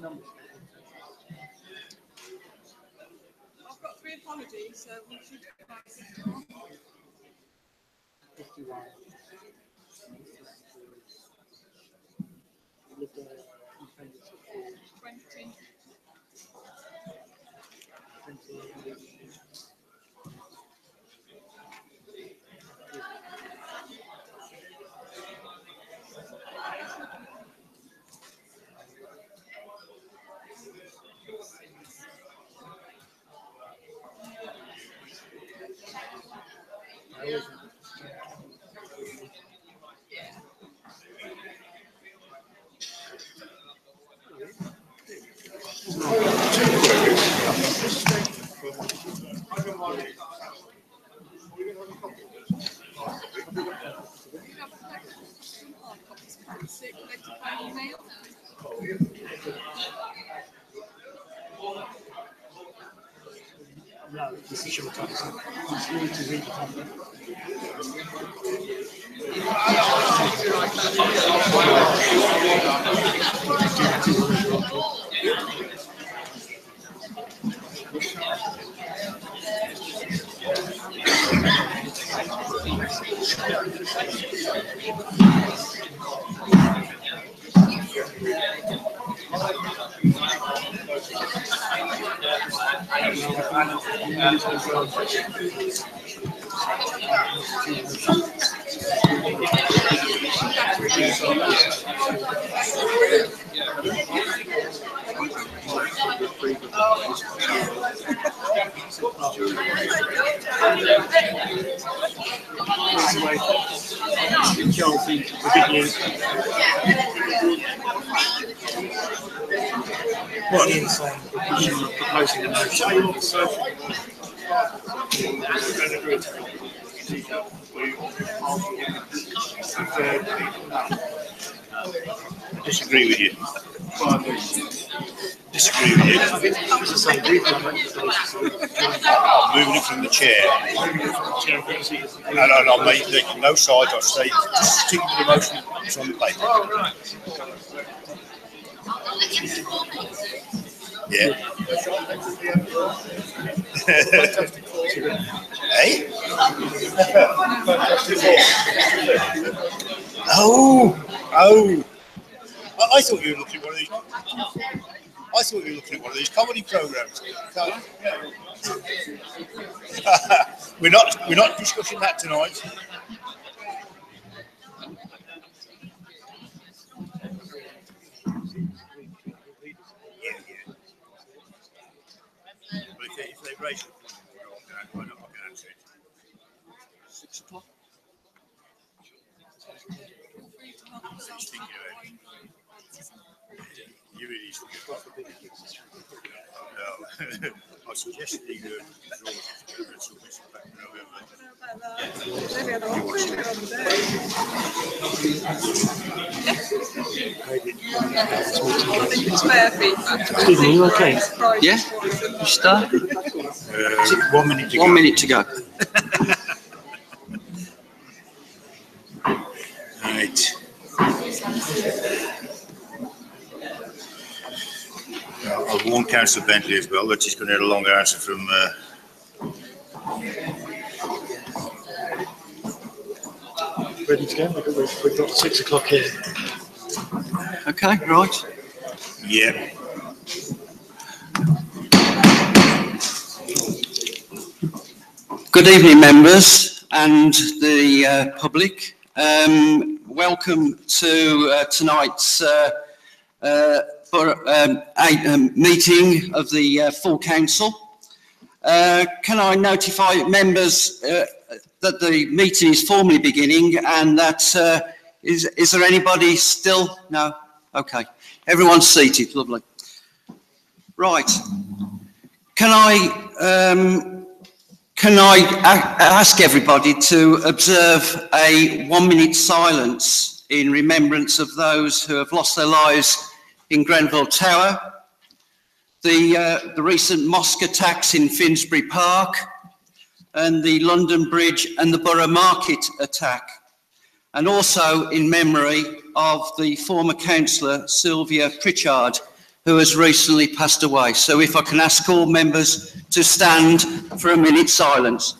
I've got 3 apologies, so we should pass. 51. 20. No, this is your time. You need to read the comment. Chelsea, the big news. What is proposing a motion? I disagree with you. Disagree with you. I think it's the same group. Moving it from the chair. No, mate. No sides. I say just stick to the motion that's on the paper. Yeah. Hey? Oh. I thought you were looking at one of these. I thought you were looking at one of these comedy programs. We're not discussing that tonight. Yeah. But if they raise it, I can answer it. 6 o'clock. He's thinking about it. You really should get off. No. I suggested he go back in November. Stephen, are you okay? Yeah? You start? 1 minute to go. 1 minute to go. Right. I've warned Councillor Bentley as well that he's going to get a long answer from. Ready to go? We've got 6 o'clock here. Okay, right. Yeah. Good evening, members and the public. Welcome to tonight's meeting of the full council. Can I notify members that the meeting is formally beginning and that is there anybody still? No? Okay. Everyone's seated. Lovely. Right. Can I ask everybody to observe a 1 minute silence in remembrance of those who have lost their lives in Grenville Tower, the recent mosque attacks in Finsbury Park, and the London Bridge and the Borough Market attack, and also in memory of the former councillor Sylvia Pritchard, who has recently passed away. So if I can ask all members to stand for a minute's silence.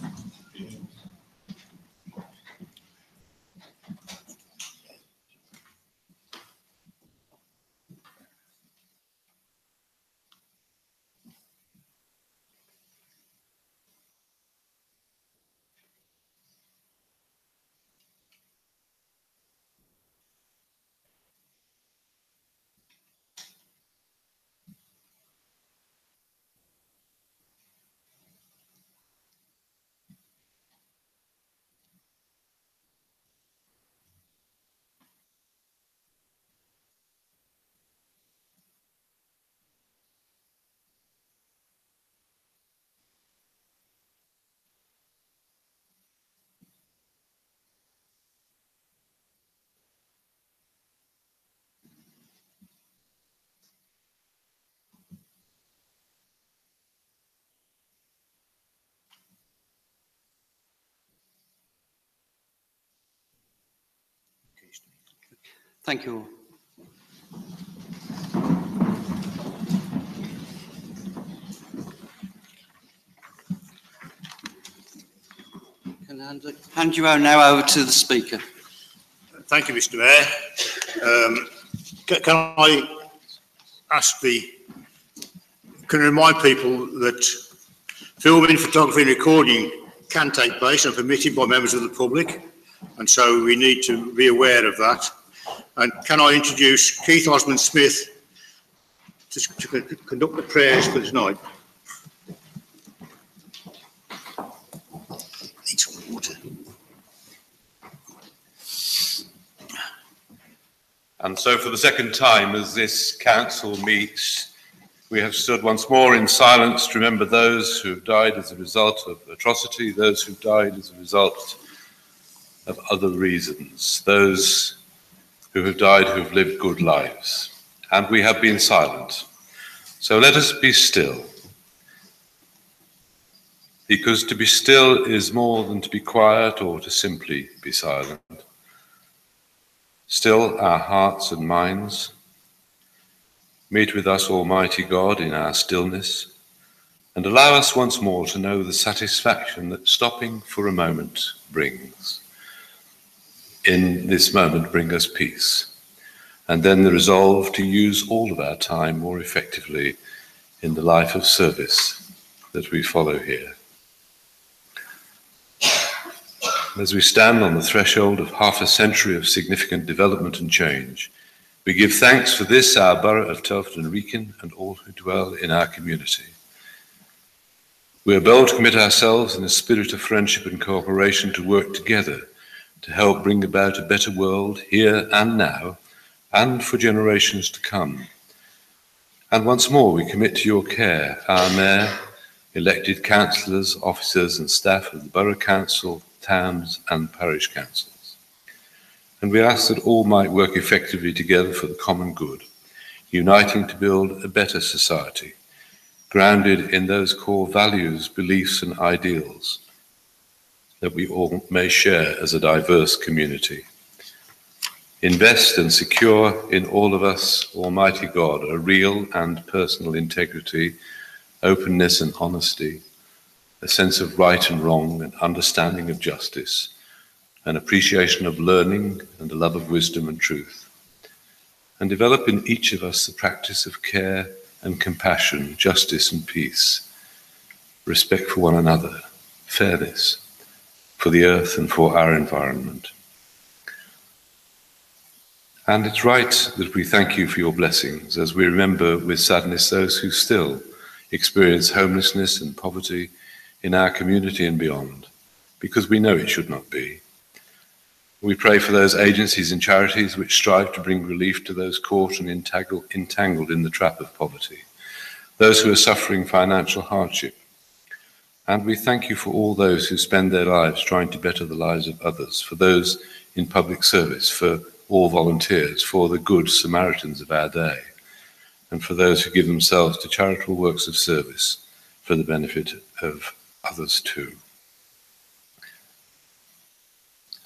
Thank you all. Can I hand you now over to the Speaker. Thank you, Mr. Mayor. Can I ask can I remind people that filming, photography and recording can take place and permitted by members of the public, and so we need to be aware of that. And can I introduce Keith Osmond-Smith to conduct the prayers for tonight? Need some water. And so for the second time as this council meets, we have stood once more in silence to remember those who have died as a result of atrocity, those who died as a result of other reasons, those who have died who have lived good lives. And we have been silent. So let us be still. Because to be still is more than to be quiet or to simply be silent. Still our hearts and minds. Meet with us, Almighty God, in our stillness, and allow us once more to know the satisfaction that stopping for a moment brings. In this moment, bring us peace, and then the resolve to use all of our time more effectively in the life of service that we follow here. As we stand on the threshold of half a century of significant development and change, we give thanks for this, our borough of Telford and Wrekin, and all who dwell in our community. We are bold to commit ourselves in a spirit of friendship and cooperation to work together to help bring about a better world here and now, and for generations to come. And once more we commit to your care our mayor, elected councillors, officers and staff of the borough council, towns and parish councils. And we ask that all might work effectively together for the common good, uniting to build a better society, grounded in those core values, beliefs and ideals that we all may share as a diverse community. Invest and secure in all of us, Almighty God, a real and personal integrity, openness and honesty, a sense of right and wrong and understanding of justice, an appreciation of learning and a love of wisdom and truth, and develop in each of us the practice of care and compassion, justice and peace, respect for one another, fairness, for the earth and for our environment. And it's right that we thank you for your blessings as we remember with sadness those who still experience homelessness and poverty in our community and beyond, because we know it should not be. We pray for those agencies and charities which strive to bring relief to those caught and entangled in the trap of poverty, those who are suffering financial hardship. And we thank you for all those who spend their lives trying to better the lives of others, for those in public service, for all volunteers, for the good Samaritans of our day, and for those who give themselves to charitable works of service for the benefit of others too.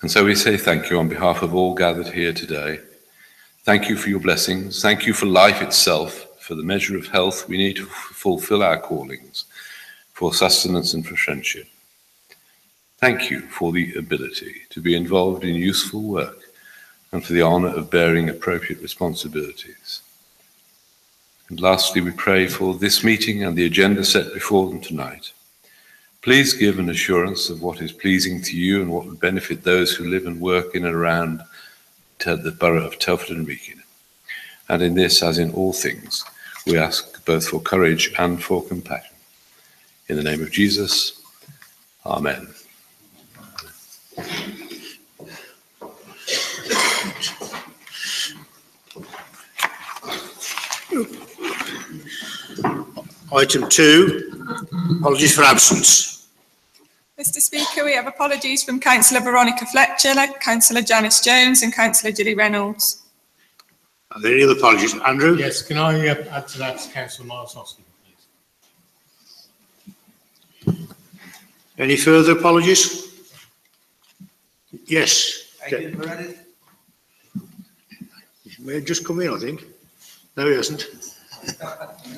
And so we say thank you on behalf of all gathered here today. Thank you for your blessings. Thank you for life itself, for the measure of health we need to fulfill our callings, for sustenance and for friendship. Thank you for the ability to be involved in useful work and for the honour of bearing appropriate responsibilities. And lastly, we pray for this meeting and the agenda set before them tonight. Please give an assurance of what is pleasing to you and what would benefit those who live and work in and around the borough of Telford and Wrekin. And in this, as in all things, we ask both for courage and for compassion. In the name of Jesus, Amen. Item 2, apologies for absence. Mr Speaker, we have apologies from Councillor Veronica Fletcher, Councillor Janice Jones and Councillor Gilly Reynolds. Are there any other apologies? Andrew? Yes, can I add to that Councillor Miles-Hoskin, please? Any further apologies? Yes. Adrian Paredes? He may have just come in, I think. No, he hasn't.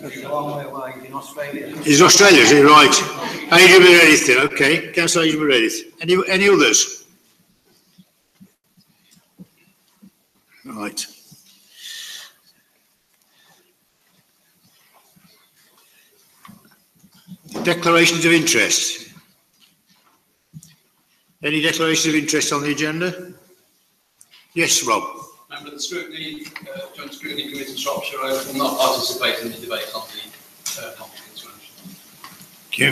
He's a long way away, he's in Australia. He's in Australia, is he? Right. Adrian Paredes then, okay. Councillor Adrian Paredes. Any others? Right. Declarations of interest. Any declarations of interest on the agenda? Yes, Rob. Member of the Joint Scrutiny Committee, Shropshire, I will not participate in the debate on the conflict intervention. Thank you.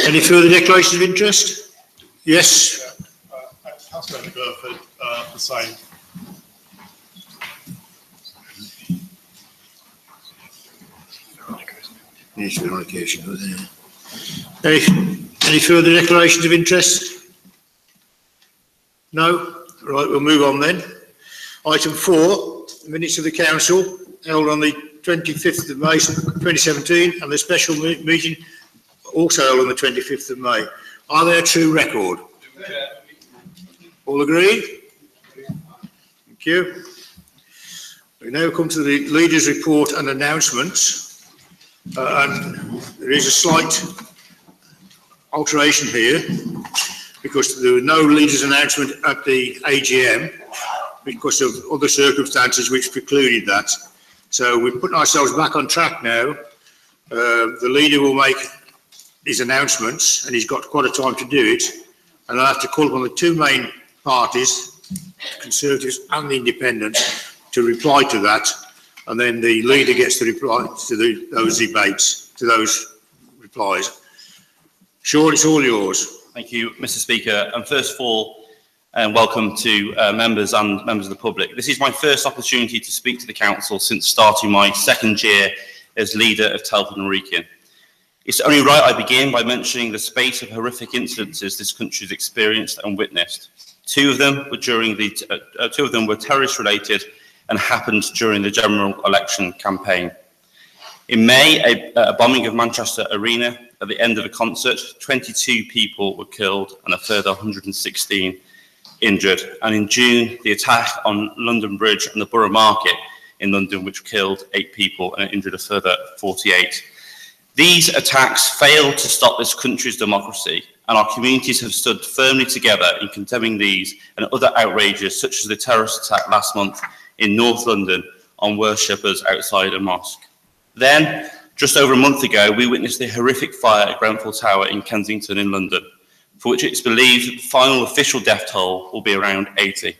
Any further declarations of interest? Yes. Councillor Burford, the same. Yes, on occasion. Any further declarations of interest? No? Right, we'll move on then. Item 4, minutes of the Council held on the 25th of May 2017 and the special meeting also held on the 25th of May. Are they a true record? All agreed? Thank you. We now come to the Leaders' Report and announcements. And there is a slight alteration here because there was no leaders' announcement at the AGM because of other circumstances which precluded that. So we're putting ourselves back on track now. The leader will make his announcements and he's got quite a time to do it. And I'll have to call upon the two main parties, the Conservatives and the Independents, to reply to that. And then the leader gets to reply to those debates, to those replies. Sean, it's all yours. Thank you, Mr. Speaker. And first of all, welcome to members and members of the public. This is my first opportunity to speak to the Council since starting my second year as leader of Telford and Wrekin. It's only right I begin by mentioning the spate of horrific incidences this country has experienced and witnessed. Two of them were terrorist-related and happened during the general election campaign. In May, a bombing of Manchester Arena at the end of a concert, 22 people were killed and a further 116 injured. And in June, the attack on London Bridge and the Borough Market in London, which killed 8 people and injured a further 48. These attacks failed to stop this country's democracy, and our communities have stood firmly together in condemning these and other outrages, such as the terrorist attack last month in North London on worshippers outside a mosque. Then, just over a month ago, we witnessed the horrific fire at Grenfell Tower in Kensington in London, for which it's believed that the final official death toll will be around 80.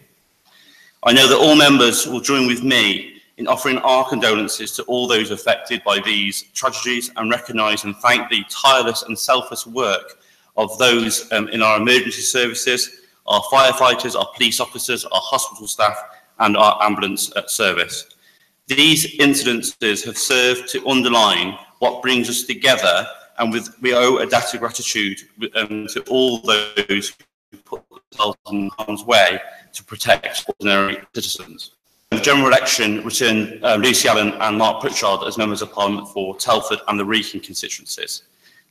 I know that all members will join with me in offering our condolences to all those affected by these tragedies and recognise and thank the tireless and selfless work of those in our emergency services, our firefighters, our police officers, our hospital staff and our ambulance service. These incidences have served to underline what brings us together, and we owe a debt of gratitude to all those who put themselves in harm's way to protect ordinary citizens. The general election returned Lucy Allen and Mark Pritchard as members of Parliament for Telford and the Wrekin constituencies.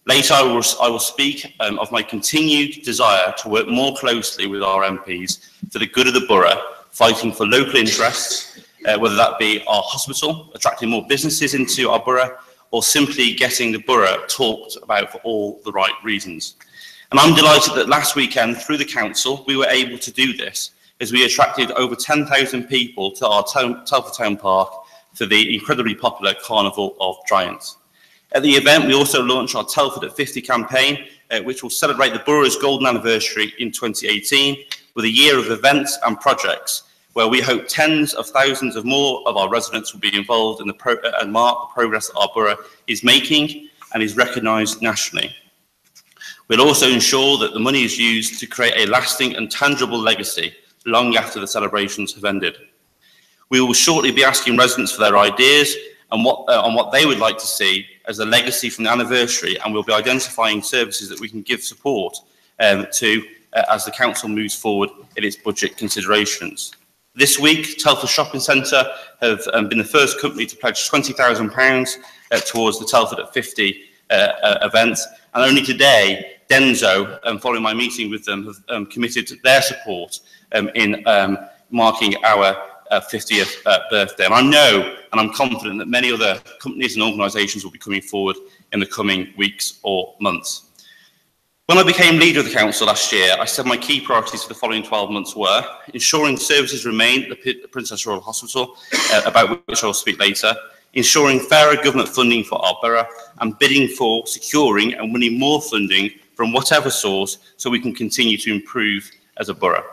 Later, I will speak of my continued desire to work more closely with our MPs for the good of the borough, fighting for local interests whether that be our hospital, attracting more businesses into our borough, or simply getting the borough talked about for all the right reasons. And I'm delighted that last weekend, through the council, we were able to do this, as we attracted over 10,000 people to our Telford Town Park for the incredibly popular Carnival of Giants. At the event, we also launched our Telford at 50 campaign, which will celebrate the borough's golden anniversary in 2018 with a year of events and projects where we hope tens of thousands of more of our residents will be involved in and mark the progress that our borough is making and is recognised nationally. We'll also ensure that the money is used to create a lasting and tangible legacy long after the celebrations have ended. We will shortly be asking residents for their ideas and on what they would like to see as a legacy from the anniversary, and we'll be identifying services that we can give support to as the council moves forward in its budget considerations. This week, Telford Shopping Centre have been the first company to pledge £20,000 towards the Telford at 50 event, and only today, Denso, following my meeting with them, have committed their support in marking our 50th birthday. And I know and I'm confident that many other companies and organisations will be coming forward in the coming weeks or months. When I became leader of the council last year, I said my key priorities for the following 12 months were ensuring services remain at the Princess Royal Hospital, about which I will speak later, ensuring fairer government funding for our borough, and bidding for, securing and winning more funding from whatever source so we can continue to improve as a borough.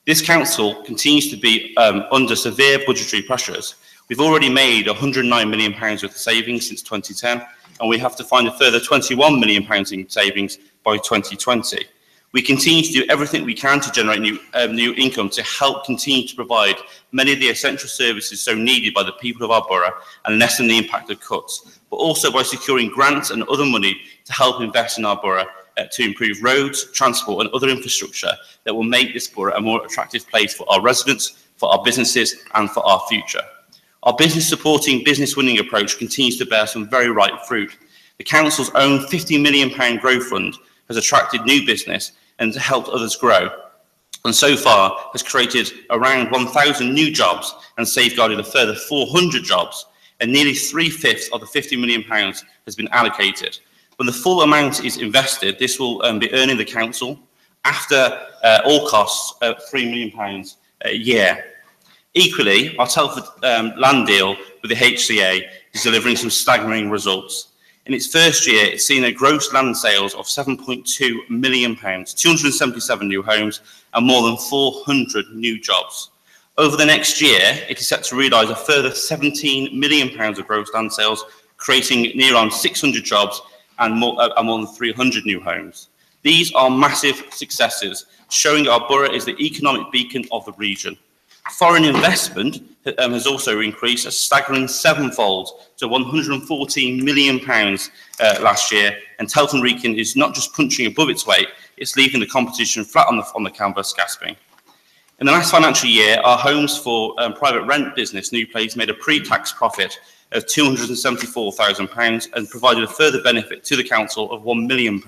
This council continues to be under severe budgetary pressures. We've already made £109 million worth of savings since 2010, and we have to find a further £21 million in savings by 2020. We continue to do everything we can to generate new income to help continue to provide many of the essential services so needed by the people of our borough and lessen the impact of cuts, but also by securing grants and other money to help invest in our borough to improve roads, transport and other infrastructure that will make this borough a more attractive place for our residents, for our businesses and for our future. Our business supporting business winning approach continues to bear some very ripe fruit. The council's own £50 million growth fund has attracted new business and helped others grow, and so far has created around 1,000 new jobs and safeguarded a further 400 jobs, and nearly 3/5 of the £50 million has been allocated. When the full amount is invested, this will be earning the council, after all costs, £3 million a year. Equally, our Telford land deal with the HCA is delivering some staggering results. In its first year, it's seen a gross land sales of £7.2 million, 277 new homes, and more than 400 new jobs. Over the next year, it is set to realise a further £17 million of gross land sales, creating near on 600 jobs and more than 300 new homes. These are massive successes, showing our borough is the economic beacon of the region. Foreign investment has also increased a staggering sevenfold to £114 million last year, and Telford Wrekin is not just punching above its weight, it's leaving the competition flat on the canvas, gasping. In the last financial year, our Homes for Private Rent business, New Place, made a pre-tax profit of £274,000 and provided a further benefit to the council of £1 million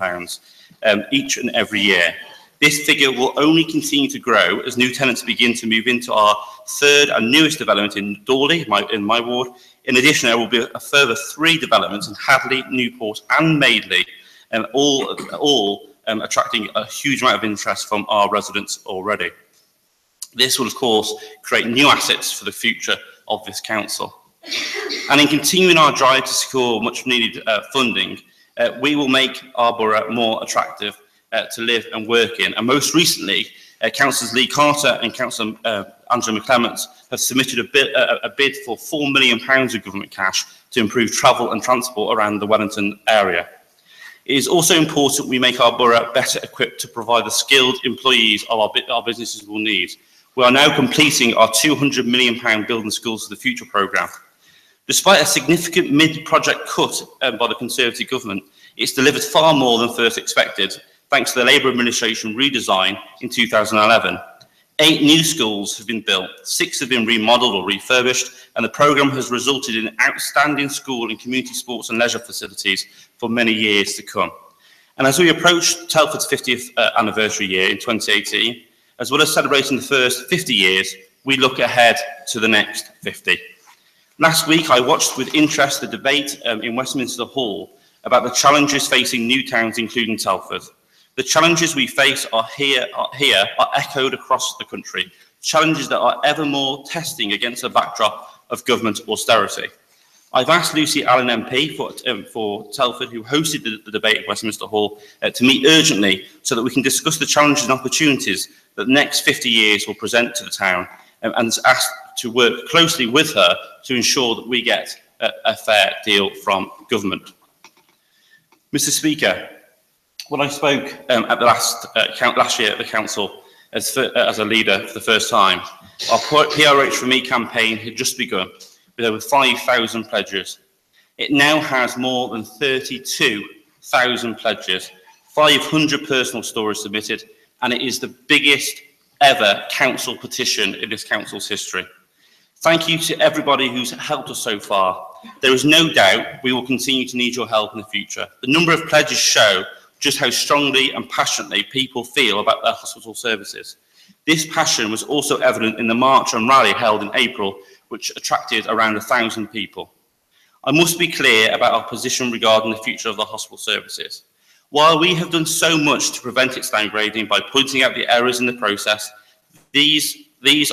each and every year. This figure will only continue to grow as new tenants begin to move into our third and newest development in Dawley, in my ward. In addition, there will be a further 3 developments in Hadley, Newport and Madeley, all attracting a huge amount of interest from our residents already. This will, of course, create new assets for the future of this council. And in continuing our drive to secure much needed funding, we will make our borough more attractive to live and work in. And most recently, Councillors Lee Carter and Councillor Angela McClements have submitted a bid for £4 million of government cash to improve travel and transport around the Wellington area. It is also important we make our borough better equipped to provide the skilled employees our businesses will need. We are now completing our £200 million Building Schools for the Future programme. Despite a significant mid-project cut by the Conservative government, it's delivered far more than first expected, thanks to the Labour administration redesign in 2011. 8 new schools have been built, 6 have been remodelled or refurbished, and the programme has resulted in outstanding school and community sports and leisure facilities for many years to come. And as we approach Telford's 50th anniversary year in 2018, as well as celebrating the first 50 years, we look ahead to the next 50. Last week, I watched with interest the debate in Westminster Hall about the challenges facing new towns, including Telford. The challenges we face are echoed across the country, challenges that are ever more testing against a backdrop of government austerity. I've asked Lucy Allen MP for Telford, who hosted the debate at Westminster Hall, to meet urgently so that we can discuss the challenges and opportunities that the next 50 years will present to the town, and asked to work closely with her to ensure that we get a fair deal from government. Mr. Speaker, when I spoke at the last year at the council as a leader for the first time, our PRH for Me campaign had just begun with over 5,000 pledges. It now has more than 32,000 pledges, 500 personal stories submitted, and it is the biggest ever council petition in this council's history. Thank you to everybody who's helped us so far. There is no doubt we will continue to need your help in the future. The number of pledges show just how strongly and passionately people feel about their hospital services. This passion was also evident in the march and rally held in April, which attracted around 1,000 people. I must be clear about our position regarding the future of the hospital services. While we have done so much to prevent its downgrading by pointing out the errors in the process, these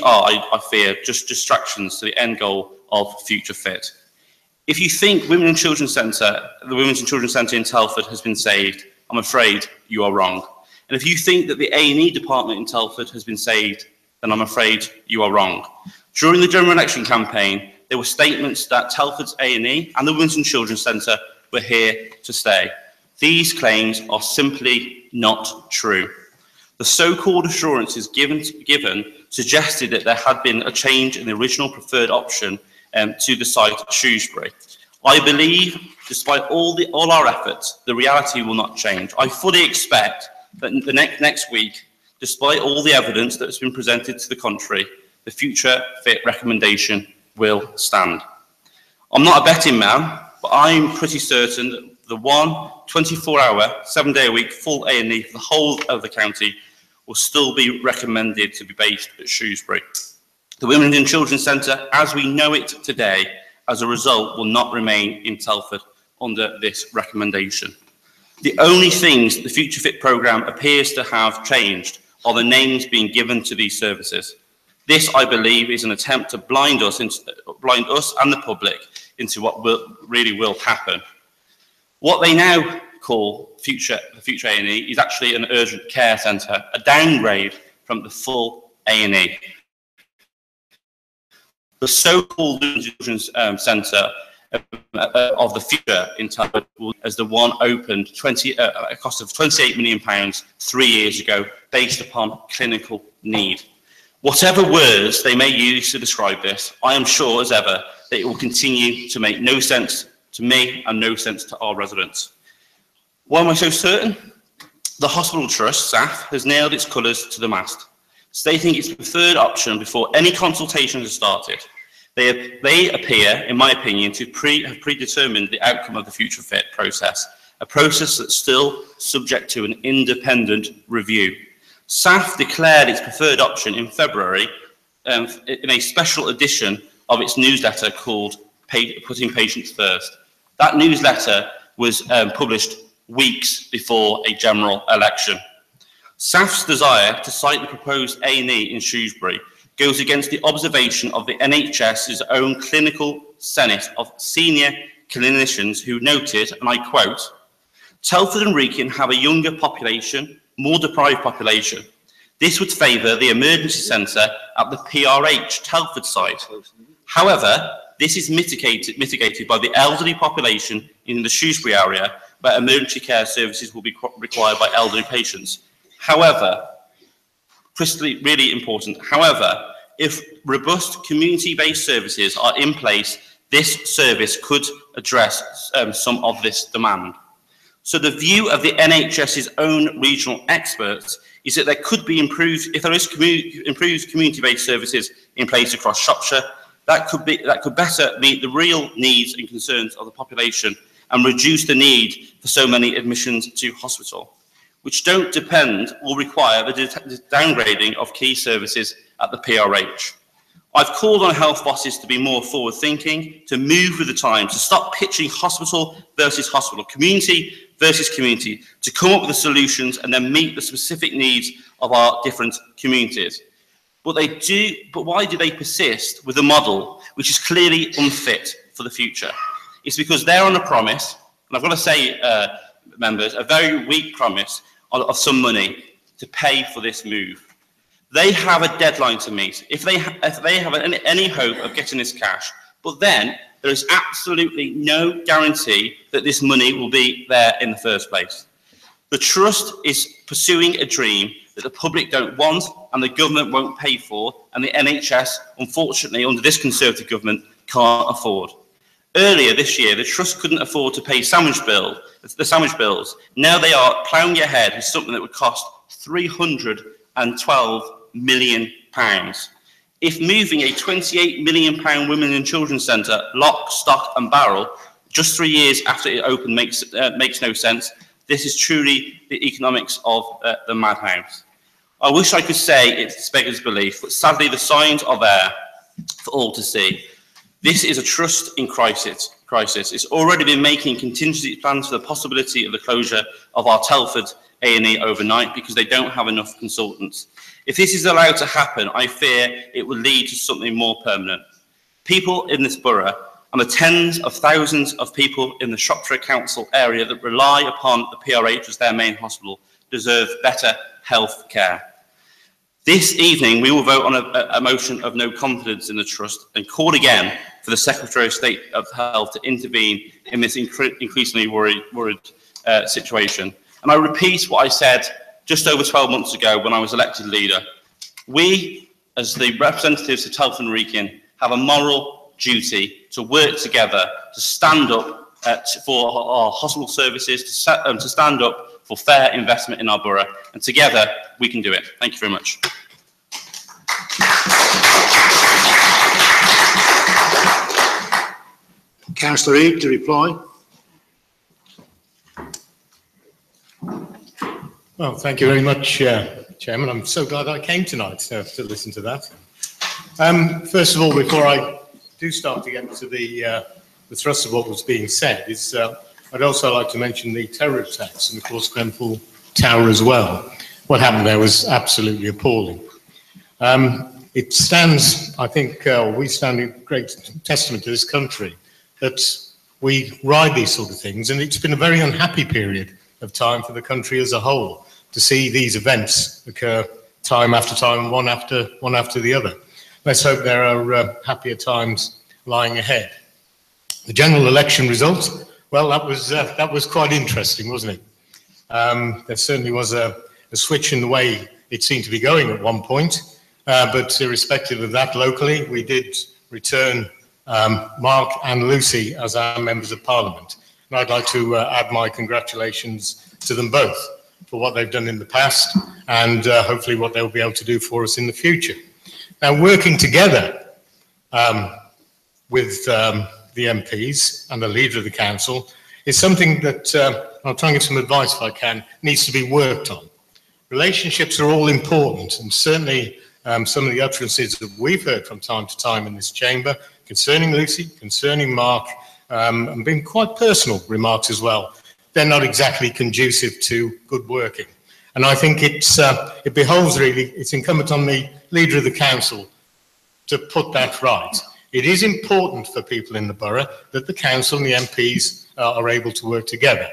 are, I fear, just distractions to the end goal of Future Fit. If you think the Women's and Children's Centre in Telford has been saved, I'm afraid you are wrong. And if you think that the A&E department in Telford has been saved, then I'm afraid you are wrong. During the general election campaign, there were statements that Telford's A&E and the Women's and Children's Centre were here to stay. These claims are simply not true. The so-called assurances given suggested that there had been a change in the original preferred option to the site at Shrewsbury. I believe, despite all our efforts, the reality will not change. I fully expect that the next week, despite all the evidence that has been presented to the contrary, the Future Fit recommendation will stand. I'm not a betting man, but I'm pretty certain that the 24-hour, 7-day-a-week full A&E for the whole of the county will still be recommended to be based at Shrewsbury. The Women's and Children's Centre, as we know it today, as a result, will not remain in Telford under this recommendation. The only things the Future Fit programme appears to have changed are the names being given to these services. This, I believe, is an attempt to blind us and the public into what really will happen. What they now call the Future A&E is actually an urgent care centre, a downgrade from the full A&E. The so-called Children's Centre of the future in Telford, as the one opened a cost of £28 million 3 years ago, based upon clinical need. Whatever words they may use to describe this, I am sure as ever that it will continue to make no sense to me and no sense to our residents. Why am I so certain? The Hospital Trust, SAF, has nailed its colours to the mast, stating its preferred option before any consultation has started. They appear, in my opinion, to have predetermined the outcome of the Future Fit process, a process that's still subject to an independent review. SAF declared its preferred option in February in a special edition of its newsletter called Putting Patients First. That newsletter was published weeks before a general election. SAF's desire to cite the proposed A&E in Shrewsbury goes against the observation of the NHS's own clinical senate of senior clinicians who noted, and I quote, "Telford and Wrekin have a younger population, more deprived population. This would favour the emergency centre at the PRH Telford site. However, this is mitigated by the elderly population in the Shrewsbury area, where emergency care services will be required by elderly patients. However," really important, however, if robust community-based services are in place, this service could address some of this demand. So the view of the NHS's own regional experts is that there could be improved, if there is improved community-based services in place across Shropshire, that could better meet the real needs and concerns of the population and reduce the need for so many admissions to hospital, which don't depend or require the downgrading of key services at the PRH. I've called on health bosses to be more forward-thinking, to move with the times, to stop pitching hospital versus hospital, community versus community, to come up with the solutions and then meet the specific needs of our different communities. But why do they persist with a model which is clearly unfit for the future? It's because they're on a promise, and I've got to say, members, a very weak promise of some money to pay for this move. They have a deadline to meet if they have any hope of getting this cash, but then there is absolutely no guarantee that this money will be there in the first place. The Trust is pursuing a dream that the public don't want and the government won't pay for, and the NHS, unfortunately, under this Conservative government, can't afford. Earlier this year, the Trust couldn't afford to pay the sandwich bills. Now they are ploughing ahead with something that would cost £312 million. If moving a £28 million women and children's centre lock, stock and barrel just 3 years after it opened makes no sense, this is truly the economics of the madhouse. I wish I could say it's beggars belief, but sadly the signs are there for all to see. This is a Trust in crisis. It's already been making contingency plans for the possibility of the closure of our Telford A&E overnight because they don't have enough consultants. If this is allowed to happen, I fear it will lead to something more permanent. People in this borough and the tens of thousands of people in the Shropshire Council area that rely upon the PRH as their main hospital deserve better health care. This evening, we will vote on a motion of no confidence in the Trust and call again for the Secretary of State of Health to intervene in this increasingly worried situation. And I repeat what I said just over 12 months ago when I was elected leader. We, as the representatives of Telford and Wrekin, have a moral duty to work together to stand up for our hospital services, to stand up for fair investment in our borough, and together we can do it. Thank you very much. Councillor Reid to reply. Well, thank you very much, Chairman. I'm so glad I came tonight to listen to that. First of all, before I do start to get to the thrust of what was being said, I'd also like to mention the terror attacks and, of course, Grenfell Tower as well. What happened there was absolutely appalling. It stands, I think, we stand in great testament to this country that we ride these sort of things, and it's been a very unhappy period of time for the country as a whole to see these events occur time after time, one after the other. Let's hope there are happier times lying ahead. The general election result, well, that was quite interesting, wasn't it? There certainly was a switch in the way it seemed to be going at one point, but irrespective of that, locally, we did return Mark and Lucy as our members of Parliament. And I'd like to add my congratulations to them both for what they've done in the past and hopefully what they'll be able to do for us in the future. Now, working together with the MPs and the leader of the council is something that, I'll try and give some advice if I can, needs to be worked on. Relationships are all important, and certainly some of the utterances that we've heard from time to time in this chamber concerning Lucy, concerning Mark, and being quite personal remarks as well, they're not exactly conducive to good working. And I think it behoves really, it's incumbent on the leader of the council to put that right. It is important for people in the borough that the council and the MPs are able to work together.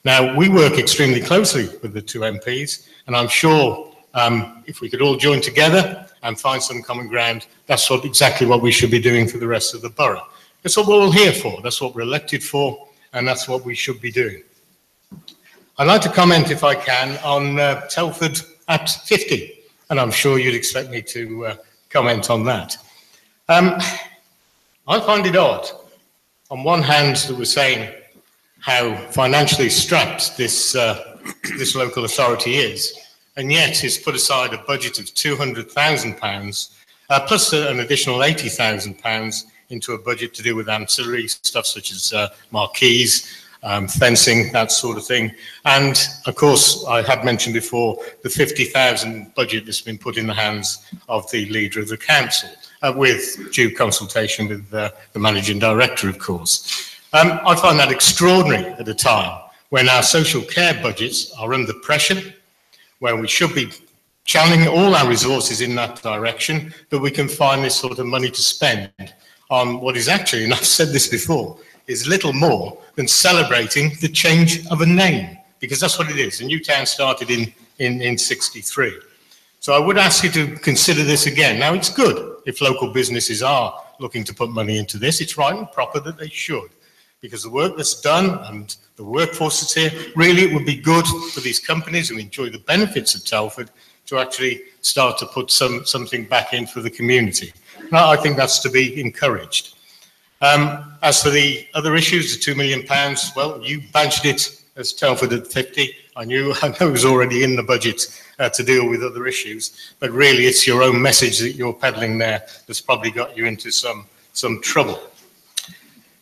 Now, we work extremely closely with the two MPs, and I'm sure if we could all join together and find some common ground, that's exactly what we should be doing for the rest of the borough. That's what we're all here for, that's what we're elected for, and that's what we should be doing. I'd like to comment, if I can, on Telford at 50, and I'm sure you'd expect me to comment on that. I find it odd, on one hand, that we're saying how financially strapped this local authority is, and yet it's put aside a budget of £200,000 plus an additional £80,000 into a budget to do with ancillary stuff such as marquees, fencing, that sort of thing. And of course, I had mentioned before the £50,000 budget that's been put in the hands of the leader of the council. with due consultation with the managing director, of course. I find that extraordinary at a time when our social care budgets are under pressure, where we should be channeling all our resources in that direction, that we can find this sort of money to spend on what is actually, and I've said this before, is little more than celebrating the change of a name, because that's what it is. The new town started in 63. So I would ask you to consider this again. Now, it's good if local businesses are looking to put money into this. It's right and proper that they should, because the work that's done and the workforce that's here, really it would be good for these companies who enjoy the benefits of Telford to actually start to put something back in for the community. Now, I think that's to be encouraged. As for the other issues, the £2 million, well, you badged it as Telford at 50. I know it was already in the budget to deal with other issues, but really it's your own message that you're peddling there that's probably got you into some trouble.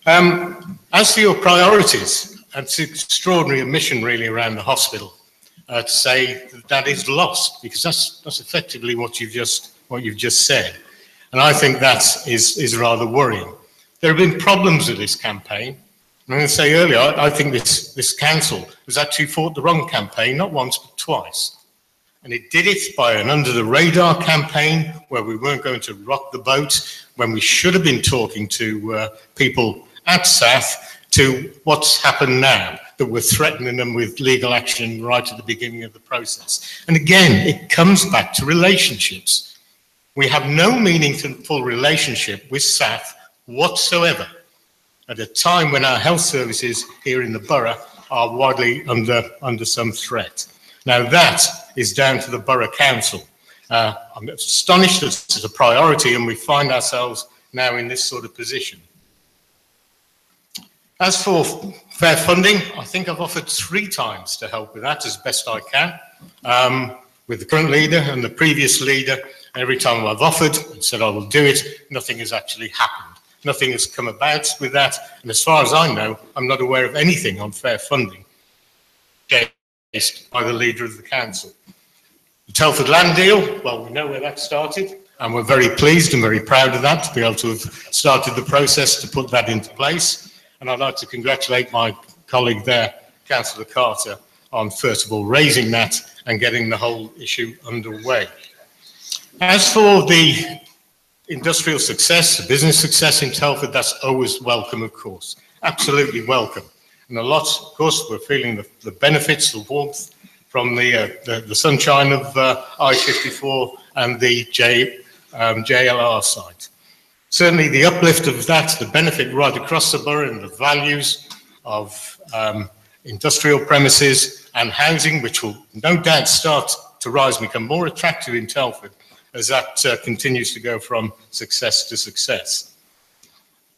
As for your priorities, it's an extraordinary omission really around the hospital to say that is lost, because that's effectively what you've just said, and I think that is rather worrying. There have been problems with this campaign. I'm going to say earlier, I think this council has actually fought the wrong campaign, not once but twice. And it did it by an under-the-radar campaign where we weren't going to rock the boat, when we should have been talking to people at SAF to what's happened now, that we're threatening them with legal action right at the beginning of the process. And again, it comes back to relationships. We have no meaningful relationship with SAF whatsoever, at a time when our health services here in the borough are widely under some threat. Now that is down to the borough council. I'm astonished that this is a priority and we find ourselves now in this sort of position. As for fair funding, I think I've offered 3 times to help with that as best I can, with the current leader and the previous leader. Every time I've offered and said I will do it, nothing has actually happened. Nothing has come about with that, and as far as I know, I'm not aware of anything on fair funding based by the leader of the council. The Telford land deal, well, we know where that started, and we're very pleased and very proud of that, to be able to have started the process to put that into place. And I'd like to congratulate my colleague there, Councillor Carter, on first of all raising that and getting the whole issue underway. As for the industrial success, the business success in Telford, that's always welcome, of course. Absolutely welcome. And a lot, of course, we're feeling the benefits, the warmth from the sunshine of I-54 and the JLR site. Certainly the uplift of that, the benefit right across the borough, and the values of industrial premises and housing, which will no doubt start to rise and become more attractive in Telford as that continues to go from success to success.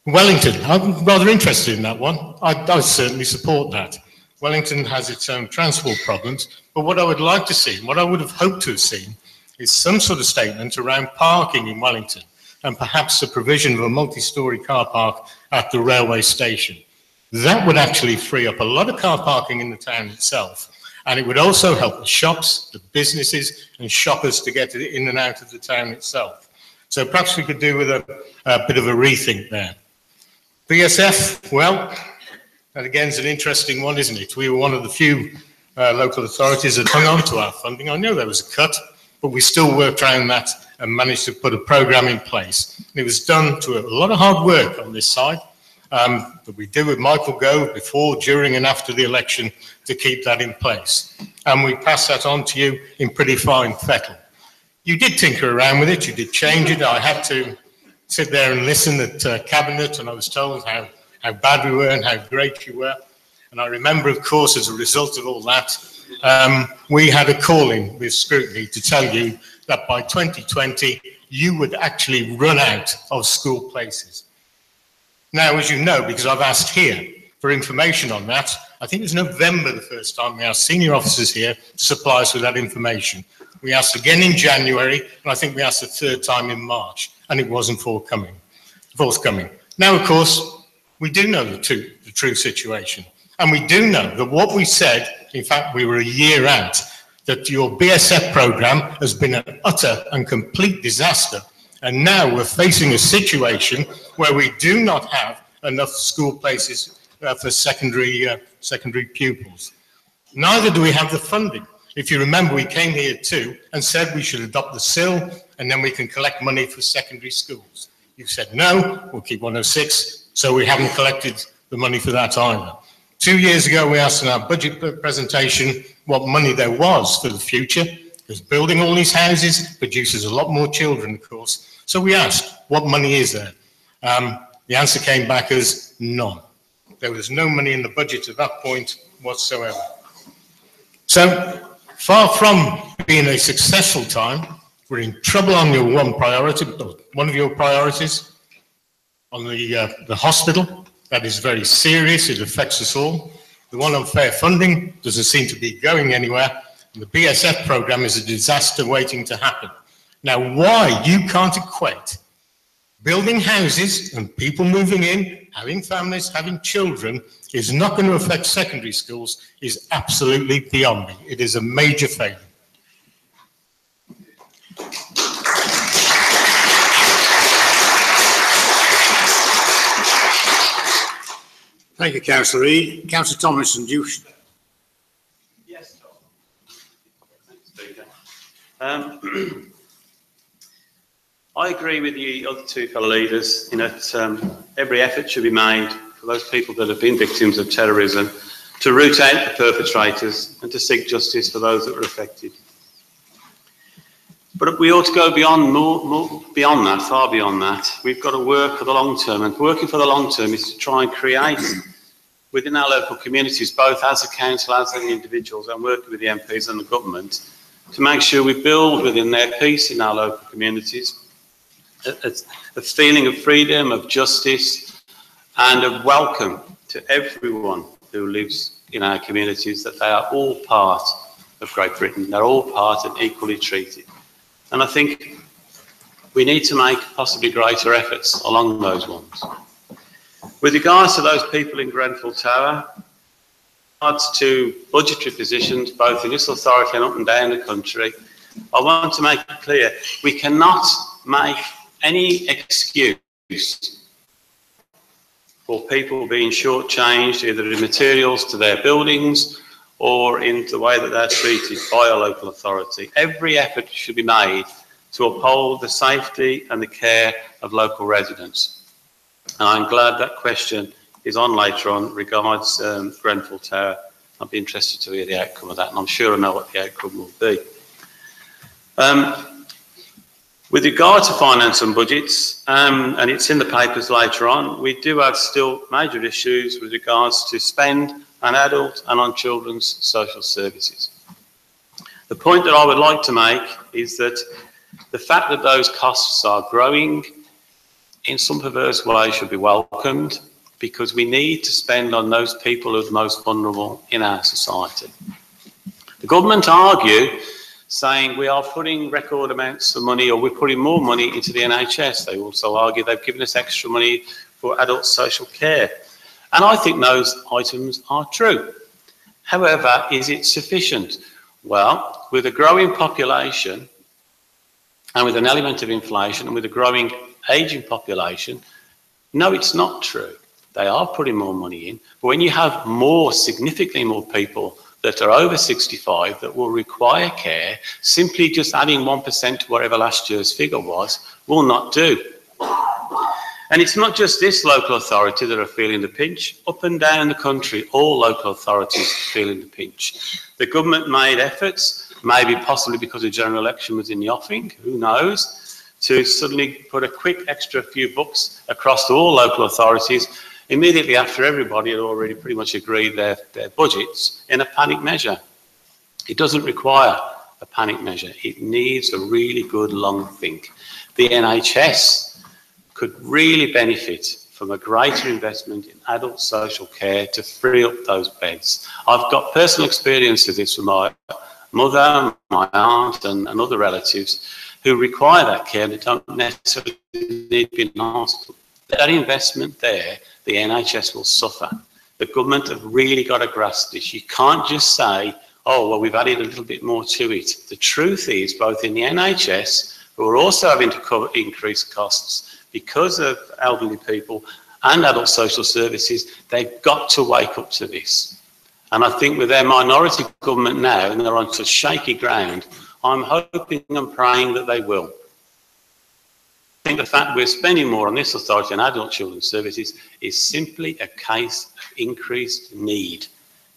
Wellington, I'm rather interested in that one. I certainly support that. Wellington has its own transport problems, but what I would like to see, what I would have hoped to have seen, is some sort of statement around parking in Wellington, and perhaps the provision of a multi-storey car park at the railway station. That would actually free up a lot of car parking in the town itself, and it would also help the shops, the businesses and shoppers to get in and out of the town itself. So perhaps we could do with a bit of a rethink there. BSF, well, that again is an interesting one, isn't it? We were one of the few local authorities that hung on to our funding. I know there was a cut, but we still worked around that and managed to put a programme in place. And it was done to a lot of hard work on this side that we did with Michael Gove before, during and after the election to keep that in place. And we passed that on to you in pretty fine fettle. You did tinker around with it, you did change it. I had to sit there and listen at Cabinet, and I was told how bad we were and how great you were. And I remember, of course, as a result of all that, we had a call-in with scrutiny to tell you that by 2020, you would actually run out of school places. Now, as you know, because I've asked here for information on that, I think it was November the first time we asked senior officers here to supply us with that information. We asked again in January, and I think we asked a third time in March, and it wasn't forthcoming. Now, of course, we do know the true situation, and we do know that what we said, in fact, we were a year out, that your BSF programme has been an utter and complete disaster, And now we're facing a situation where we do not have enough school places for secondary pupils. Neither do we have the funding. If you remember, we came here too and said we should adopt the SIL and then we can collect money for secondary schools. You said no, we'll keep 106, so we haven't collected the money for that either. 2 years ago, we asked in our budget presentation what money there was for the future, because building all these houses produces a lot more children, of course. So we asked, what money is there? The answer came back as none. There was no money in the budget at that point whatsoever. So, far from being a successful time, we're in trouble on your one of your priorities, on the hospital. That is very serious, it affects us all. The one on fair funding doesn't seem to be going anywhere. And the BSF program is a disaster waiting to happen. Now, why you can't equate building houses and people moving in, having families, having children, is not going to affect secondary schools is absolutely beyond me. It is a major failure. Thank you, Councillor Reid. Councillor Tomlinson, do you... Yes, Tom. Thanks, Speaker. I agree with the other two fellow leaders in that every effort should be made for those people that have been victims of terrorism to root out the perpetrators and to seek justice for those that were affected. But we ought to go beyond, beyond that, far beyond that. We've got to work for the long term, and working for the long term is to try and create within our local communities, both as a council, as the individuals, and working with the MPs and the government, to make sure we build within their peace in our local communities a feeling of freedom, of justice, and of welcome to everyone who lives in our communities, that they are all part of Great Britain. They're all part and equally treated. And I think we need to make possibly greater efforts along those ones. With regards to those people in Grenfell Tower, with regards to budgetary positions, both in this authority and up and down the country, I want to make it clear, we cannot make any excuse for people being shortchanged either in materials to their buildings or in the way that they're treated by a local authority. Every effort should be made to uphold the safety and the care of local residents. And I'm glad that question is on later on regards Grenfell Tower. I'd be interested to hear the outcome of that, and I'm sure I know what the outcome will be. With regard to finance and budgets, and it's in the papers later on, we do have still major issues with regards to spend on adult and on children's social services. The point that I would like to make is that the fact that those costs are growing in some perverse way should be welcomed, because we need to spend on those people who are the most vulnerable in our society. The government argue saying we are putting record amounts of money, or we're putting more money into the NHS. They also argue they've given us extra money for adult social care. And I think those items are true. However, is it sufficient? Well, with a growing population and with an element of inflation and with a growing ageing population, no, it's not true. They are putting more money in. But when you have more, significantly more people that are over 65 that will require care, simply just adding 1% to whatever last year's figure was will not do. And it's not just this local authority that are feeling the pinch. Up and down the country, all local authorities are feeling the pinch. The government made efforts, maybe possibly because the general election was in the offing, who knows, to suddenly put a quick extra few bucks across to all local authorities immediately after everybody had already pretty much agreed their budgets in a panic measure. It doesn't require a panic measure. It needs a really good long think. The NHS could really benefit from a greater investment in adult social care to free up those beds. I've got personal experience of this from my mother, my aunt and other relatives who require that care and don't necessarily need to be in hospital. That investment there, the NHS will suffer. The government have really got to grasp this. You can't just say, oh, well, we've added a little bit more to it. The truth is, both in the NHS, who are also having to cover increased costs because of elderly people and adult social services. They've got to wake up to this. And I think with their minority government now, and they're on such shaky ground, I'm hoping and praying that they will. I think the fact we're spending more on this authority and adult children's services is simply a case of increased need.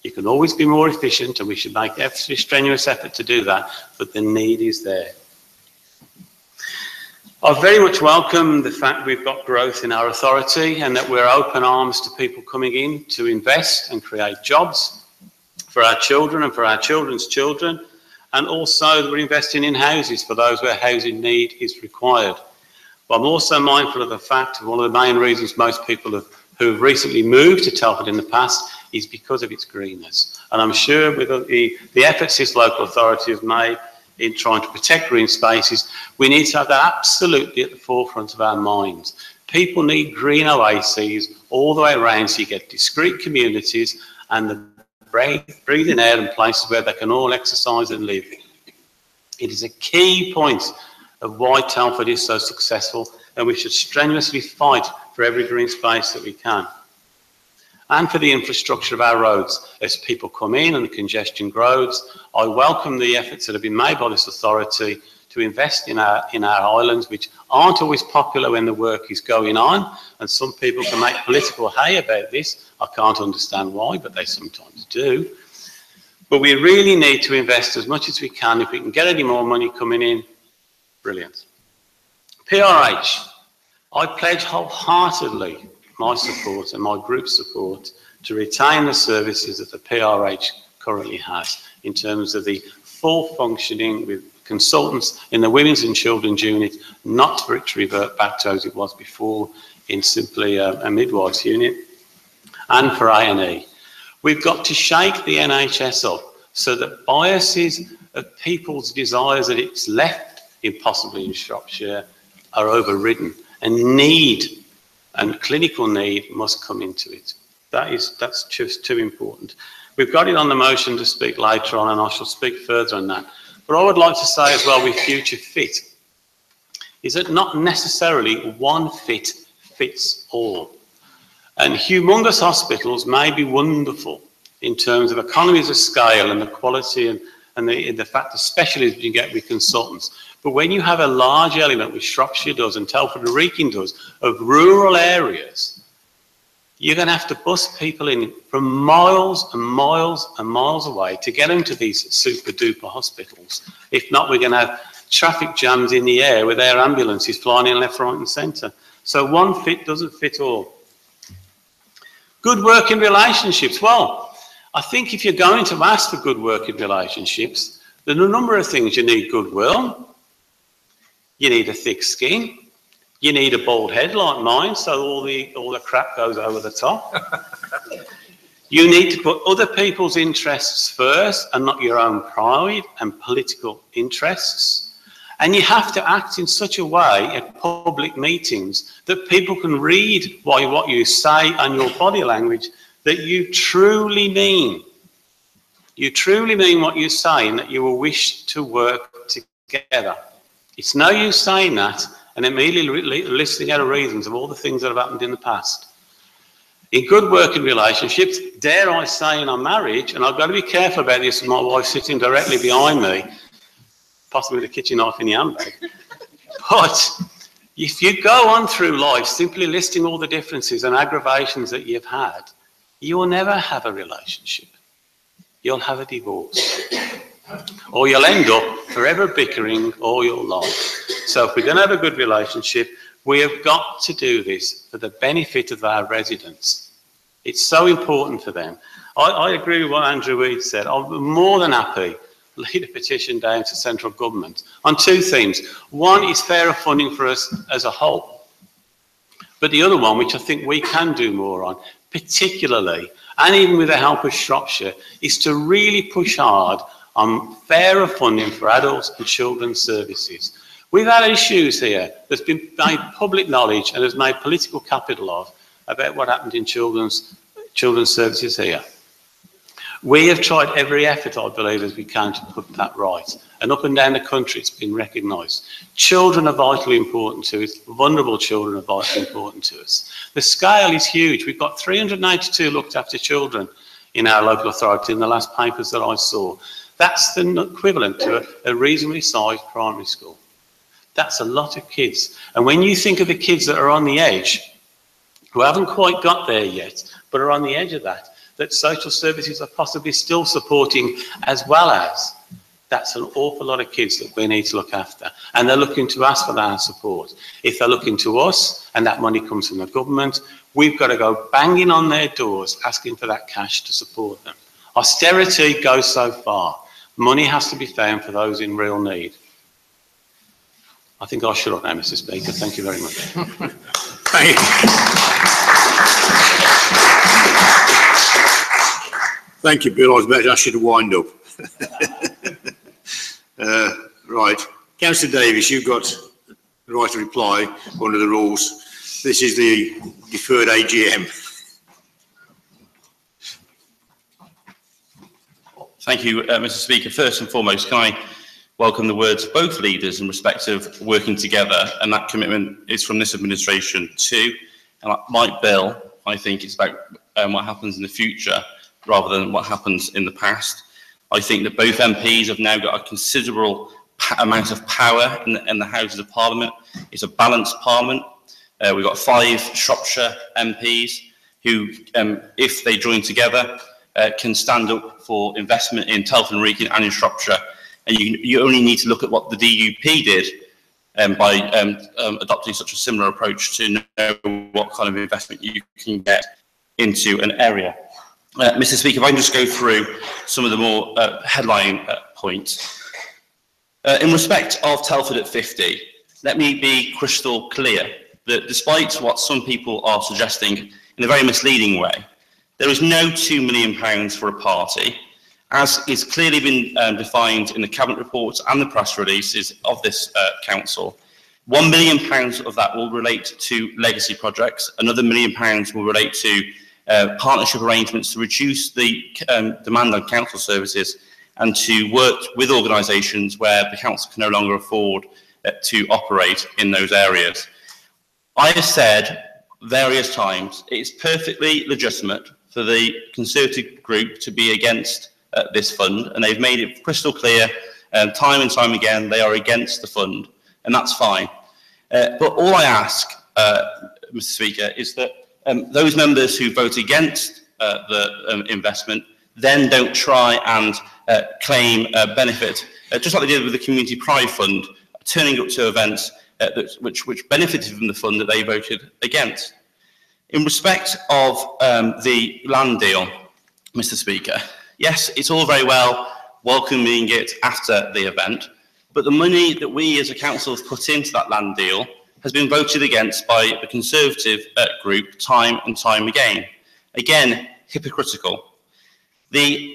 You can always be more efficient, and we should make every strenuous effort to do that, but the need is there. I very much welcome the fact we've got growth in our authority and that we're open arms to people coming in to invest and create jobs for our children and for our children's children, and also that we're investing in houses for those where housing need is required. But I'm also mindful of the fact, one of the main reasons most people who have recently moved to Telford in the past is because of its greenness. And I'm sure with the efforts this local authority has made in trying to protect green spaces, we need to have that absolutely at the forefront of our minds. People need green oases all the way around, so you get discrete communities and the breathing air and places where they can all exercise and live. It is a key point of why Telford is so successful, and we should strenuously fight for every green space that we can. And for the infrastructure of our roads. As people come in and the congestion grows, I welcome the efforts that have been made by this authority to invest in our islands, which aren't always popular when the work is going on, and some people can make political hay about this. I can't understand why, but they sometimes do. But we really need to invest as much as we can. If we can get any more money coming in, brilliant. PRH, I pledge wholeheartedly my support and my group's support to retain the services that the PRH currently has in terms of the full functioning with consultants in the Women's and Children's Unit, not for it to revert back to as it was before in simply a midwives unit, and for A&E. We've got to shake the NHS up so that biases of people's desires that it's left possibly in Shropshire are overridden, and need and clinical need must come into it. That's just too important. We've got it on the motion to speak later on, and I shall speak further on that. But I would like to say as well with Future Fit, is that not necessarily one fit fits all. And humongous hospitals may be wonderful in terms of economies of scale and the quality and the fact the specialisms you get with consultants. But when you have a large element, which Shropshire does and Telford and Wrekin does, of rural areas, you're going to have to bus people in from miles and miles and miles away to get into these super duper hospitals. If not, we're going to have traffic jams in the air with air ambulances flying in left, right and centre. So one fit doesn't fit all. Good working relationships. Well, I think if you're going to ask for good working relationships, there are a number of things. You need goodwill. You need a thick skin. You need a bald head like mine, so all the crap goes over the top. You need to put other people's interests first and not your own pride and political interests. And you have to act in such a way at public meetings that people can read what you say and your body language that you truly mean. You truly mean what you say and that you will wish to work together. It's no use saying that and immediately listing out reasons of all the things that have happened in the past. In good working relationships, dare I say in our marriage, and I've got to be careful about this with my wife sitting directly behind me, possibly with a kitchen knife in the handbag, but if you go on through life simply listing all the differences and aggravations that you've had, you will never have a relationship. You'll have a divorce. Or you'll end up forever bickering all your life. So if we're going to have a good relationship, we have got to do this for the benefit of our residents. It's so important for them. I agree with what Andrew Weed said. I'm more than happy to lead a petition down to central government on two themes. One is fairer funding for us as a whole. But the other one, which I think we can do more on, particularly, and even with the help of Shropshire, is to really push hard on fairer funding for adults and children's services. We've had issues here that's been made public knowledge and has made political capital of about what happened in children's services here. We have tried every effort, I believe, as we can to put that right. And up and down the country, it's been recognised. Children are vitally important to us. Vulnerable children are vitally important to us. The scale is huge. We've got 392 looked after children in our local authority in the last papers that I saw. That's the equivalent to a reasonably sized primary school. That's a lot of kids. And when you think of the kids that are on the edge, who haven't quite got there yet, but are on the edge of that social services are possibly still supporting as well as, that's an awful lot of kids that we need to look after. And they're looking to us for our support. If they're looking to us and that money comes from the government, we've got to go banging on their doors asking for that cash to support them. Austerity goes so far. Money has to be found for those in real need. I think I'll shut up now, Mr. Speaker. Thank you very much. Thank you. Thank you, Bill. I was about to ask you to wind up. Right. Councillor Davis, you've got the right to reply under the rules. This is the deferred AGM. Thank you, Mr. Speaker. First and foremost, can I welcome the words of both leaders in respect of working together, and that commitment is from this administration too. And like Bill, I think it's about what happens in the future rather than what happens in the past. I think that both MPs have now got a considerable amount of power in the Houses of Parliament. It's a balanced Parliament. We've got 5 Shropshire MPs who, if they join together, can stand up for investment in Telford and Wrekin and in Shropshire. And you only need to look at what the DUP did by adopting such a similar approach to know what kind of investment you can get into an area. Mr. Speaker, if I can just go through some of the more headline points. In respect of Telford at 50, let me be crystal clear that despite what some people are suggesting in a very misleading way, there is no £2 million for a party, as is clearly been defined in the Cabinet reports and the press releases of this Council. £1 million of that will relate to legacy projects. Another £1 million will relate to partnership arrangements to reduce the demand on council services and to work with organisations where the council can no longer afford to operate in those areas. I have said various times it's perfectly legitimate for the Conservative group to be against this fund, and they've made it crystal clear time and time again they are against the fund, and that's fine. But all I ask, Mr. Speaker, is that those members who vote against the investment then don't try and claim benefit, just like they did with the Community Pride Fund, turning up to events which benefited from the fund that they voted against. In respect of the land deal, Mr. Speaker, yes, it's all very well welcoming it after the event, but the money that we as a council have put into that land deal has been voted against by the Conservative group time and time again. Again, hypocritical. The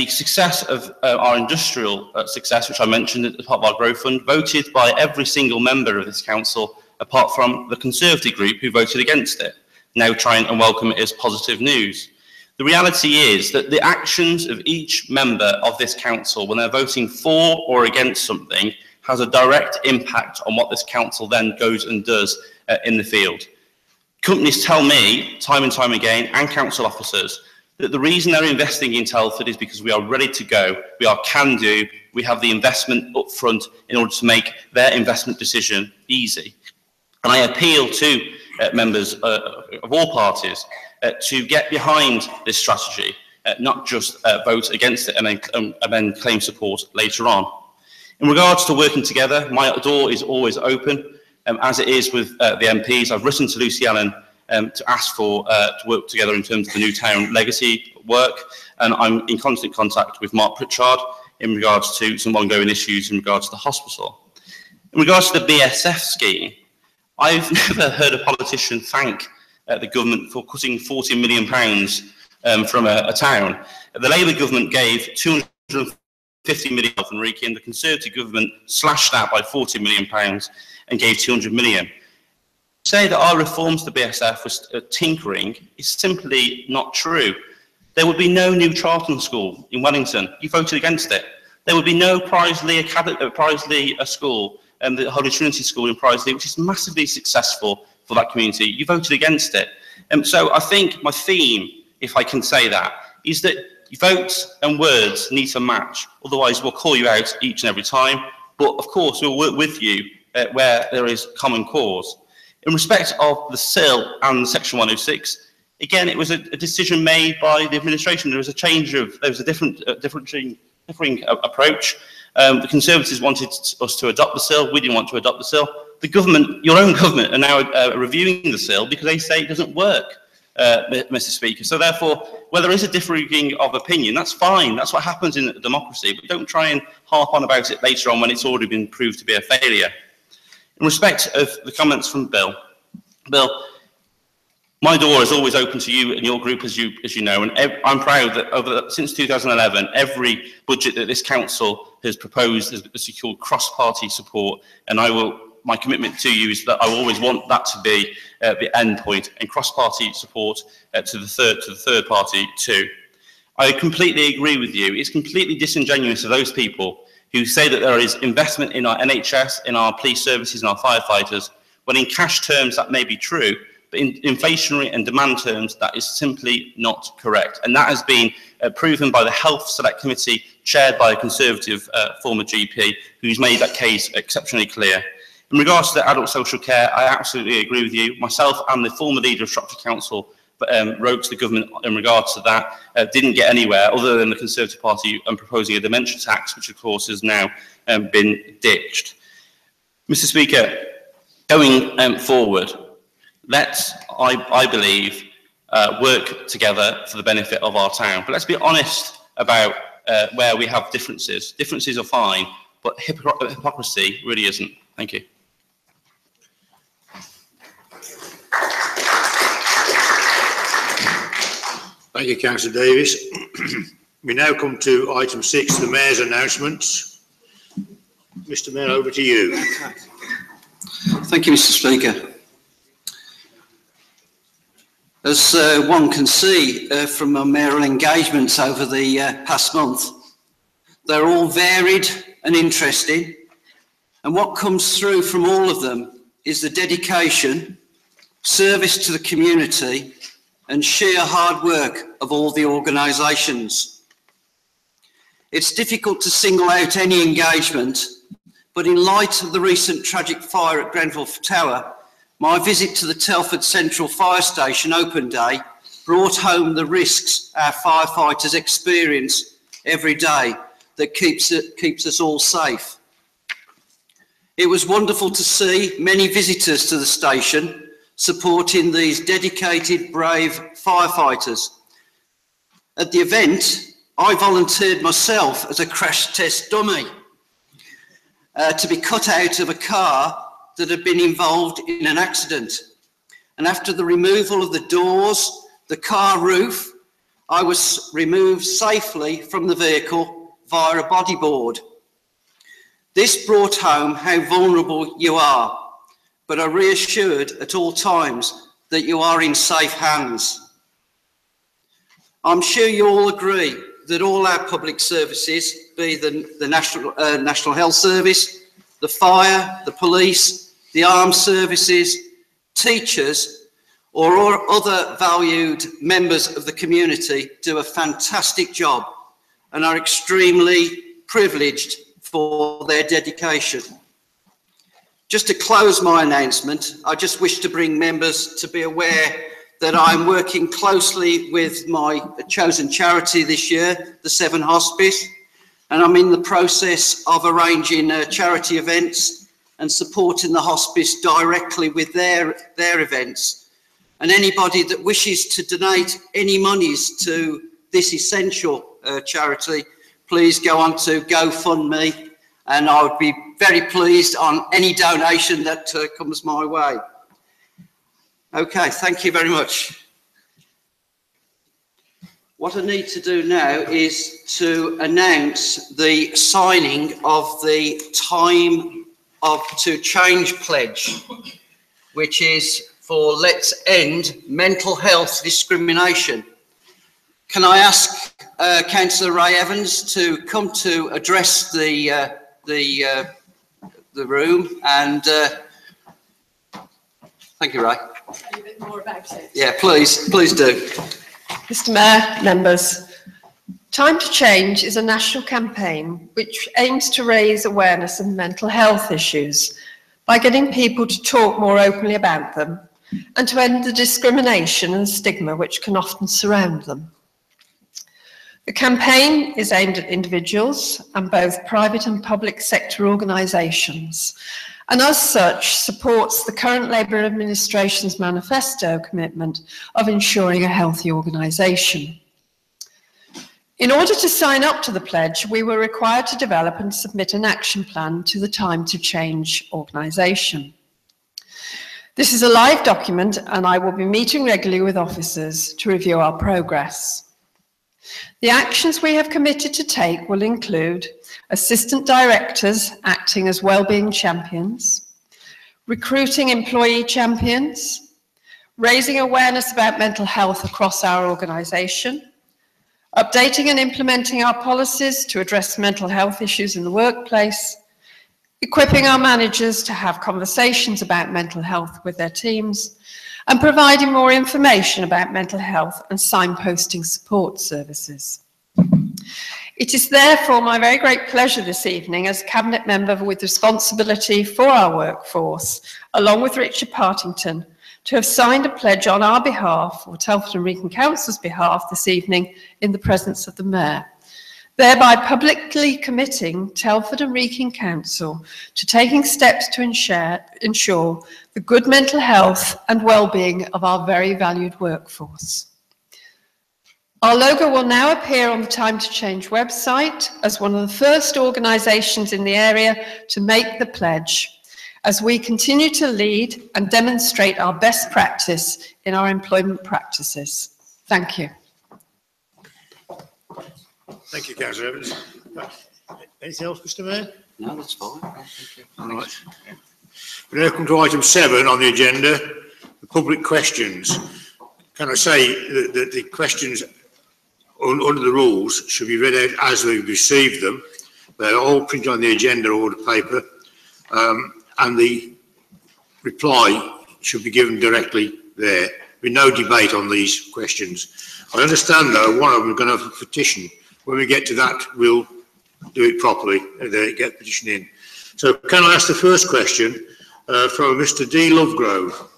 success of our industrial success, which I mentioned as part of our growth fund, voted by every single member of this council, apart from the Conservative group who voted against it, now trying and welcome it as positive news. The reality is that the actions of each member of this council, when they're voting for or against something, has a direct impact on what this council then goes and does in the field. Companies tell me, time and time again, and council officers, that the reason they're investing in Telford is because we are ready to go, we are can-do, we have the investment up front in order to make their investment decision easy. And I appeal to members of all parties to get behind this strategy, not just vote against it and then claim support later on. In regards to working together, my door is always open, as it is with the MPs. I've written to Lucy Allen to ask for to work together in terms of the new town legacy work, and I'm in constant contact with Mark Pritchard in regards to some ongoing issues in regards to the hospital. In regards to the BSF scheme, I've never heard a politician thank the government for cutting £40 million from a town. The Labour government gave £250 million from Wrekin. The Conservative government slashed that by £40 million and gave £200 million. To say that our reforms to BSF was tinkering is simply not true. There would be no new Charlton School in Wellington. You voted against it. There would be no Prisley School, the Holy Trinity School in Prisley, which is massively successful for that community. You voted against it. So I think my theme, if I can say that, is that votes and words need to match. Otherwise, we'll call you out each and every time. But of course, we'll work with you where there is common cause. In respect of the SIL and Section 106, again, it was a decision made by the administration. There was a differing approach. The Conservatives wanted us to adopt the SIL. We didn't want to adopt the SIL. The government, your own government, are now reviewing the SIL because they say it doesn't work, Mr. Speaker. So therefore, where there is a differing of opinion, that's fine. That's what happens in a democracy. But don't try and harp on about it later on when it's already been proved to be a failure. In respect of the comments from Bill, my door is always open to you and your group, as you know, and I'm proud that since 2011, every budget that this council has proposed has secured cross-party support, and my commitment to you is that I always want that to be the end point, and cross-party support to the third party too. I completely agree with you. It's completely disingenuous of those people who say that there is investment in our NHS, in our police services, and our firefighters, when in cash terms that may be true, but in inflationary and demand terms, that is simply not correct. And that has been proven by the Health Select Committee, chaired by a Conservative former GP, who's made that case exceptionally clear. In regards to the adult social care, I absolutely agree with you. Myself and the former leader of Shropshire Council wrote to the government in regards to that, didn't get anywhere other than the Conservative Party proposing a dementia tax, which of course has now been ditched. Mr. Speaker, going forward, let's, I believe, work together for the benefit of our town. But let's be honest about where we have differences. Differences are fine, but hypocrisy really isn't. Thank you. Thank you, Councillor Davis. We now come to item 6, the Mayor's announcements. Mr. Mayor, over to you. Thank you, Mr. Speaker. As one can see from my mayoral engagements over the past month, they're all varied and interesting, and what comes through from all of them is the dedication, service to the community, and sheer hard work of all the organisations. It's difficult to single out any engagement, but in light of the recent tragic fire at Grenville Tower, my visit to the Telford Central Fire Station open day brought home the risks our firefighters experience every day that keeps us all safe. It was wonderful to see many visitors to the station supporting these dedicated, brave firefighters. At the event, I volunteered myself as a crash test dummy to be cut out of a car that had been involved in an accident. And after the removal of the doors, the car roof, I was removed safely from the vehicle via a bodyboard. This brought home how vulnerable you are, but are reassured at all times that you are in safe hands. I'm sure you all agree that all our public services, be the National Health Service, the fire, the police, the armed services, teachers, or other valued members of the community, do a fantastic job and are extremely privileged for their dedication. Just to close my announcement, I just wish to bring members to be aware that I'm working closely with my chosen charity this year, the Severn Hospice, and I'm in the process of arranging charity events and supporting the hospice directly with their events. And anybody that wishes to donate any monies to this essential charity, please go on to GoFundMe, and I would be very pleased on any donation that comes my way. Okay, thank you very much. What I need to do now is to announce the signing of the Time to Change pledge, which is for Let's End Mental Health Discrimination. Can I ask Councillor Ray Evans to come to address the room, and thank you, Ray. A bit more about it. Yeah, please do. Mr. Mayor, members, Time to Change is a national campaign which aims to raise awareness of mental health issues by getting people to talk more openly about them and to end the discrimination and stigma which can often surround them. The campaign is aimed at individuals and both private and public sector organisations, and as such supports the current Labour Administration's manifesto commitment of ensuring a healthy organisation. In order to sign up to the pledge, we were required to develop and submit an action plan to the Time to Change organisation. This is a live document, and I will be meeting regularly with officers to review our progress. The actions we have committed to take will include assistant directors acting as wellbeing champions, recruiting employee champions, raising awareness about mental health across our organisation, updating and implementing our policies to address mental health issues in the workplace, equipping our managers to have conversations about mental health with their teams, and providing more information about mental health and signposting support services. It is therefore my very great pleasure this evening as Cabinet Member with responsibility for our workforce, along with Richard Partington, to have signed a pledge on our behalf, or Telford and Wrekin Council's behalf, this evening in the presence of the Mayor, thereby publicly committing Telford and Wrekin Council to taking steps to ensure the good mental health and well-being of our very valued workforce. Our logo will now appear on the Time to Change website as one of the first organisations in the area to make the pledge, as we continue to lead and demonstrate our best practice in our employment practices. Thank you. Thank you, Councillor Evans. Anything else, Mr. Mayor? No, that's fine. Thank you. All right. We now come to item 7 on the agenda, the public questions. Can I say that the questions under the rules should be read out as we receive them. They're all printed on the agenda or the paper, and the reply should be given directly there. There'll be no debate on these questions. I understand, though, one of them is going to have a petition. When we get to that, we'll do it properly and get the petition in. So can I ask the first question from Mr. D. Lovegrove?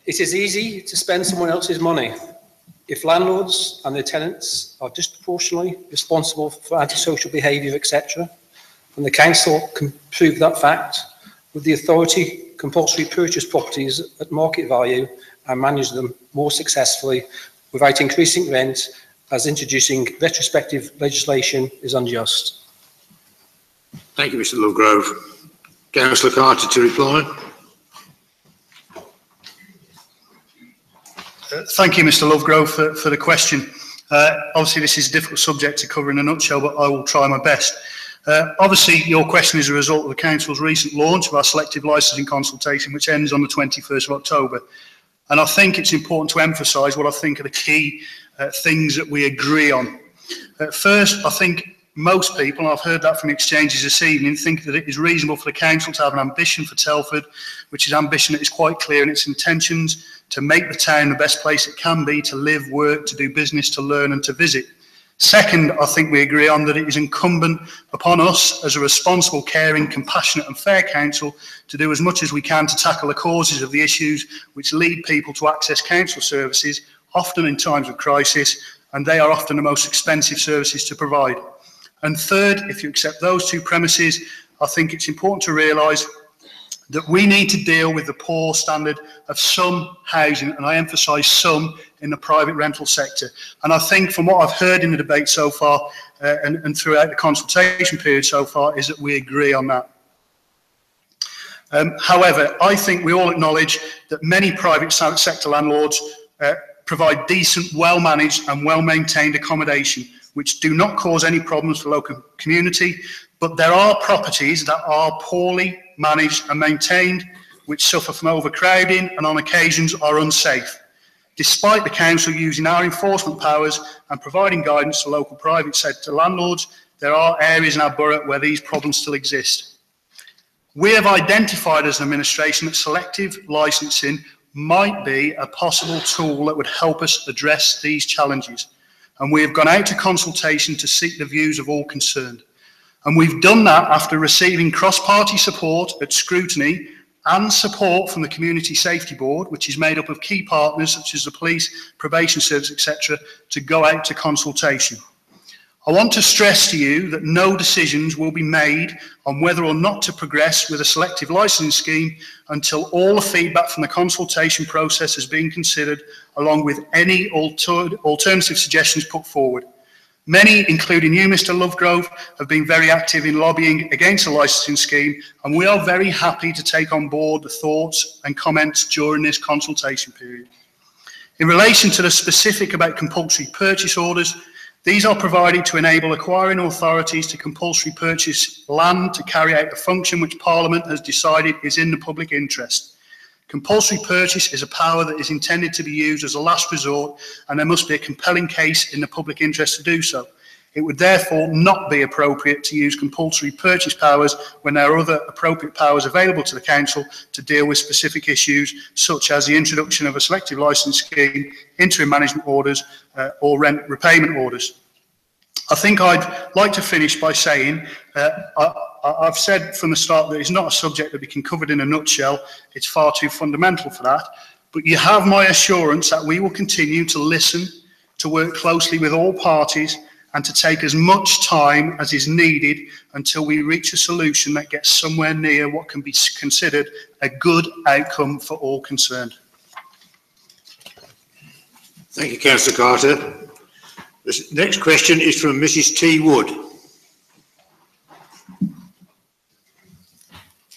It is easy to spend someone else's money. If landlords and their tenants are disproportionately responsible for antisocial behaviour, etc., and the council can prove that fact, would the authority compulsory purchase properties at market value and manage them more successfully without increasing rent, as introducing retrospective legislation is unjust? Thank you, Mr. Lovegrove. Councillor Carter to reply. Thank you, Mr. Lovegrove, for the question. Obviously, this is a difficult subject to cover in a nutshell, but I will try my best. Obviously, your question is a result of the Council's recent launch of our selective licensing consultation, which ends on the 21st of October. And I think it's important to emphasise what I think are the key things that we agree on. First, I think most people, and I've heard that from exchanges this evening, think that it is reasonable for the Council to have an ambition for Telford, which is ambition that is quite clear in its intentions to make the town the best place it can be to live, work, to do business, to learn and to visit. Second, I think we agree on that it is incumbent upon us as a responsible, caring, compassionate and fair council to do as much as we can to tackle the causes of the issues which lead people to access council services, often in times of crisis, and they are often the most expensive services to provide. And third, if you accept those two premises, I think it's important to realise that we need to deal with the poor standard of some housing, and I emphasise some, in the private rental sector. And I think from what I've heard in the debate so far and throughout the consultation period so far is that we agree on that. However, I think we all acknowledge that many private sector landlords provide decent, well-managed and well-maintained accommodation, which do not cause any problems for the local community, but there are properties that are poorly managed and maintained, which suffer from overcrowding and on occasions are unsafe. Despite the council using our enforcement powers and providing guidance to local private sector landlords, there are areas in our borough where these problems still exist. We have identified as an administration that selective licensing might be a possible tool that would help us address these challenges. And we have gone out to consultation to seek the views of all concerned. And we've done that after receiving cross-party support at scrutiny and support from the Community Safety Board, which is made up of key partners such as the police, probation service, etc., to go out to consultation. I want to stress to you that no decisions will be made on whether or not to progress with a selective licensing scheme until all the feedback from the consultation process has been considered, along with any alternative suggestions put forward. Many, including you, Mr. Lovegrove, have been very active in lobbying against a licensing scheme, and we are very happy to take on board the thoughts and comments during this consultation period. In relation to the specific about compulsory purchase orders, these are provided to enable acquiring authorities to compulsory purchase land to carry out the function which Parliament has decided is in the public interest. Compulsory purchase is a power that is intended to be used as a last resort, and there must be a compelling case in the public interest to do so. It would therefore not be appropriate to use compulsory purchase powers when there are other appropriate powers available to the council to deal with specific issues, such as the introduction of a selective licence scheme, interim management orders, or rent repayment orders. I think I'd like to finish by saying I've said from the start that it's not a subject that we can cover in a nutshell. It's far too fundamental for that. But you have my assurance that we will continue to listen, to work closely with all parties, and to take as much time as is needed until we reach a solution that gets somewhere near what can be considered a good outcome for all concerned. Thank you, Councillor Carter. The next question is from Mrs. T. Wood.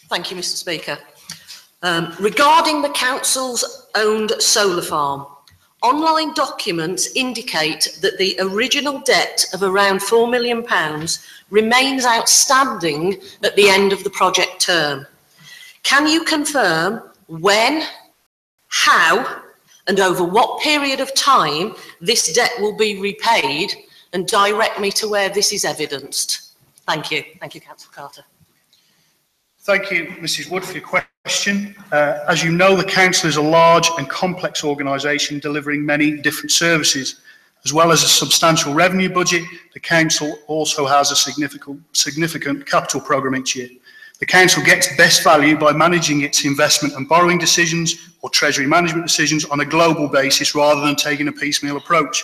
Thank you, Mr. Speaker. Regarding the council's owned solar farm, online documents indicate that the original debt of around £4 million remains outstanding at the end of the project term. Can you confirm when, how, and over what period of time this debt will be repaid, and direct me to where this is evidenced? Thank you. Thank you, Councillor Carter. Thank you, Mrs. Wood, for your question. As you know, the council is a large and complex organisation delivering many different services. As well as a substantial revenue budget, the council also has a significant capital programme each year. The council gets best value by managing its investment and borrowing decisions or treasury management decisions on a global basis rather than taking a piecemeal approach.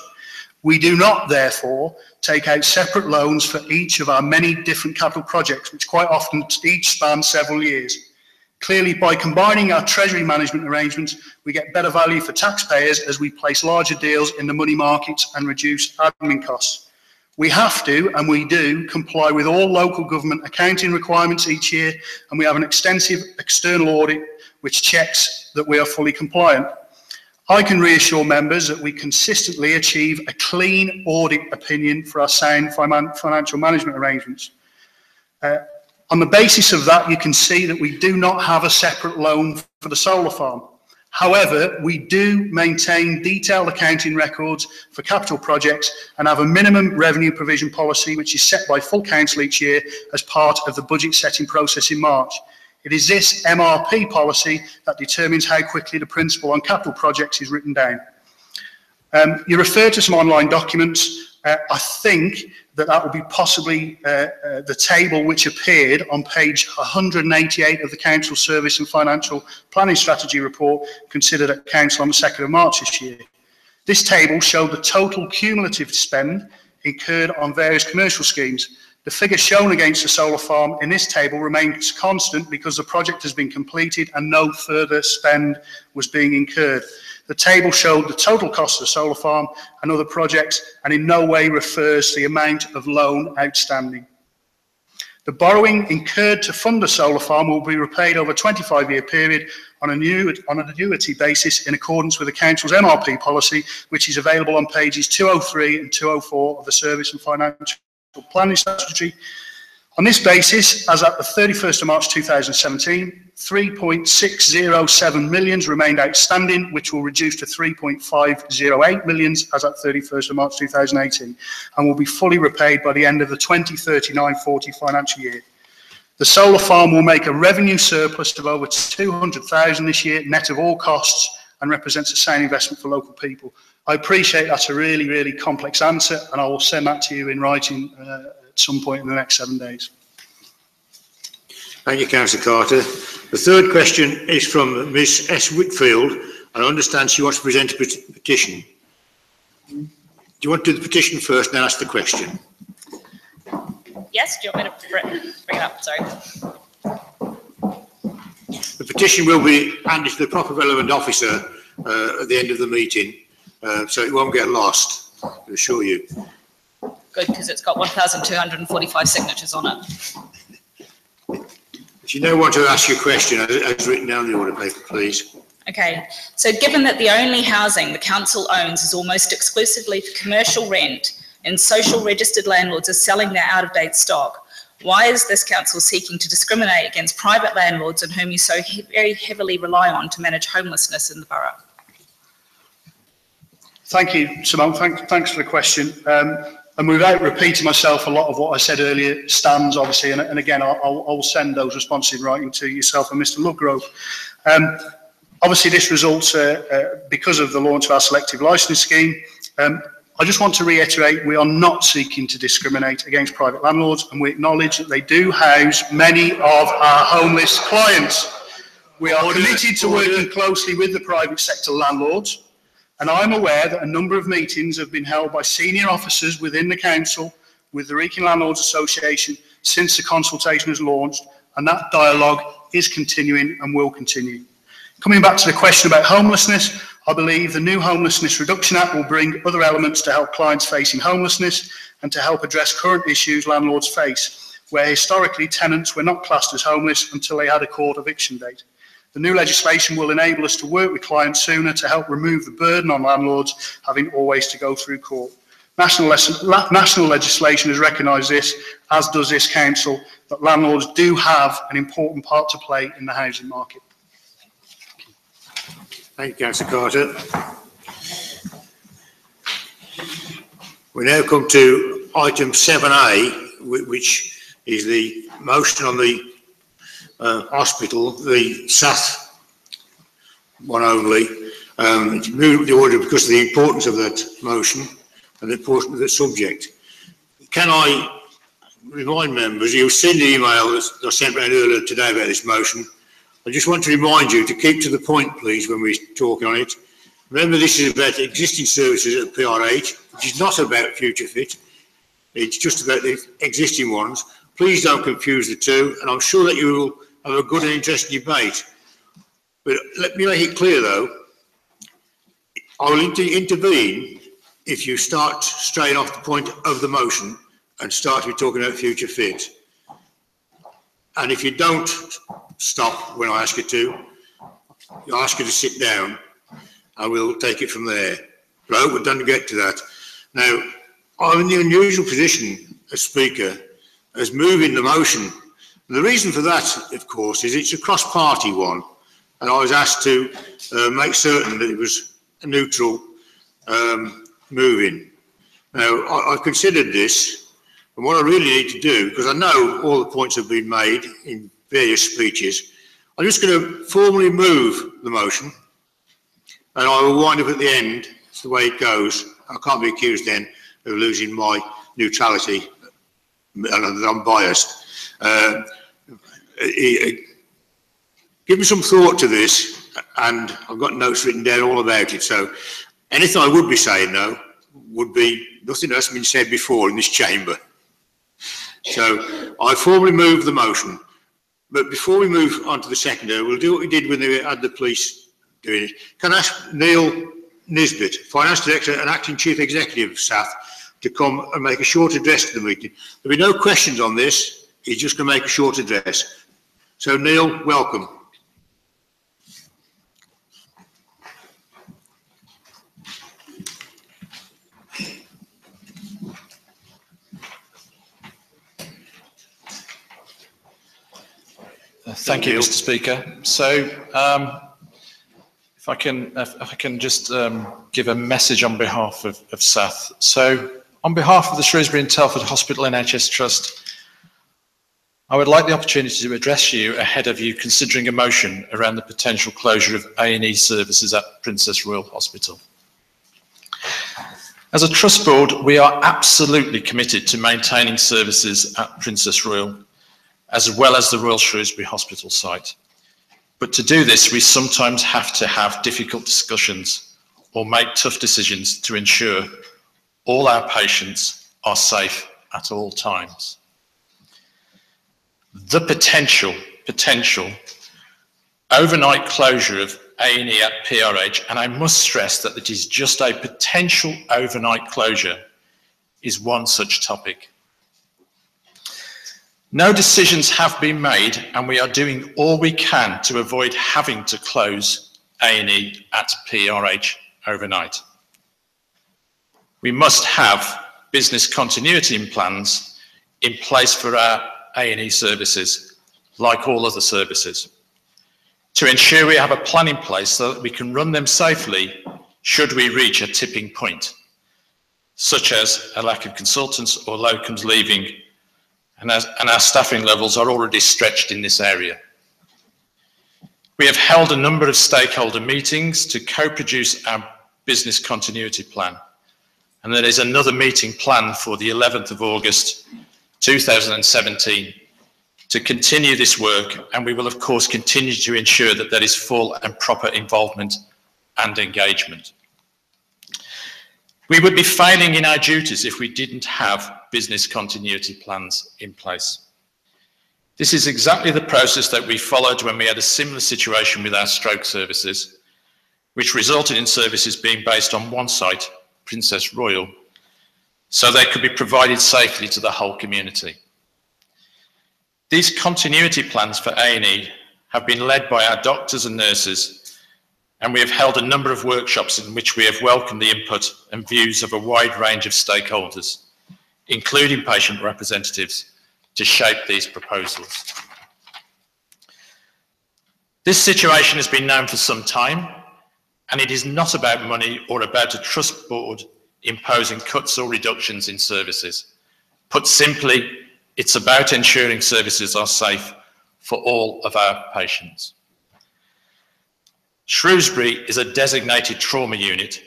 We do not, therefore, take out separate loans for each of our many different capital projects, which quite often each span several years. Clearly, by combining our treasury management arrangements, we get better value for taxpayers as we place larger deals in the money markets and reduce admin costs. We have to, and we do, comply with all local government accounting requirements each year, and we have an extensive external audit which checks that we are fully compliant. I can reassure members that we consistently achieve a clean audit opinion for our sound financial management arrangements. On the basis of that, you can see that we do not have a separate loan for the solar farm. However, we do maintain detailed accounting records for capital projects and have a minimum revenue provision policy which is set by full council each year as part of the budget setting process in March. It is this MRP policy that determines how quickly the principal on capital projects is written down. You refer to some online documents. I think that will be possibly the table which appeared on page 188 of the Council Service and Financial Planning Strategy report considered at Council on the 2nd of March this year. This table showed the total cumulative spend incurred on various commercial schemes. The figure shown against the solar farm in this table remains constant because the project has been completed and no further spend was being incurred. The table showed the total cost of the solar farm and other projects and in no way refers to the amount of loan outstanding. The borrowing incurred to fund the solar farm will be repaid over a 25-year period on an annuity basis in accordance with the Council's MRP policy, which is available on pages 203 and 204 of the Service and Financial Planning Strategy. On this basis, as at the 31st of March 2017, 3.607 million remained outstanding, which will reduce to 3.508 million as at 31st of March 2018, and will be fully repaid by the end of the 2039-40 financial year. The solar farm will make a revenue surplus of over 200,000 this year, net of all costs, and represents a sound investment for local people. I appreciate that's a really, really complex answer, and I will send that to you in writing at some point in the next 7 days. Thank you, Councillor Carter. The third question is from Ms S. Whitfield, and I understand she wants to present a petition. Do you want to do the petition first, then ask the question? Yes, do you want me to bring it up? Sorry. The petition will be handed to the proper relevant officer at the end of the meeting, so it won't get lost, I assure you. Good, because it's got 1,245 signatures on it. If you now want to ask your question, as written down in the order paper, please. Okay, so given that the only housing the council owns is almost exclusively for commercial rent and social registered landlords are selling their out-of-date stock, why is this council seeking to discriminate against private landlords on whom you so very heavily rely on to manage homelessness in the borough? Thank you, Simone. Thanks for the question. And without repeating myself, a lot of what I said earlier stands, obviously, and again, I'll send those responses in writing to yourself and Mr. Ludgrove. Obviously, this results because of the launch of our selective licensing scheme. I just want to reiterate, we are not seeking to discriminate against private landlords, and we acknowledge that they do house many of our homeless clients. We are committed to working closely with the private sector landlords, and I'm aware that a number of meetings have been held by senior officers within the council with the Wrekin Landlords Association since the consultation has launched, and that dialogue is continuing and will continue. Coming back to the question about homelessness, I believe the new Homelessness Reduction Act will bring other elements to help clients facing homelessness and to help address current issues landlords face, where historically tenants were not classed as homeless until they had a court eviction date. The new legislation will enable us to work with clients sooner to help remove the burden on landlords having always to go through court. National legislation has recognised this, as does this council, that landlords do have an important part to play in the housing market. Thank you, Councillor Carter. We now come to item 7A, which is the motion on the hospital, the SAT one only. It's moved the order because of the importance of that motion and the importance of the subject. Can I remind members, you've seen the email that I sent around earlier today about this motion. I just want to remind you to keep to the point, please, when we're talking on it. Remember, this is about existing services at PR8, which is not about future fit. It's just about the existing ones. Please don't confuse the two, and I'm sure that you will have a good and interesting debate. But let me make it clear, though, I will intervene if you start straying off the point of the motion and start to be talking about future fit. And if you don't stop when I ask you to, I'll ask you to sit down and we'll take it from there. But I hope we don't get to that. Now, I'm in the unusual position as Speaker as moving the motion. And the reason for that, of course, is it's a cross-party one. And I was asked to make certain that it was a neutral moving. Now, I've considered this, and what I really need to do, because I know all the points have been made in various speeches, I'm just going to formally move the motion, and I will wind up at the end. It's the way it goes. I can't be accused then of losing my neutrality and that I'm biased. Give me some thought to this, and I've got notes written down all about it. So anything I would be saying now would be nothing that's been said before in this chamber. So I formally move the motion. But before we move on to the seconder, we'll do what we did when they had the police doing it. Can I ask Neil Nisbet, Finance Director and Acting Chief Executive of SAF, to come and make a short address to the meeting? There'll be no questions on this. He's just going to make a short address. So Neil, welcome. Thank you, Mr. Speaker. So, if I can just give a message on behalf of SATH. So, on behalf of the Shrewsbury and Telford Hospital NHS Trust, I would like the opportunity to address you ahead of you considering a motion around the potential closure of A&E services at Princess Royal Hospital. As a trust board, we are absolutely committed to maintaining services at Princess Royal, as well as the Royal Shrewsbury Hospital site. But to do this, we sometimes have to have difficult discussions or make tough decisions to ensure all our patients are safe at all times. The potential overnight closure of A&E at PRH, and I must stress that it is just a potential overnight closure, is one such topic. No decisions have been made, and we are doing all we can to avoid having to close A&E at PRH overnight. We must have business continuity plans in place for our A&E services, like all other services, to ensure we have a plan in place so that we can run them safely should we reach a tipping point, such as a lack of consultants or locums leaving, and our staffing levels are already stretched in this area. We have held a number of stakeholder meetings to co-produce our business continuity plan, and there is another meeting planned for the 11th of August 2017 to continue this work, and we will of course continue to ensure that there is full and proper involvement and engagement. We would be failing in our duties if we didn't have business continuity plans in place. This is exactly the process that we followed when we had a similar situation with our stroke services, which resulted in services being based on one site, Princess Royal, so they could be provided safely to the whole community. These continuity plans for A&E have been led by our doctors and nurses, and we have held a number of workshops in which we have welcomed the input and views of a wide range of stakeholders, including patient representatives, to shape these proposals. This situation has been known for some time, and it is not about money or about a trust board imposing cuts or reductions in services. Put simply, it's about ensuring services are safe for all of our patients. Shrewsbury is a designated trauma unit,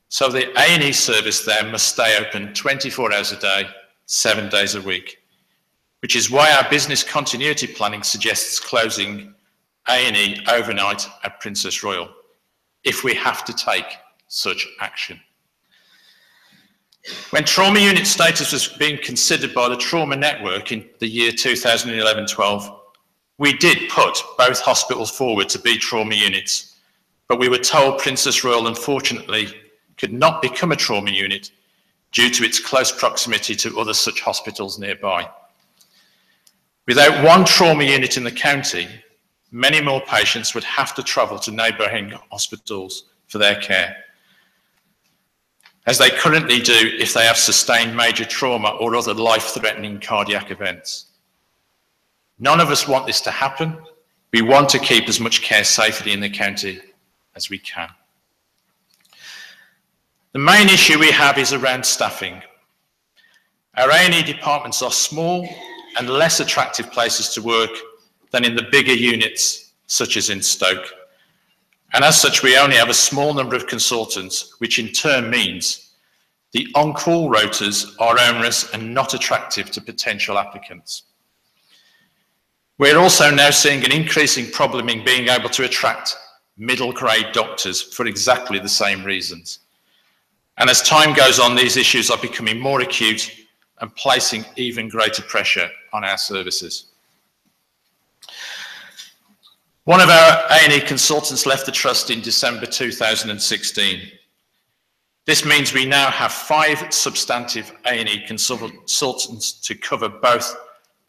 so the A&E service there must stay open 24 hours a day, 7 days a week, which is why our business continuity planning suggests closing A&E overnight at Princess Royal, if we have to take such action. When trauma unit status was being considered by the Trauma Network in the year 2011-12, we did put both hospitals forward to be trauma units, but we were told Princess Royal, unfortunately, could not become a trauma unit due to its close proximity to other such hospitals nearby. Without one trauma unit in the county, many more patients would have to travel to neighbouring hospitals for their care, as they currently do if they have sustained major trauma or other life-threatening cardiac events. None of us want this to happen. We want to keep as much care safely in the county as we can. The main issue we have is around staffing. Our A&E departments are small and less attractive places to work than in the bigger units, such as in Stoke. And as such, we only have a small number of consultants, which in turn means the on-call rotas are onerous and not attractive to potential applicants. We're also now seeing an increasing problem in being able to attract middle-grade doctors for exactly the same reasons. And as time goes on, these issues are becoming more acute and placing even greater pressure on our services. One of our A&E consultants left the Trust in December 2016. This means we now have 5 substantive A&E consultants to cover both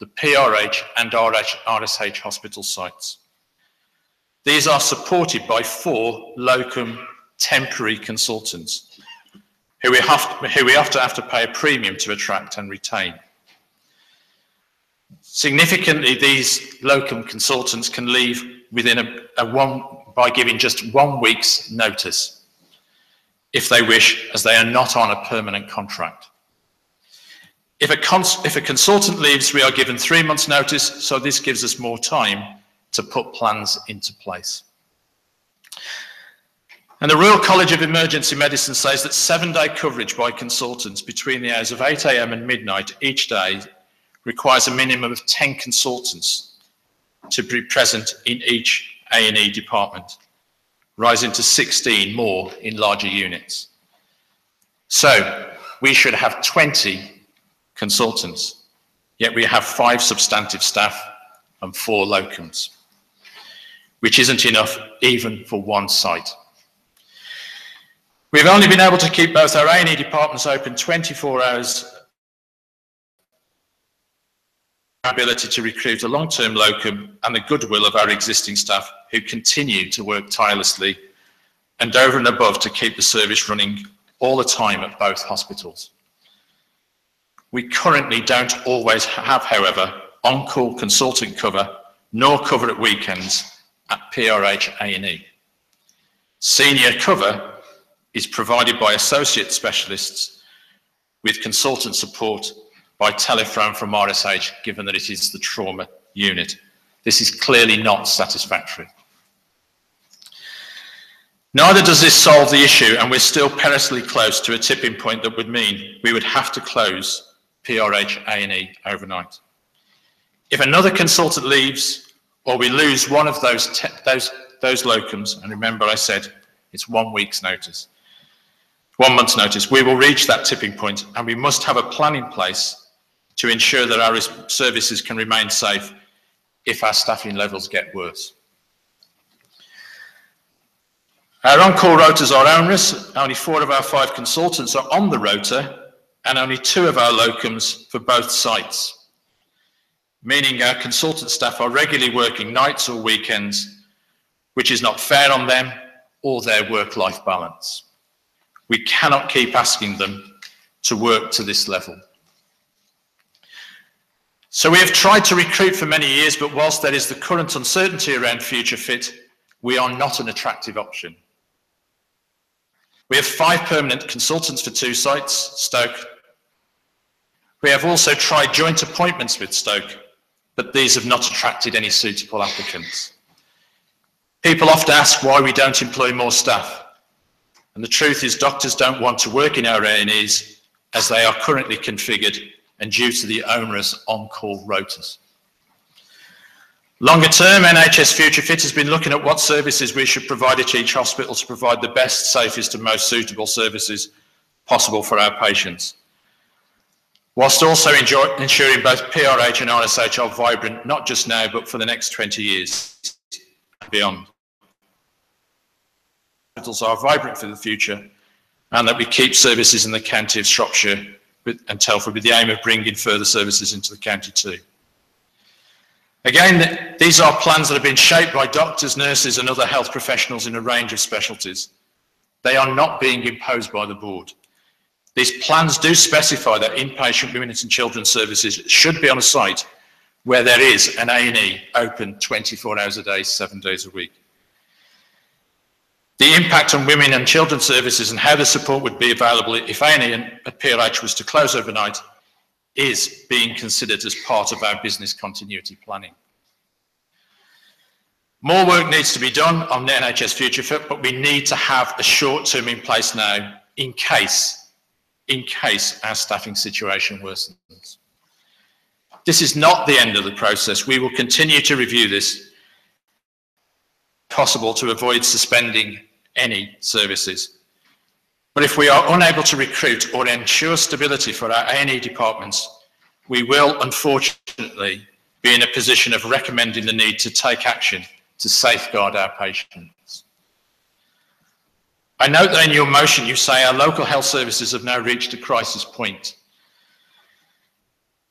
the PRH and RSH hospital sites. These are supported by 4 locum temporary consultants, who we often have to pay a premium to attract and retain. Significantly, these locum consultants can leave within by giving just 1 week's notice, if they wish, as they are not on a permanent contract. If a consultant leaves, we are given 3 months' notice, so this gives us more time to put plans into place. And the Royal College of Emergency Medicine says that 7-day coverage by consultants between the hours of 8 AM and midnight each day requires a minimum of 10 consultants to be present in each A&E department, rising to 16 more in larger units. So we should have 20 consultants, yet we have 5 substantive staff and 4 locums, which isn't enough even for one site. We've only been able to keep both our A&E departments open 24 hours. Our ability to recruit a long-term locum and the goodwill of our existing staff who continue to work tirelessly and over and above to keep the service running all the time at both hospitals. We currently don't always have, however, on-call consultant cover nor cover at weekends at PRH A&E. Senior cover is provided by associate specialists with consultant support by telephone from RSH, given that it is the trauma unit. This is clearly not satisfactory. Neither does this solve the issue, and we're still perilously close to a tipping point that would mean we would have to close PRH A&E overnight. If another consultant leaves, or we lose one of those locums, and remember I said it's 1 week's notice, 1 month's notice, we will reach that tipping point, and we must have a plan in place to ensure that our services can remain safe if our staffing levels get worse. Our on-call rotas are onerous. Only 4 of our 5 consultants are on the rota, and only 2 of our locums for both sites, meaning our consultant staff are regularly working nights or weekends, which is not fair on them or their work-life balance. We cannot keep asking them to work to this level. So we have tried to recruit for many years, but whilst there is the current uncertainty around future fit, we are not an attractive option. We have 5 permanent consultants for 2 sites, Stoke. We have also tried joint appointments with Stoke, but these have not attracted any suitable applicants. People often ask why we don't employ more staff, and the truth is doctors don't want to work in our A&Es as they are currently configured and due to the onerous on-call rotas. Longer term, NHS Future Fit has been looking at what services we should provide at each hospital to provide the best, safest and most suitable services possible for our patients, whilst also ensuring both PRH and RSH are vibrant, not just now, but for the next 20 years and beyond. Hospitals are vibrant for the future, and that we keep services in the county of Shropshire and Telford with the aim of bringing further services into the county too. Again, these are plans that have been shaped by doctors, nurses and other health professionals in a range of specialties. They are not being imposed by the board. These plans do specify that inpatient women's and children's services should be on a site where there is an A&E open 24 hours a day, 7 days a week. The impact on women and children's services and how the support would be available if A&E at PRH was to close overnight is being considered as part of our business continuity planning. More work needs to be done on the NHS Future Fit, but we need to have a short term in place now in case our staffing situation worsens. This is not the end of the process. We will continue to review this possible to avoid suspending any services. But if we are unable to recruit or ensure stability for our A&E departments, we will unfortunately be in a position of recommending the need to take action to safeguard our patients. I note that in your motion you say our local health services have now reached a crisis point.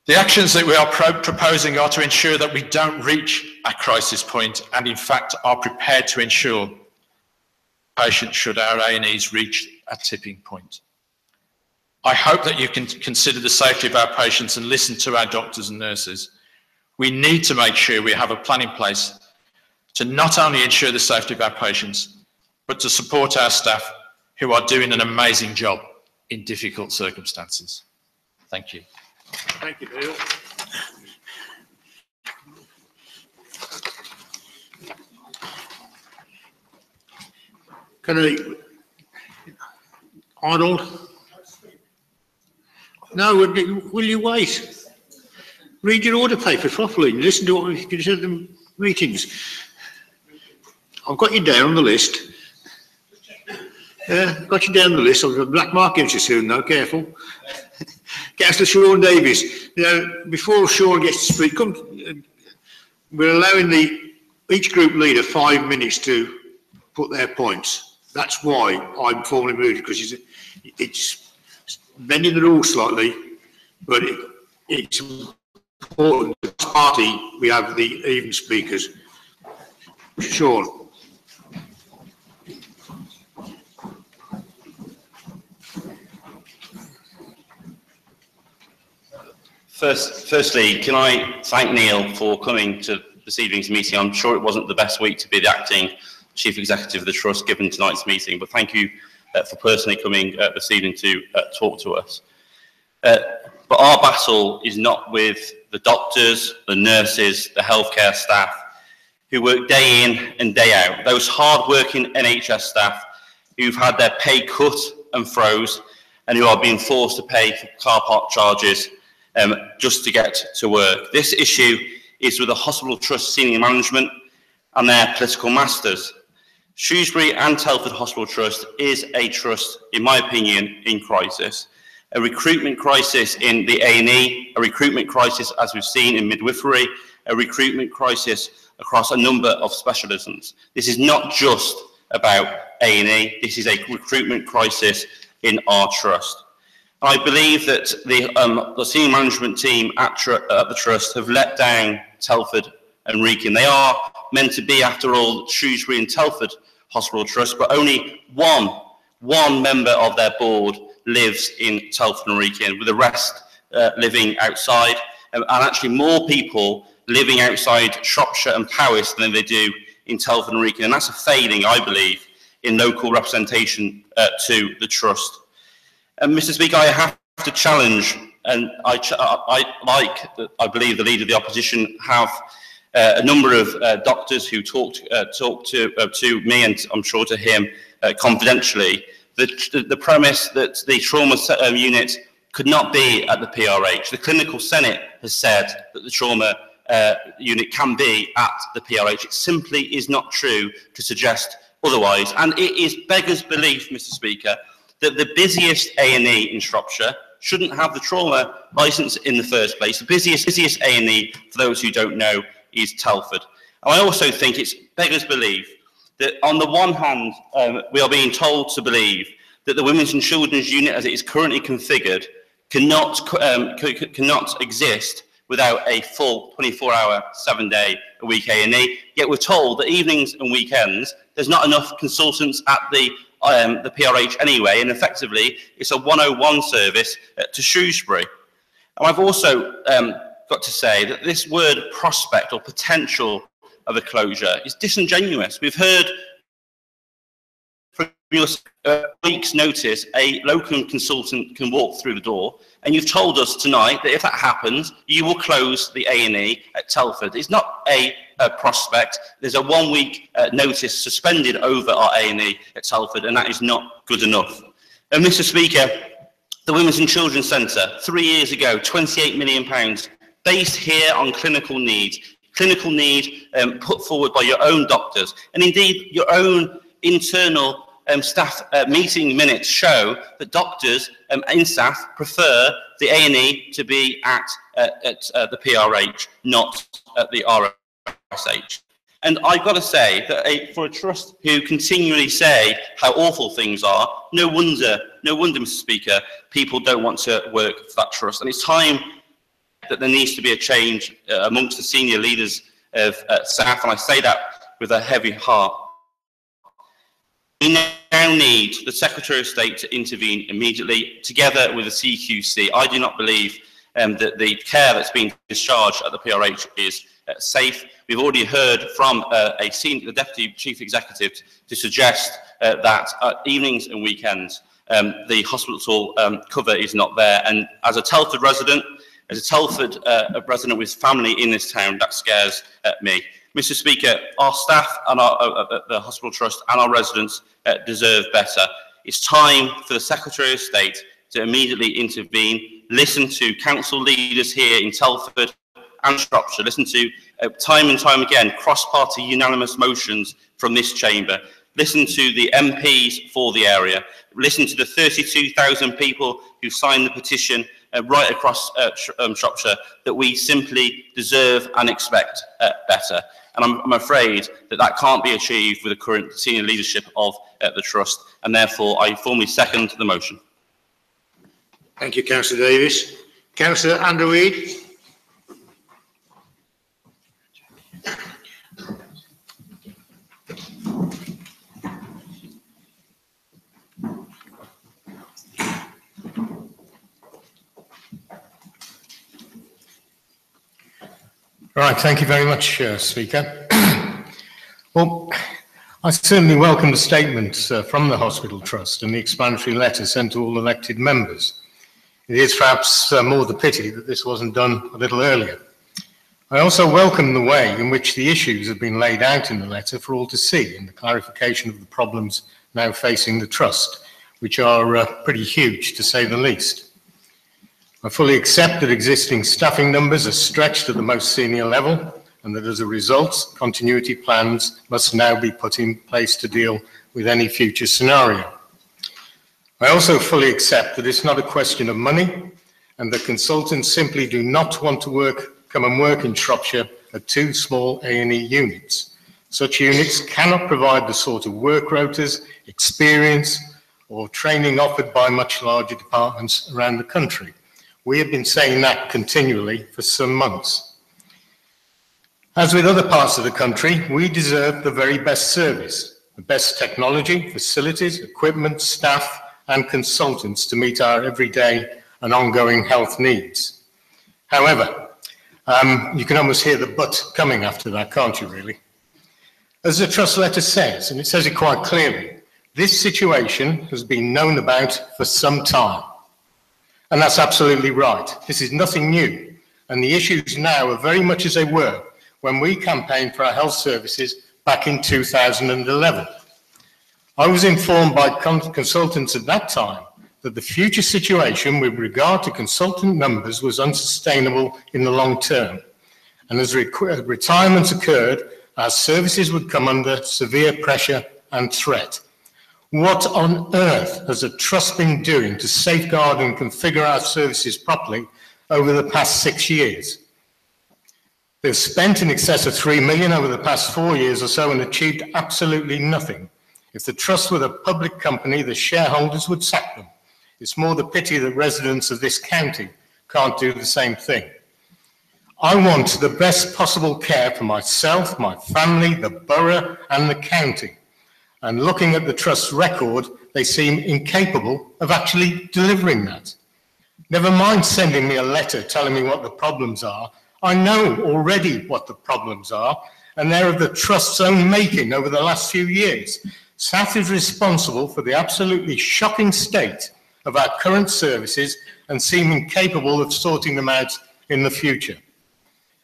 The actions that we are proposing are to ensure that we don't reach a crisis point and in fact are prepared to ensure patients should our A&Es reach a tipping point. I hope that you can consider the safety of our patients and listen to our doctors and nurses We need to make sure we have a plan in place to not only ensure the safety of our patients, but to support our staff who are doing an amazing job in difficult circumstances. Thank you. Thank you, Neil. Can I, Arnold? No, will you wait? Read your order paper properly and listen to what we can say at the meetings. I've got you down on the list. Yeah, got you down on the list. I'll black mark against you soon, though. Careful. Councillor Sean Davies. You know, before Sean gets to speak, we're allowing each group leader 5 minutes to put their points. That's why I'm formally moved, because it's bending the rules slightly, but it's important. As party, we have the even speakers. Sean. Firstly, can I thank Neil for coming to this evening's meeting? I'm sure it wasn't the best week to be the acting Chief Executive of the Trust given tonight's meeting, but thank you for personally coming this evening to talk to us. But our battle is not with the doctors, the nurses, the healthcare staff who work day in and day out, those hard-working NHS staff who've had their pay cut and froze and who are being forced to pay for car park charges just to get to work. This issue is with the Hospital Trust senior management and their political masters. Shrewsbury and Telford Hospital Trust is a trust, in my opinion, in crisis. A recruitment crisis in the A&E, a recruitment crisis, as we've seen, in midwifery, a recruitment crisis across a number of specialisms. This is not just about A&E, this is a recruitment crisis in our trust. I believe that the senior management team at the Trust have let down Telford and Wrekin. They are meant to be, after all, Shrewsbury and Telford Hospital Trust, but only one member of their board lives in Telford and Wrekin, with the rest living outside, and actually more people living outside Shropshire and Powys than they do in Telford and Wrekin, and that's a failing, I believe, in local representation to the Trust. Mr. Speaker, I have to challenge, and I believe the Leader of the Opposition have a number of doctors who talked to me, and I'm sure to him, confidentially, the premise that the trauma unit could not be at the PRH. The Clinical Senate has said that the trauma unit can be at the PRH. It simply is not true to suggest otherwise. And it is beggars belief, Mr. Speaker, that the busiest A&E in Shropshire shouldn't have the trauma licence in the first place. The busiest A&E, for those who don't know, is Telford. And I also think it's beggars belief that on the one hand, we are being told to believe that the Women's and Children's Unit, as it is currently configured, cannot exist without a full 24-hour, 7-day-a-week A&E. Yet we're told that evenings and weekends, there's not enough consultants at the PRH anyway, and effectively it's a 101 service to Shrewsbury. And I've also got to say that this word prospect or potential of a closure is disingenuous. We've heard from your week's notice a locum consultant can walk through the door, and you've told us tonight that if that happens, you will close the A&E at Telford. It's not a prospect. There's a 1-week notice suspended over our A&E at Telford, and that is not good enough. And Mr. Speaker, the Women's and Children's Centre, 3 years ago, £28 million, based here on clinical need put forward by your own doctors, and indeed your own internal staff meeting minutes show that doctors and staff prefer the A&E to be at the PRH, not at the RSH. And I've got to say that for a trust who continually say how awful things are, no wonder, Mr. Speaker, people don't want to work for that trust. And it's time that there needs to be a change amongst the senior leaders of staff, and I say that with a heavy heart. We now need the Secretary of State to intervene immediately, together with the CQC. I do not believe that the care that's being discharged at the PRH is safe. We've already heard from the Deputy Chief Executive to suggest that evenings and weekends the hospital cover is not there. And as a Telford resident, with family in this town, that scares me. Mr. Speaker, our staff and the Hospital Trust and our residents deserve better. It's time for the Secretary of State to immediately intervene, listen to council leaders here in Telford and Shropshire, listen to time and time again cross-party unanimous motions from this chamber, listen to the MPs for the area, listen to the 32,000 people who signed the petition right across Shropshire, that we simply deserve and expect better. And I'm afraid that that can't be achieved with the current senior leadership of the Trust, and therefore I formally second the motion. Thank you, Councillor Davis. Councillor Andrew Reid. Right, thank you very much, Speaker. Well, I certainly welcome the statements from the Hospital Trust and the explanatory letter sent to all elected members. It is perhaps more the pity that this wasn't done a little earlier. I also welcome the way in which the issues have been laid out in the letter for all to see, and the clarification of the problems now facing the Trust, which are pretty huge, to say the least. I fully accept that existing staffing numbers are stretched at the most senior level, and that as a result, continuity plans must now be put in place to deal with any future scenario. I also fully accept that it's not a question of money, and that consultants simply do not want to come and work in Shropshire at two small A&E units. Such units cannot provide the sort of work rotas, experience, or training offered by much larger departments around the country. We have been saying that continually for some months. As with other parts of the country, we deserve the very best service, the best technology, facilities, equipment, staff, and consultants to meet our everyday and ongoing health needs. However, you can almost hear the but coming after that, can't you, really? As the Trust letter says, and it says it quite clearly, this situation has been known about for some time. And that's absolutely right. This is nothing new. And the issues now are very much as they were when we campaigned for our health services back in 2011. I was informed by consultants at that time that the future situation with regard to consultant numbers was unsustainable in the long term. And as retirements occurred, our services would come under severe pressure and threat. What on earth has the Trust been doing to safeguard and configure our services properly over the past 6 years? They've spent in excess of £3 million over the past 4 years or so and achieved absolutely nothing. If the Trust were a public company, the shareholders would sack them. It's more the pity that residents of this county can't do the same thing. I want the best possible care for myself, my family, the borough and the county. And looking at the Trust's record, they seem incapable of actually delivering that. Never mind sending me a letter telling me what the problems are. I know already what the problems are, and they're of the Trust's own making over the last few years. SAT is responsible for the absolutely shocking state of our current services and seem incapable of sorting them out in the future.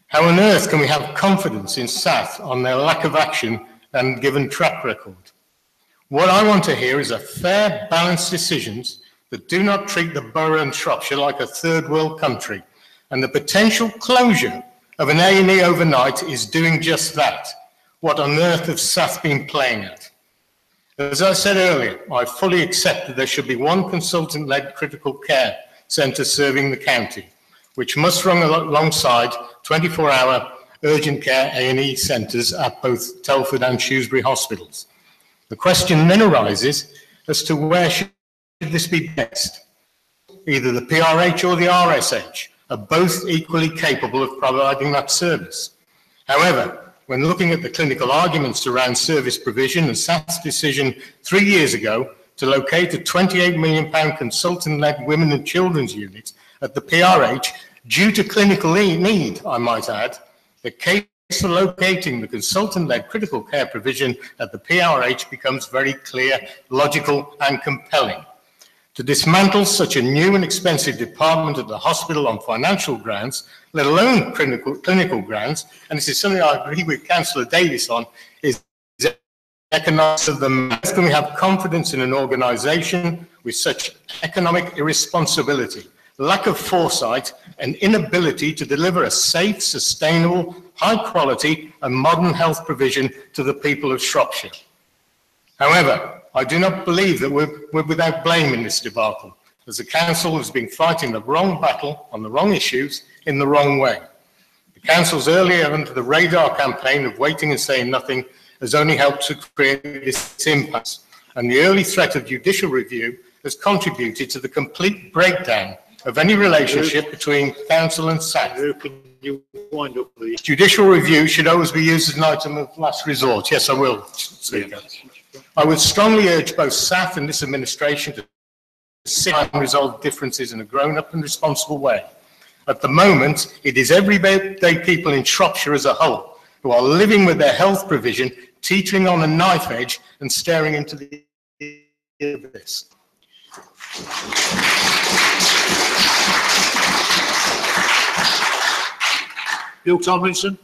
How on earth can we have confidence in SAT on their lack of action and given track record? What I want to hear is a fair, balanced decisions that do not treat the borough and Shropshire like a third world country. And the potential closure of an A&E overnight is doing just that. What on earth has SAT been playing at? As I said earlier, I fully accept that there should be one consultant-led critical care centre serving the county, which must run alongside 24-hour urgent care A&E centres at both Telford and Shrewsbury hospitals. The question then arises as to where should this be based. Either the PRH or the RSH are both equally capable of providing that service. However, when looking at the clinical arguments around service provision and SAT's decision 3 years ago to locate a £28 million consultant-led women and children's unit at the PRH, Due to clinical need, I might add, the case for locating the consultant-led critical care provision at the PRH becomes very clear, logical and compelling. To dismantle such a new and expensive department at the hospital on financial grounds, let alone clinical grounds, and this is something I agree with Councillor Davis on, is economics of the math. Can we have confidence in an organisation with such economic irresponsibility, lack of foresight, and inability to deliver a safe, sustainable, high-quality and modern health provision to the people of Shropshire? However, I do not believe that we're without blame in this debacle, as the Council has been fighting the wrong battle on the wrong issues in the wrong way. The Council's earlier under the radar campaign of waiting and saying nothing has only helped to create this impasse, and the early threat of judicial review has contributed to the complete breakdown of any relationship between Council and SAT. Can you wind up, please? Judicial review should always be used as an item of last resort. Yes, I will, Speaker. I would strongly urge both SAT and this administration to sit down and resolve differences in a grown-up and responsible way. At the moment, it is everyday people in Shropshire as a whole who are living with their health provision teetering on a knife edge and staring into the abyss. Bill Tomlinson.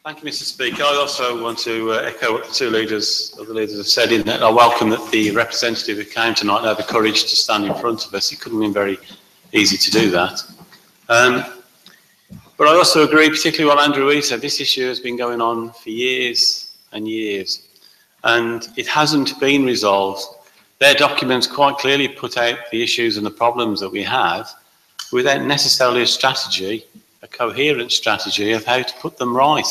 Thank you, Mr. Speaker. I also want to echo what the leaders have said in that I welcome that the representative who came tonight had the courage to stand in front of us. It couldn't have been very easy to do that. But I also agree, particularly what Andrew Reid said, this issue has been going on for years and years, and it hasn't been resolved. Their documents quite clearly put out the issues and the problems that we have without necessarily a strategy, a coherent strategy of how to put them right.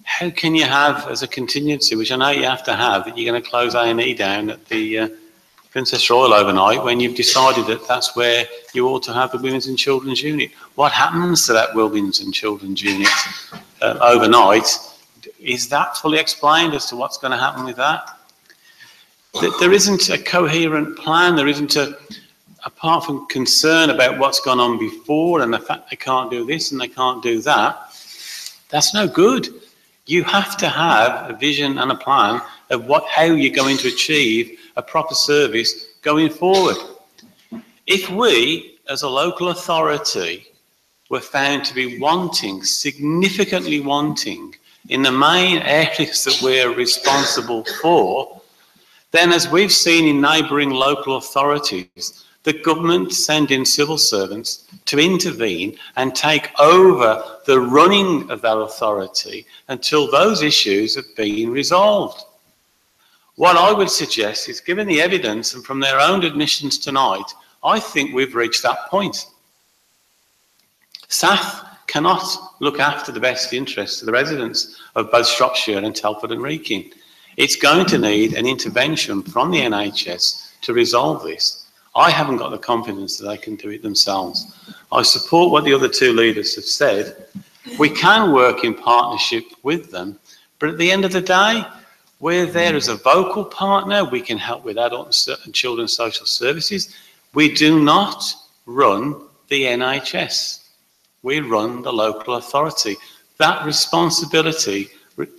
How can you have, as a contingency, which I know you have to have, that you're going to close A&E down at the Princess Royal overnight when you've decided that that's where you ought to have the Women's and Children's Unit? What happens to that Women's and Children's Unit overnight? Is that fully explained as to what's going to happen with that? There isn't a coherent plan. There isn't apart from concern about what's gone on before and the fact they can't do this and they can't do that, that's no good. You have to have a vision and a plan of how you're going to achieve a proper service going forward. If we, as a local authority, were found to be significantly wanting in the main areas that we're responsible for, then as we've seen in neighbouring local authorities, the government send in civil servants to intervene and take over the running of that authority until those issues have been resolved. What I would suggest is, given the evidence and from their own admissions tonight, I think we've reached that point. SAF cannot look after the best interests of the residents of both Shropshire and Telford and Wrekin. It's going to need an intervention from the NHS to resolve this. I haven't got the confidence that they can do it themselves. I support what the other two leaders have said. We can work in partnership with them, but at the end of the day, we're there as a vocal partner. We can help with adult and children's social services. We do not run the NHS. We run the local authority. That responsibility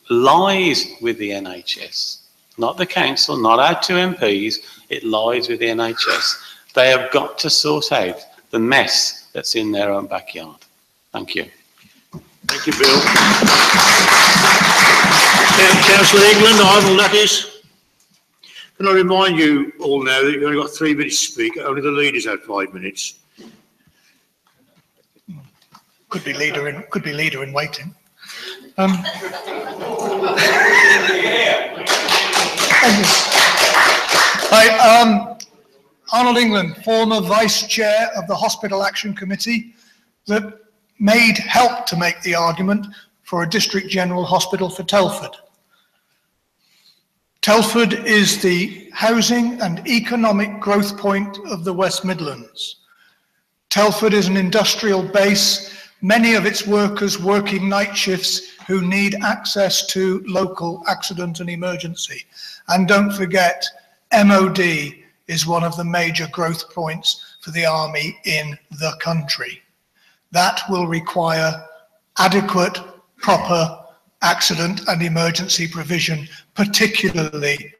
lies with the NHS, not the council, not our two MPs. It lies with the NHS. They have got to sort out the mess that's in their own backyard. Thank you. Thank you, Bill. Councillor England, Arnold, that is. Can I remind you all now that you've only got 3 minutes to speak, only the leaders have 5 minutes. Could be leader in waiting. Arnold England, former Vice Chair of the Hospital Action Committee that helped to make the argument for a District General Hospital for Telford. Telford is the housing and economic growth point of the West Midlands. Telford is an industrial base, many of its workers working night shifts who need access to local accident and emergency. And don't forget, MOD is one of the major growth points for the army in the country. That will require adequate, proper accident and emergency provision, particularly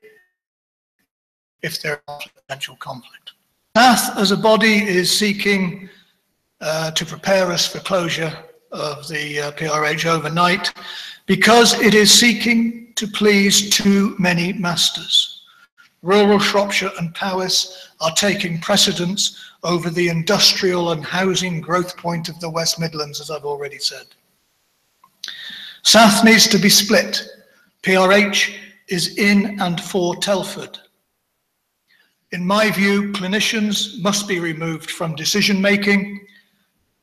if there is potential conflict. SATH as a body is seeking to prepare us for closure of the PRH overnight because it is seeking to please too many masters. Rural Shropshire and Powys are taking precedence over the industrial and housing growth point of the West Midlands, as I've already said. SATH needs to be split. PRH is in and for Telford. In my view, clinicians must be removed from decision-making.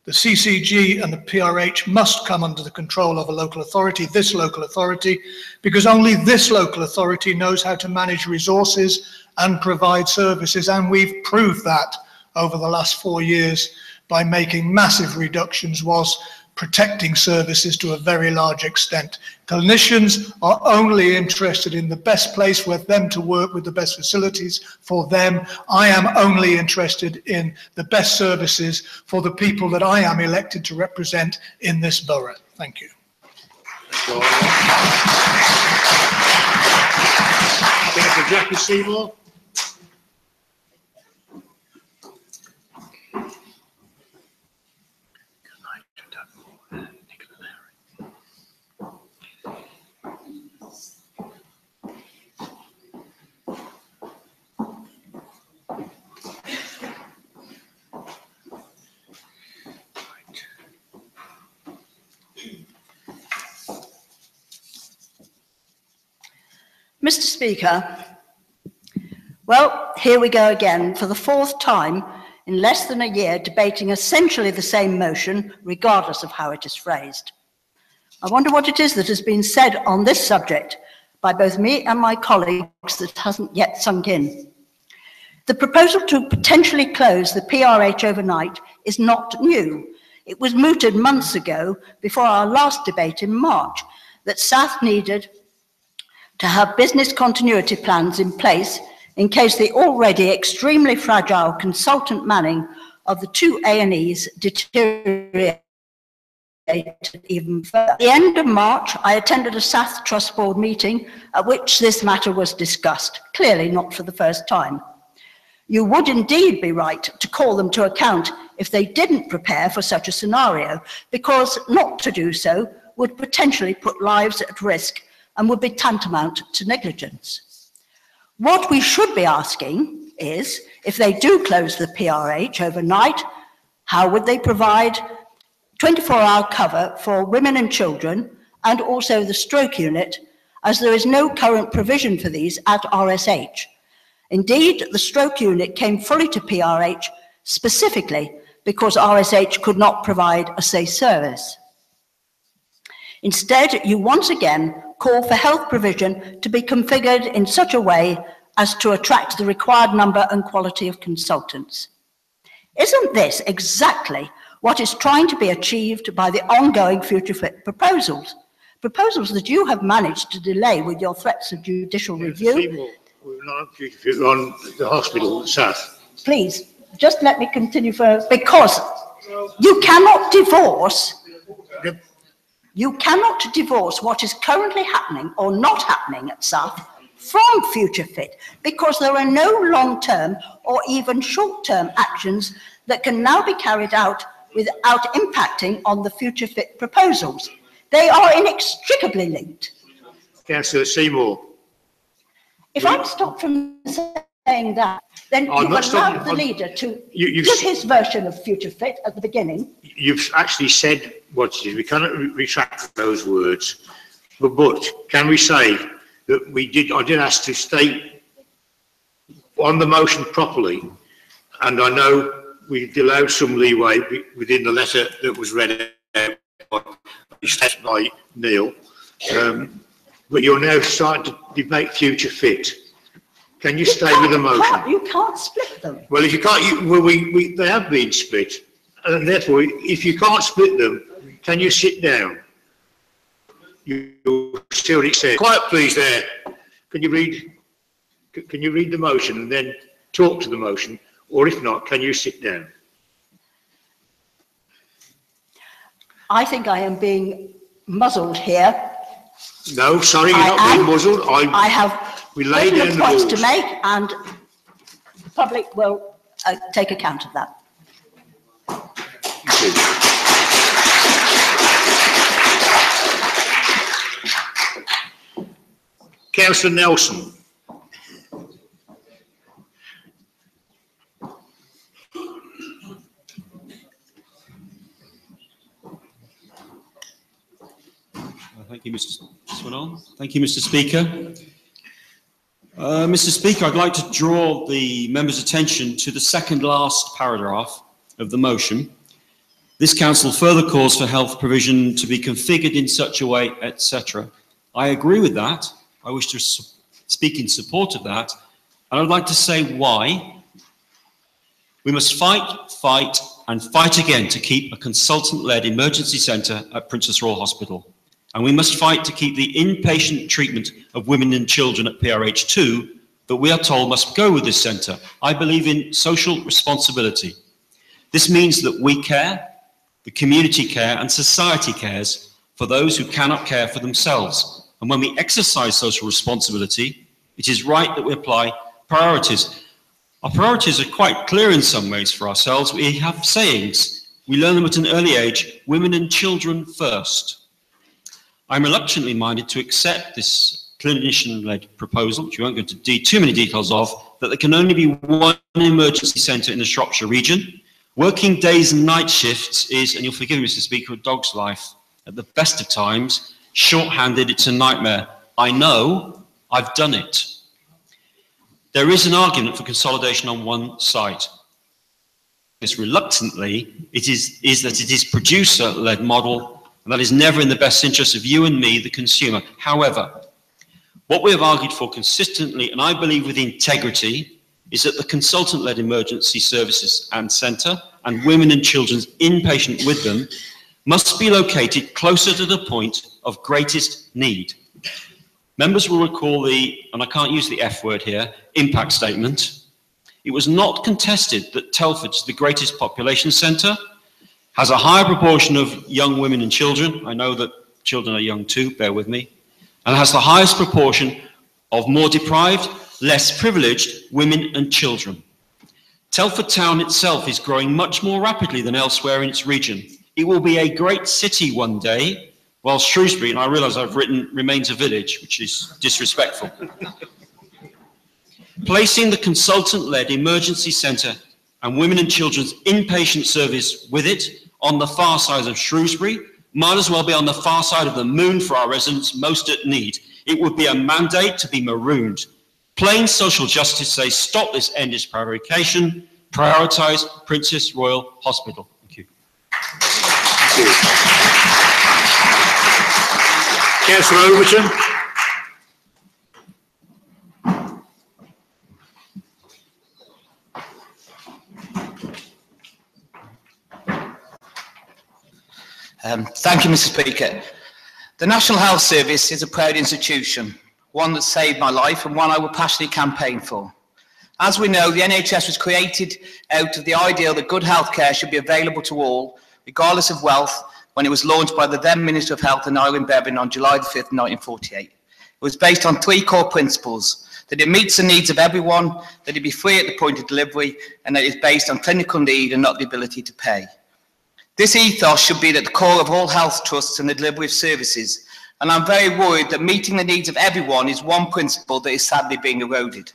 The CCG and the PRH must come under the control of a local authority, this local authority, because only this local authority knows how to manage resources and provide services, and we've proved that over the last 4 years by making massive reductions whilst protecting services to a very large extent. Clinicians are only interested in the best place for them to work with the best facilities for them. I am only interested in the best services for the people that I am elected to represent in this borough. Thank you. Senator Jackie Seymour. Mr. Speaker, well, here we go again for the 4th time in less than a year debating essentially the same motion, regardless of how it is phrased. I wonder what it is that has been said on this subject by both me and my colleagues that hasn't yet sunk in. The proposal to potentially close the PRH overnight is not new. It was mooted months ago before our last debate in March that SATH needed to have business continuity plans in place in case the already extremely fragile consultant manning of the 2 A&Es deteriorated even further. At the end of March, I attended a SATH Trust Board meeting at which this matter was discussed, clearly not for the first time. You would indeed be right to call them to account if they didn't prepare for such a scenario, because not to do so would potentially put lives at risk and would be tantamount to negligence. What we should be asking is, if they do close the PRH overnight, how would they provide 24-hour cover for women and children and also the stroke unit, as there is no current provision for these at RSH. Indeed, the stroke unit came fully to PRH specifically because RSH could not provide a safe service. Instead, you once again call for health provision to be configured in such a way as to attract the required number and quality of consultants. Isn't this exactly what is trying to be achieved by the ongoing Future Fit proposals? Proposals that you have managed to delay with your threats of judicial review. We're not on Future Fit, we're on the hospital, SATH. Please, just let me continue first, because you cannot divorce You cannot divorce what is currently happening or not happening at SATH from Future Fit, because there are no long-term or even short-term actions that can now be carried out without impacting on the Future Fit proposals. They are inextricably linked. Councillor Seymour. If I'm stopped from saying that, then you've allowed the leader to give his version of Future Fit at the beginning. You've actually said what it is. We cannot retract those words. But can we say that I did ask to state on the motion properly, and I know we allowed some leeway within the letter that was read out by Neil, but you're now starting to debate Future Fit. Can you stay with the motion? You can't split them. Well, if you can't, they have been split, and therefore, if you can't split them, can you sit down? You see what it says. Quiet, please. There. Can you read the motion and then talk to the motion Or if not, can you sit down? I think I am being muzzled here. No, sorry, you're not being muzzled. I have laid down the points rules to make, and the public will take account of that. Councillor Nelson. Thank you, Mr. This one on. Thank you, Mr. Speaker. Mr. Speaker, I'd like to draw the members' attention to the second last paragraph of the motion. This council further calls for health provision to be configured in such a way, etc. I agree with that. I wish to speak in support of that, and I'd like to say why. We must fight, fight, and fight again to keep a consultant-led emergency centre at Princess Royal Hospital. And we must fight to keep the inpatient treatment of women and children at PRH2 that we are told must go with this centre. I believe in social responsibility. This means that we care, the community care, and society cares for those who cannot care for themselves. And when we exercise social responsibility, it is right that we apply priorities. Our priorities are quite clear in some ways for ourselves. We have sayings. We learn them at an early age: women and children first. I'm reluctantly minded to accept this clinician-led proposal, which we won't go into too many details of, that there can only be one emergency centre in the Shropshire region. Working days and night shifts is, and you'll forgive me, Mr. Speaker, a dog's life. At the best of times, short-handed, it's a nightmare. I know, I've done it. There is an argument for consolidation on one site. This reluctantly, it is producer-led model, and that is never in the best interest of you and me, the consumer. However, what we have argued for consistently, and I believe with integrity, is that the consultant-led emergency services and centre and women and children's inpatient with them must be located closer to the point of greatest need. Members will recall the, and I can't use the F word here, impact statement. It was not contested that Telford is the greatest population centre, has a higher proportion of young women and children. I know that children are young too, bear with me. And has the highest proportion of more deprived, less privileged women and children. Telford town itself is growing much more rapidly than elsewhere in its region. It will be a great city one day, while Shrewsbury, and I realise I've written, remains a village, which is disrespectful. Placing the consultant-led emergency centre and women and children's inpatient service with it on the far side of Shrewsbury might as well be on the far side of the moon for our residents most at need. It would be a mandate to be marooned. Plain social justice says stop this endless prevarication, prioritise Princess Royal Hospital. Thank you. Thank you. Councillor Overton. Thank you, Mr. Speaker. The National Health Service is a proud institution, one that saved my life and one I will passionately campaign for. As we know, the NHS was created out of the ideal that good healthcare should be available to all, regardless of wealth, when it was launched by the then Minister of Health, Ireland Bevan, on July 5th, 1948. It was based on three core principles: that it meets the needs of everyone, that it be free at the point of delivery, and that it is based on clinical need and not the ability to pay. This ethos should be at the core of all health trusts and the delivery of services, and I'm very worried that meeting the needs of everyone is one principle that is sadly being eroded.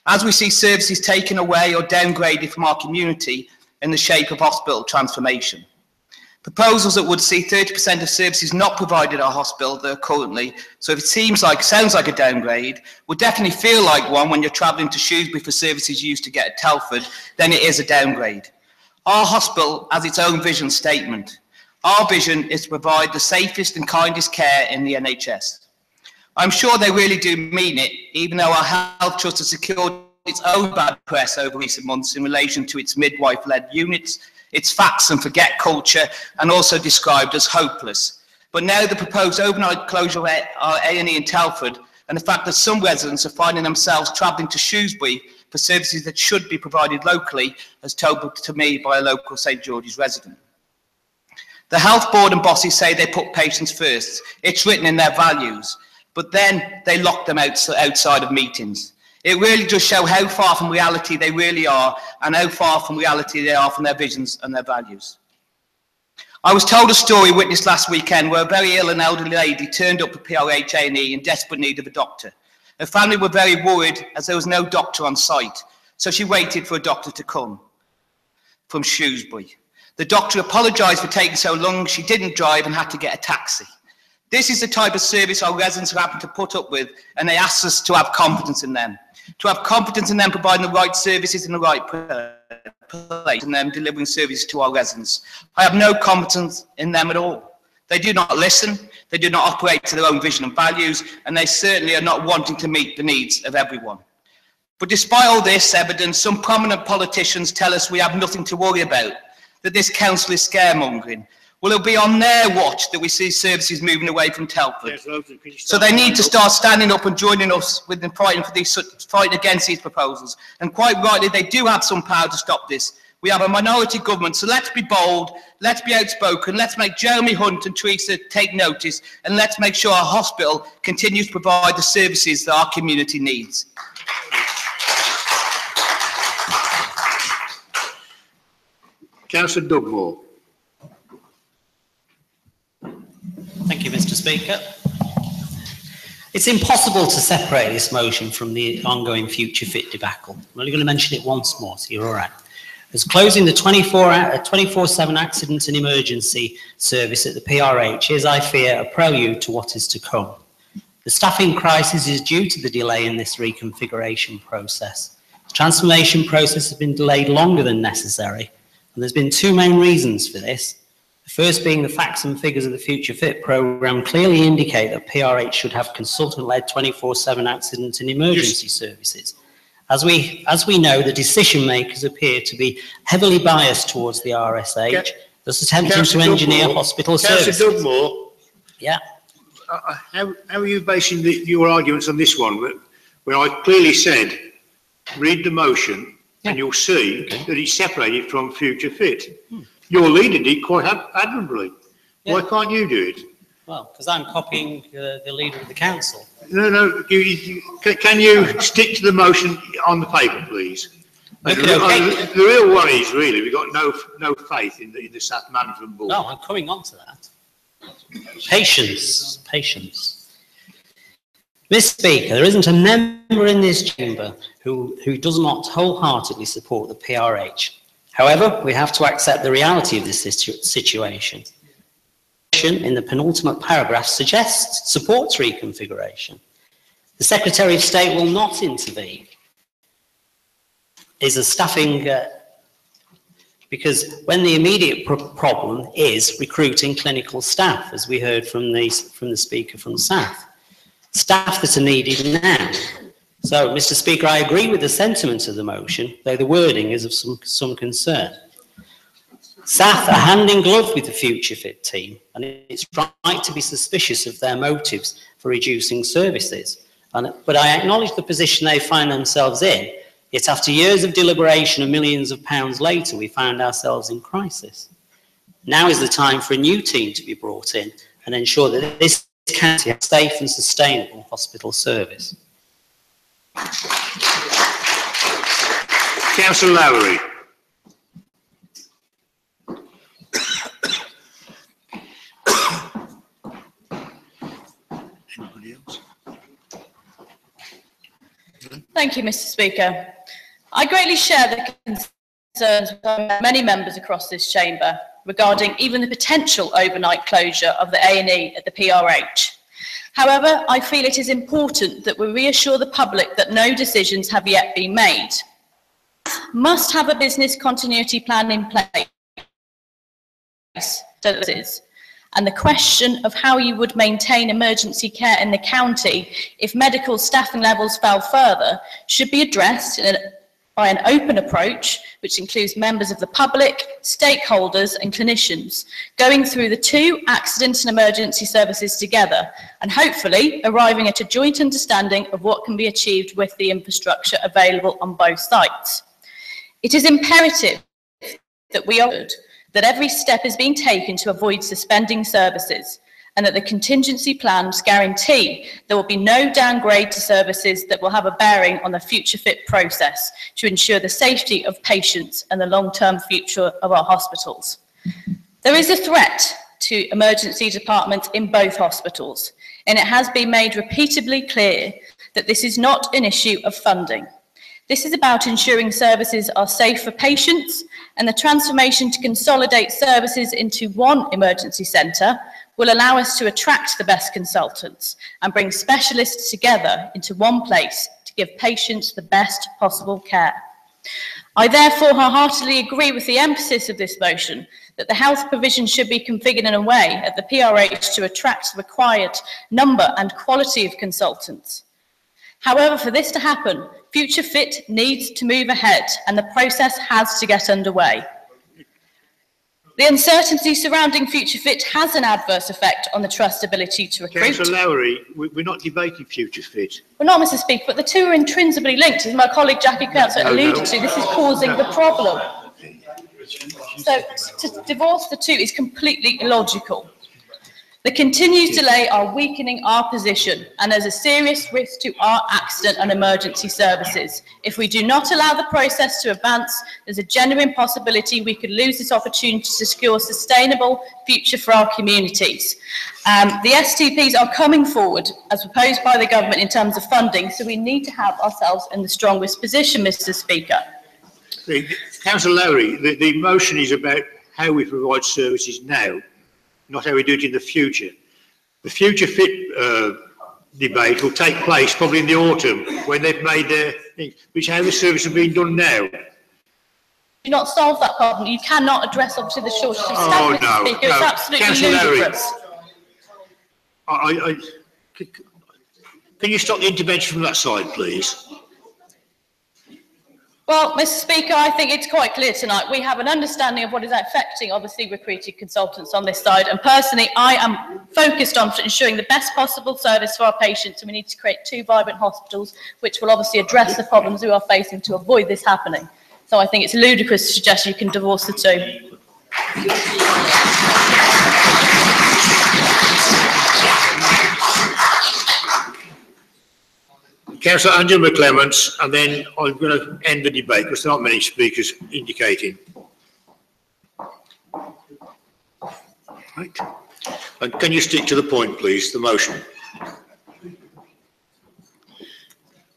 As we see services taken away or downgraded from our community in the shape of hospital transformation. Proposals that would see 30% of services not provided at our hospital that are currently, so if it sounds like a downgrade, would definitely feel like one when you're travelling to Shrewsbury for services you used to get at Telford, then it is a downgrade. Our hospital has its own vision statement. Our vision is to provide the safest and kindest care in the NHS. I'm sure they really do mean it, even though our health trust has secured its own bad press over recent months in relation to its midwife-led units, its facts and forget culture, and also described as hopeless. But now the proposed overnight closure of our A&E in Telford, and the fact that some residents are finding themselves travelling to Shrewsbury for services that should be provided locally, as told to me by a local St George's resident. The health board and bosses say they put patients first. It's written in their values, but then they lock them outside of meetings. It really does show how far from reality they really are and how far from reality they are from their visions and their values. I was told a story witnessed last weekend where a very ill and elderly lady turned up at PRH A&E in desperate need of a doctor. Her family were very worried as there was no doctor on site, so she waited for a doctor to come from Shrewsbury. The doctor apologised for taking so long, she didn't drive and had to get a taxi. This is the type of service our residents are having to put up with, and they ask us to have confidence in them. To have confidence in them providing the right services in the right place and them delivering services to our residents. I have no confidence in them at all. They do not listen, they do not operate to their own vision and values, and they certainly are not wanting to meet the needs of everyone. But despite all this evidence, some prominent politicians tell us we have nothing to worry about, that this council is scaremongering. Well, it'll be on their watch that we see services moving away from Telford. So they need to start standing up and joining us with them fighting against these proposals. And quite rightly, they do have some power to stop this. We have a minority government, so let's be bold, let's be outspoken, let's make Jeremy Hunt and Teresa take notice, and let's make sure our hospital continues to provide the services that our community needs. Councillor Dugmore. Thank you, Mr. Speaker. It's impossible to separate this motion from the ongoing Future Fit debacle. I'm only going to mention it once more, so you're all right. As closing the 24/7 accident and emergency service at the PRH is, I fear, a prelude to what is to come. The staffing crisis is due to the delay in this reconfiguration process. The transformation process has been delayed longer than necessary, and there's been two main reasons for this. The first being the facts and figures of the Future Fit programme clearly indicate that PRH should have consultant-led 24/7 accident and emergency services. As we know, the decision makers appear to be heavily biased towards the RSH, thus attempting to engineer hospital services. Councillor Dugmore. Yeah. How are you basing your arguments on this one? When I clearly said, read the motion, and you'll see that it's separated from Future Fit. Your leader did quite admirably. Why can't you do it? Well, because I'm copying the leader of the council. No, can you stick to the motion on the paper, please? The real worry is really we've got no faith in the staff management board. No, I'm coming on to that. Patience. Mr. Speaker, there isn't a member in this chamber who does not wholeheartedly support the PRH. However, we have to accept the reality of this situation. In the penultimate paragraph supports reconfiguration. The Secretary of State will not intervene. Is a staffing, because when the immediate problem is recruiting clinical staff, as we heard from the speaker from South, staff that are needed now. So, Mr. Speaker, I agree with the sentiment of the motion, though the wording is of some concern. SAF are hand in glove with the Future Fit team, and it's right to be suspicious of their motives for reducing services. But I acknowledge the position they find themselves in, yet after years of deliberation and millions of pounds later, we found ourselves in crisis. Now is the time for a new team to be brought in and ensure that this county has safe and sustainable hospital service. Councillor Lowery. Thank you, Mr. Speaker. I greatly share the concerns of many members across this chamber regarding even the potential overnight closure of the A&E at the PRH. However, I feel it is important that we reassure the public that no decisions have yet been made. Must have a business continuity plan in place. And the question of how you would maintain emergency care in the county if medical staffing levels fell further should be addressed by an open approach, which includes members of the public, stakeholders and clinicians, going through the two accident and emergency services together, and hopefully arriving at a joint understanding of what can be achieved with the infrastructure available on both sites. It is imperative that every step is being taken to avoid suspending services, and that the contingency plans guarantee there will be no downgrade to services that will have a bearing on the future fit process to ensure the safety of patients and the long-term future of our hospitals. There is a threat to emergency departments in both hospitals, and it has been made repeatedly clear that this is not an issue of funding. This is about ensuring services are safe for patients, and the transformation to consolidate services into one emergency centre will allow us to attract the best consultants and bring specialists together into one place to give patients the best possible care. I therefore wholeheartedly agree with the emphasis of this motion that the health provision should be configured in a way at the PRH to attract the required number and quality of consultants. However, for this to happen, Future Fit needs to move ahead and the process has to get underway. The uncertainty surrounding Future Fit has an adverse effect on the Trust's ability to recruit. Councillor Lowery, we're not debating Future Fit. Well, not, Mr. Speaker, but the two are intrinsically linked, as my colleague Jackie Councillor alluded to. This is causing the problem. So to divorce the two is completely illogical. The continued delay are weakening our position, and there's a serious risk to our accident and emergency services. If we do not allow the process to advance, there's a genuine possibility we could lose this opportunity to secure a sustainable future for our communities. The STPs are coming forward, as proposed by the government, in terms of funding, so we need to have ourselves in the strongest position, Mr. Speaker. Councillor Lowery, the motion is about how we provide services now, not how we do it in the future. The Future Fit debate will take place probably in the autumn when they've made their things, which how the service is being done now. Do not solve that problem. You cannot address obviously the shortage of staff, Mr. Speaker. It's absolutely ludicrous. Can you stop the intervention from that side, please? Well, Mr. Speaker, I think it's quite clear tonight. We have an understanding of what is affecting, obviously, recruited consultants on this side. And personally, I am focused on ensuring the best possible service for our patients. And we need to create two vibrant hospitals, which will obviously address the problems we are facing to avoid this happening. So I think it's ludicrous to suggest you can divorce the two. Councillor Angela McClements, and then I'm going to end the debate because there aren't many speakers indicating. Right. And can you stick to the point, please, the motion?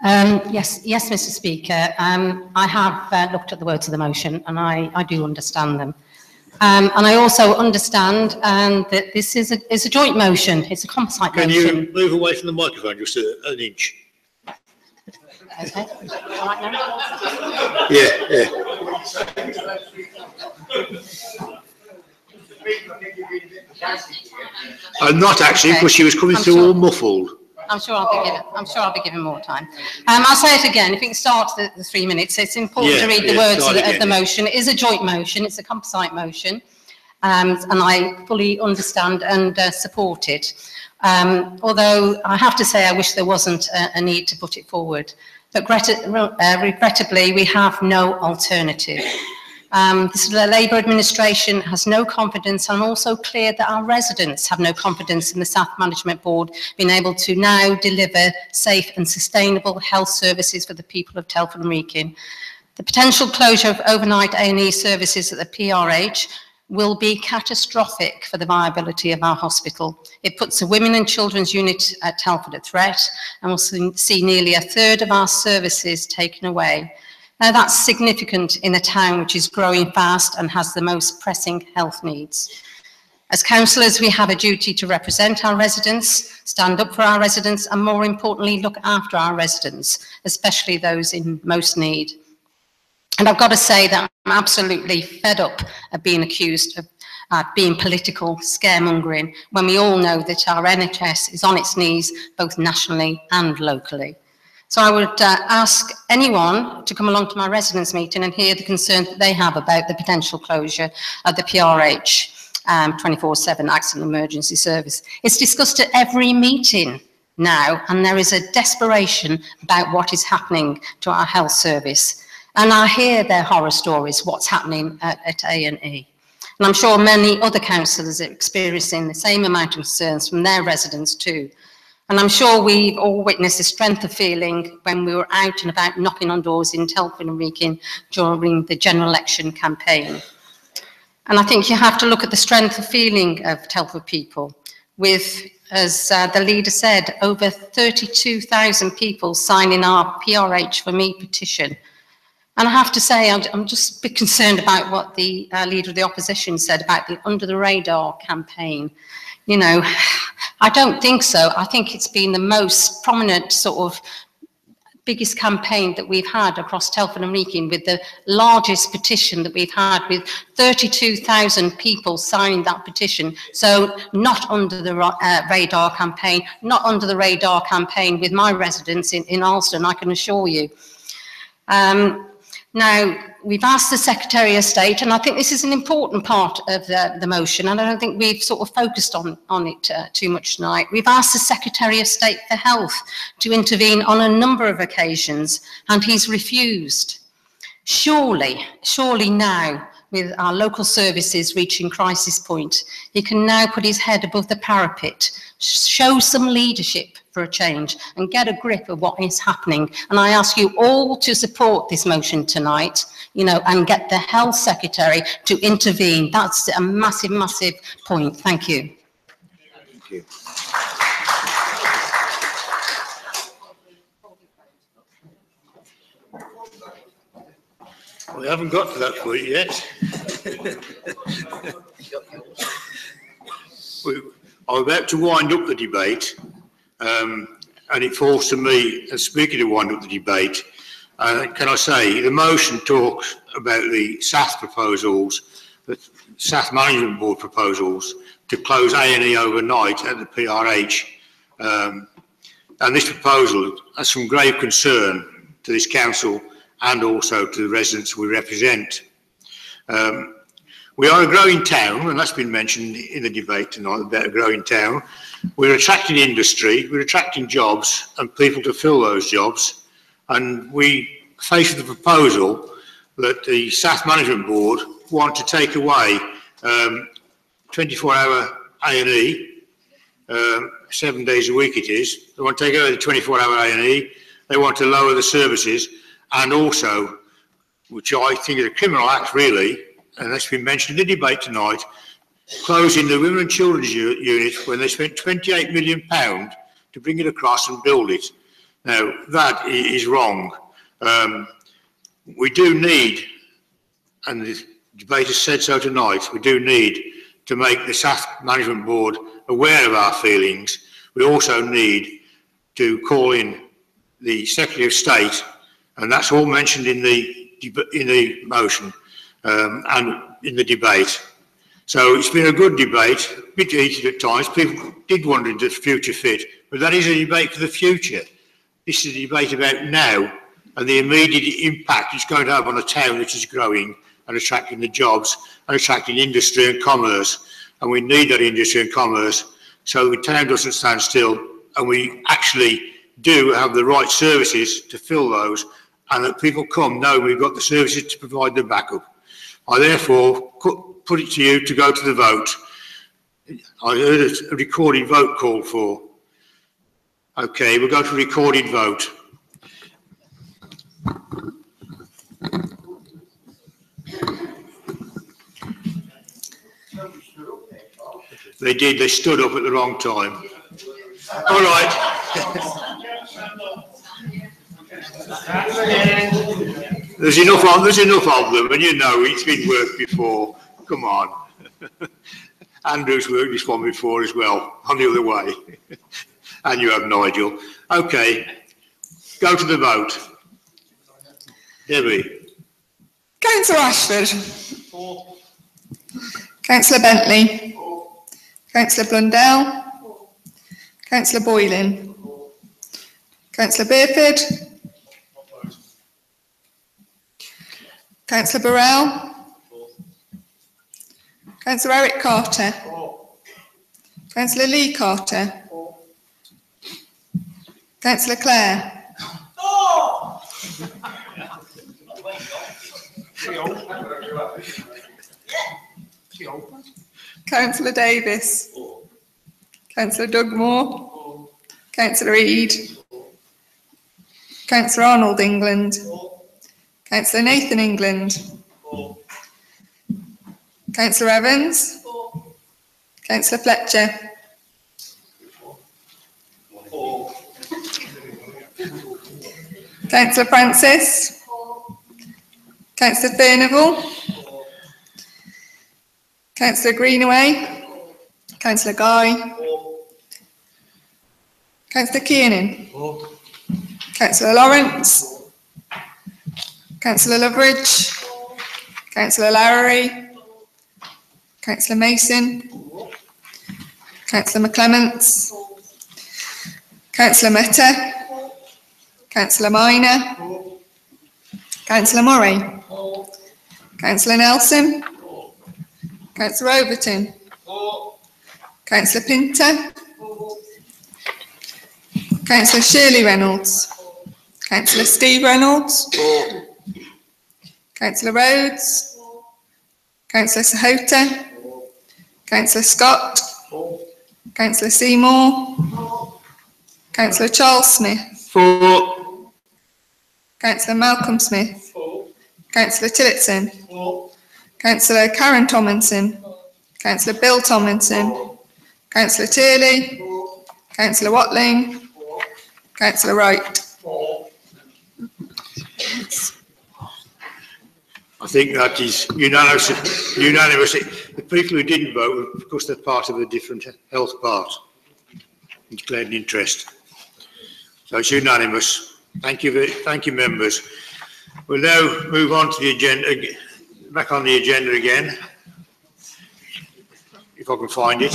Yes, Mr. Speaker. I have looked at the words of the motion and I do understand them. And I also understand that this is a joint motion. It's a composite motion. Can you move away from the microphone just an inch? Okay. Right now? Yeah. I'm not actually, because she was coming through all muffled. I'm sure I'll be given more time. I'll say it again. If you can start the 3 minutes, it's important to read the words of the motion. It is a joint motion. It's a composite motion, and I fully understand and support it. Although I have to say I wish there wasn't a need to put it forward. But regrettably, we have no alternative. The Labour administration has no confidence, and I'm also clear that our residents have no confidence in the South Management Board being able to now deliver safe and sustainable health services for the people of Telford and Wrekin. The potential closure of overnight A&E services at the PRH will be catastrophic for the viability of our hospital. It puts the Women and Children's Unit at Telford at threat, and will see nearly a third of our services taken away. Now that's significant in a town which is growing fast and has the most pressing health needs. As councillors, we have a duty to represent our residents, stand up for our residents, and more importantly, look after our residents, especially those in most need. And I've got to say that I'm absolutely fed up of being accused of being political scaremongering when we all know that our NHS is on its knees both nationally and locally. So I would ask anyone to come along to my residents' meeting and hear the concerns that they have about the potential closure of the PRH 24/7 accident emergency service. It's discussed at every meeting now, and there is a desperation about what is happening to our health service. And I hear their horror stories, what's happening at A&E. And I'm sure many other councillors are experiencing the same amount of concerns from their residents too. And I'm sure we've all witnessed the strength of feeling when we were out and about knocking on doors in Telford and Wrekin during the general election campaign. And I think you have to look at the strength of feeling of Telford people with, as the leader said, over 32,000 people signing our PRH for Me petition. And I have to say, I'm just a bit concerned about what the leader of the opposition said about the under the radar campaign. You know, I don't think so. I think it's been the most prominent sort of biggest campaign that we've had across Telford and Wrekin, with the largest petition that we've had, with 32,000 people signing that petition. So not under the radar campaign, not under the radar campaign with my residents in Alston, I can assure you. Now, we've asked the Secretary of State, and I think this is an important part of the motion, and I don't think we've sort of focused on it too much tonight. We've asked the Secretary of State for Health to intervene on a number of occasions, and he's refused. Surely now, with our local services reaching crisis point, he can now put his head above the parapet, show some leadership for a change, and get a grip of what is happening. And I ask you all to support this motion tonight, you know, and get the Health Secretary to intervene. That's a massive, massive point. Thank you. Thank you. We haven't got to that point yet. I'm about to wind up the debate, and it falls to me as speaker to wind up the debate. Can I say, the motion talks about the SAF proposals, the SAF Management Board proposals, to close A&E overnight at the PRH. And this proposal has some grave concern to this council and also to the residents we represent. We are a growing town, and that's been mentioned in the debate tonight about a growing town. We're attracting industry, we're attracting jobs and people to fill those jobs. And we face the proposal that the SAF Management Board want to take away 24-hour A&E, 7 days a week it is. They want to take away the 24-hour A&E, they want to lower the services, and also, which I think is a criminal act really, and that's been mentioned in the debate tonight, closing the Women and Children's Unit when they spent £28 million to bring it across and build it. Now, that is wrong. We do need, and the debate has said so tonight, we do need to make the SAF Management Board aware of our feelings. We also need to call in the Secretary of State, and that's all mentioned in the motion and in the debate. So it's been a good debate, a bit heated at times. People did wonder into the future fit, but that is a debate for the future. This is a debate about now and the immediate impact it's going to have on a town which is growing and attracting the jobs and attracting industry and commerce. And we need that industry and commerce so the town doesn't stand still and we actually do have the right services to fill those, and that people come know we've got the services to provide the backup. I therefore put it to you to go to the vote. I heard a recorded vote called for. Okay, we'll go to recorded vote. They did, they stood up at the wrong time. All right. There's enough of them, and you know it's been worked before. Come on. Andrew's worked this one before as well, on the other way. And you have Nigel. Okay, go to the vote. Debbie. Councillor Ashford. Councillor Bentley. Councillor Blundell. Councillor Boylan. Councillor Bearford. Councillor Burrell. Councillor Eric Carter. Councillor Lee Carter. Councillor Clare. Councillor Davis. Councillor Dugmore. Councillor Reid. Councillor Arnold England. Councillor Nathan England. Councillor Evans. Councillor Fletcher. Councillor Francis. Councillor Furnival. Councillor Greenaway. Councillor Guy. Councillor Kiernan. Councillor Lawrence. Councillor Loveridge. Councillor Lowry. Councillor Mason. Councillor McClements. Councillor Mehta. Councillor Minor. Councillor Murray. Councillor Nelson. Councillor Overton. Councillor Pinter. Councillor Shirley Reynolds. Councillor Steve Reynolds. Councillor Rhodes. Councillor Sahota. Councillor Scott. Councillor Seymour. Councillor Charles Smith. Councillor Malcolm Smith. Councillor Tillotson. Councillor Karen Tomlinson. Councillor Bill Tomlinson. Councillor Turley. Councillor Watling. Councillor Wright. I think that is unanimous. The people who didn't vote, of course, they're part of a different health part, declared an interest. So it's unanimous. Thank you, members. We'll now move on to the agenda, back on the agenda again, if I can find it.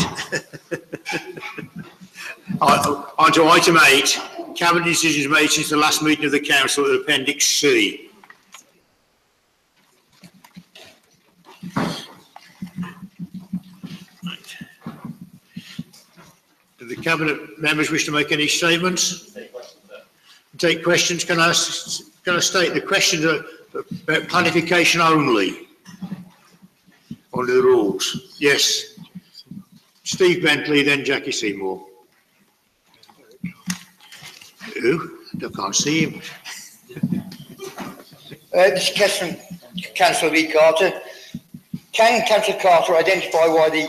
On to item 8, Cabinet decisions made since the last meeting of the Council at Appendix C. Do the Cabinet members wish to make any statements? Take questions. Can I state the questions are about clarification only under the rules? Yes. Steve Bentley, then Jackie Seymour. Who? I can't see him. This is question from Councillor Lee Carter. Can Councillor Carter identify why the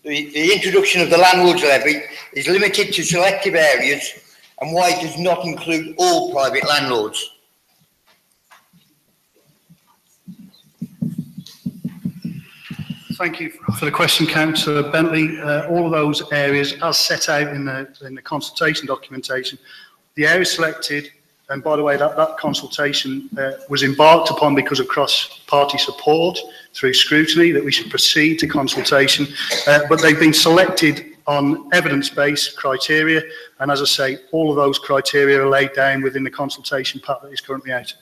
introduction of the landlord's levy is limited to selective areas and why it does not include all private landlords? Thank you for the question, Councillor Bentley. All of those areas, as set out in the consultation documentation, the areas selected, and by the way, that consultation was embarked upon because of cross-party support through scrutiny that we should proceed to consultation, but they've been selected on evidence-based criteria, and as I say, all of those criteria are laid down within the consultation pack that is currently out.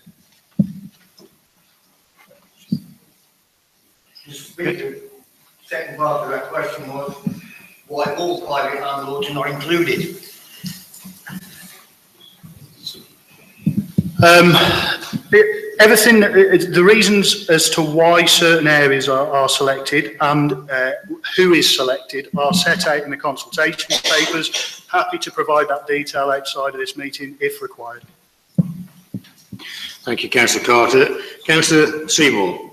Mr. Speaker, second part of that question was why all private landlords are not included. Everything, the reasons as to why certain areas are selected and who is selected are set out in the consultation papers. Happy to provide that detail outside of this meeting if required. Thank you, Councillor Carter. Councillor Seymour.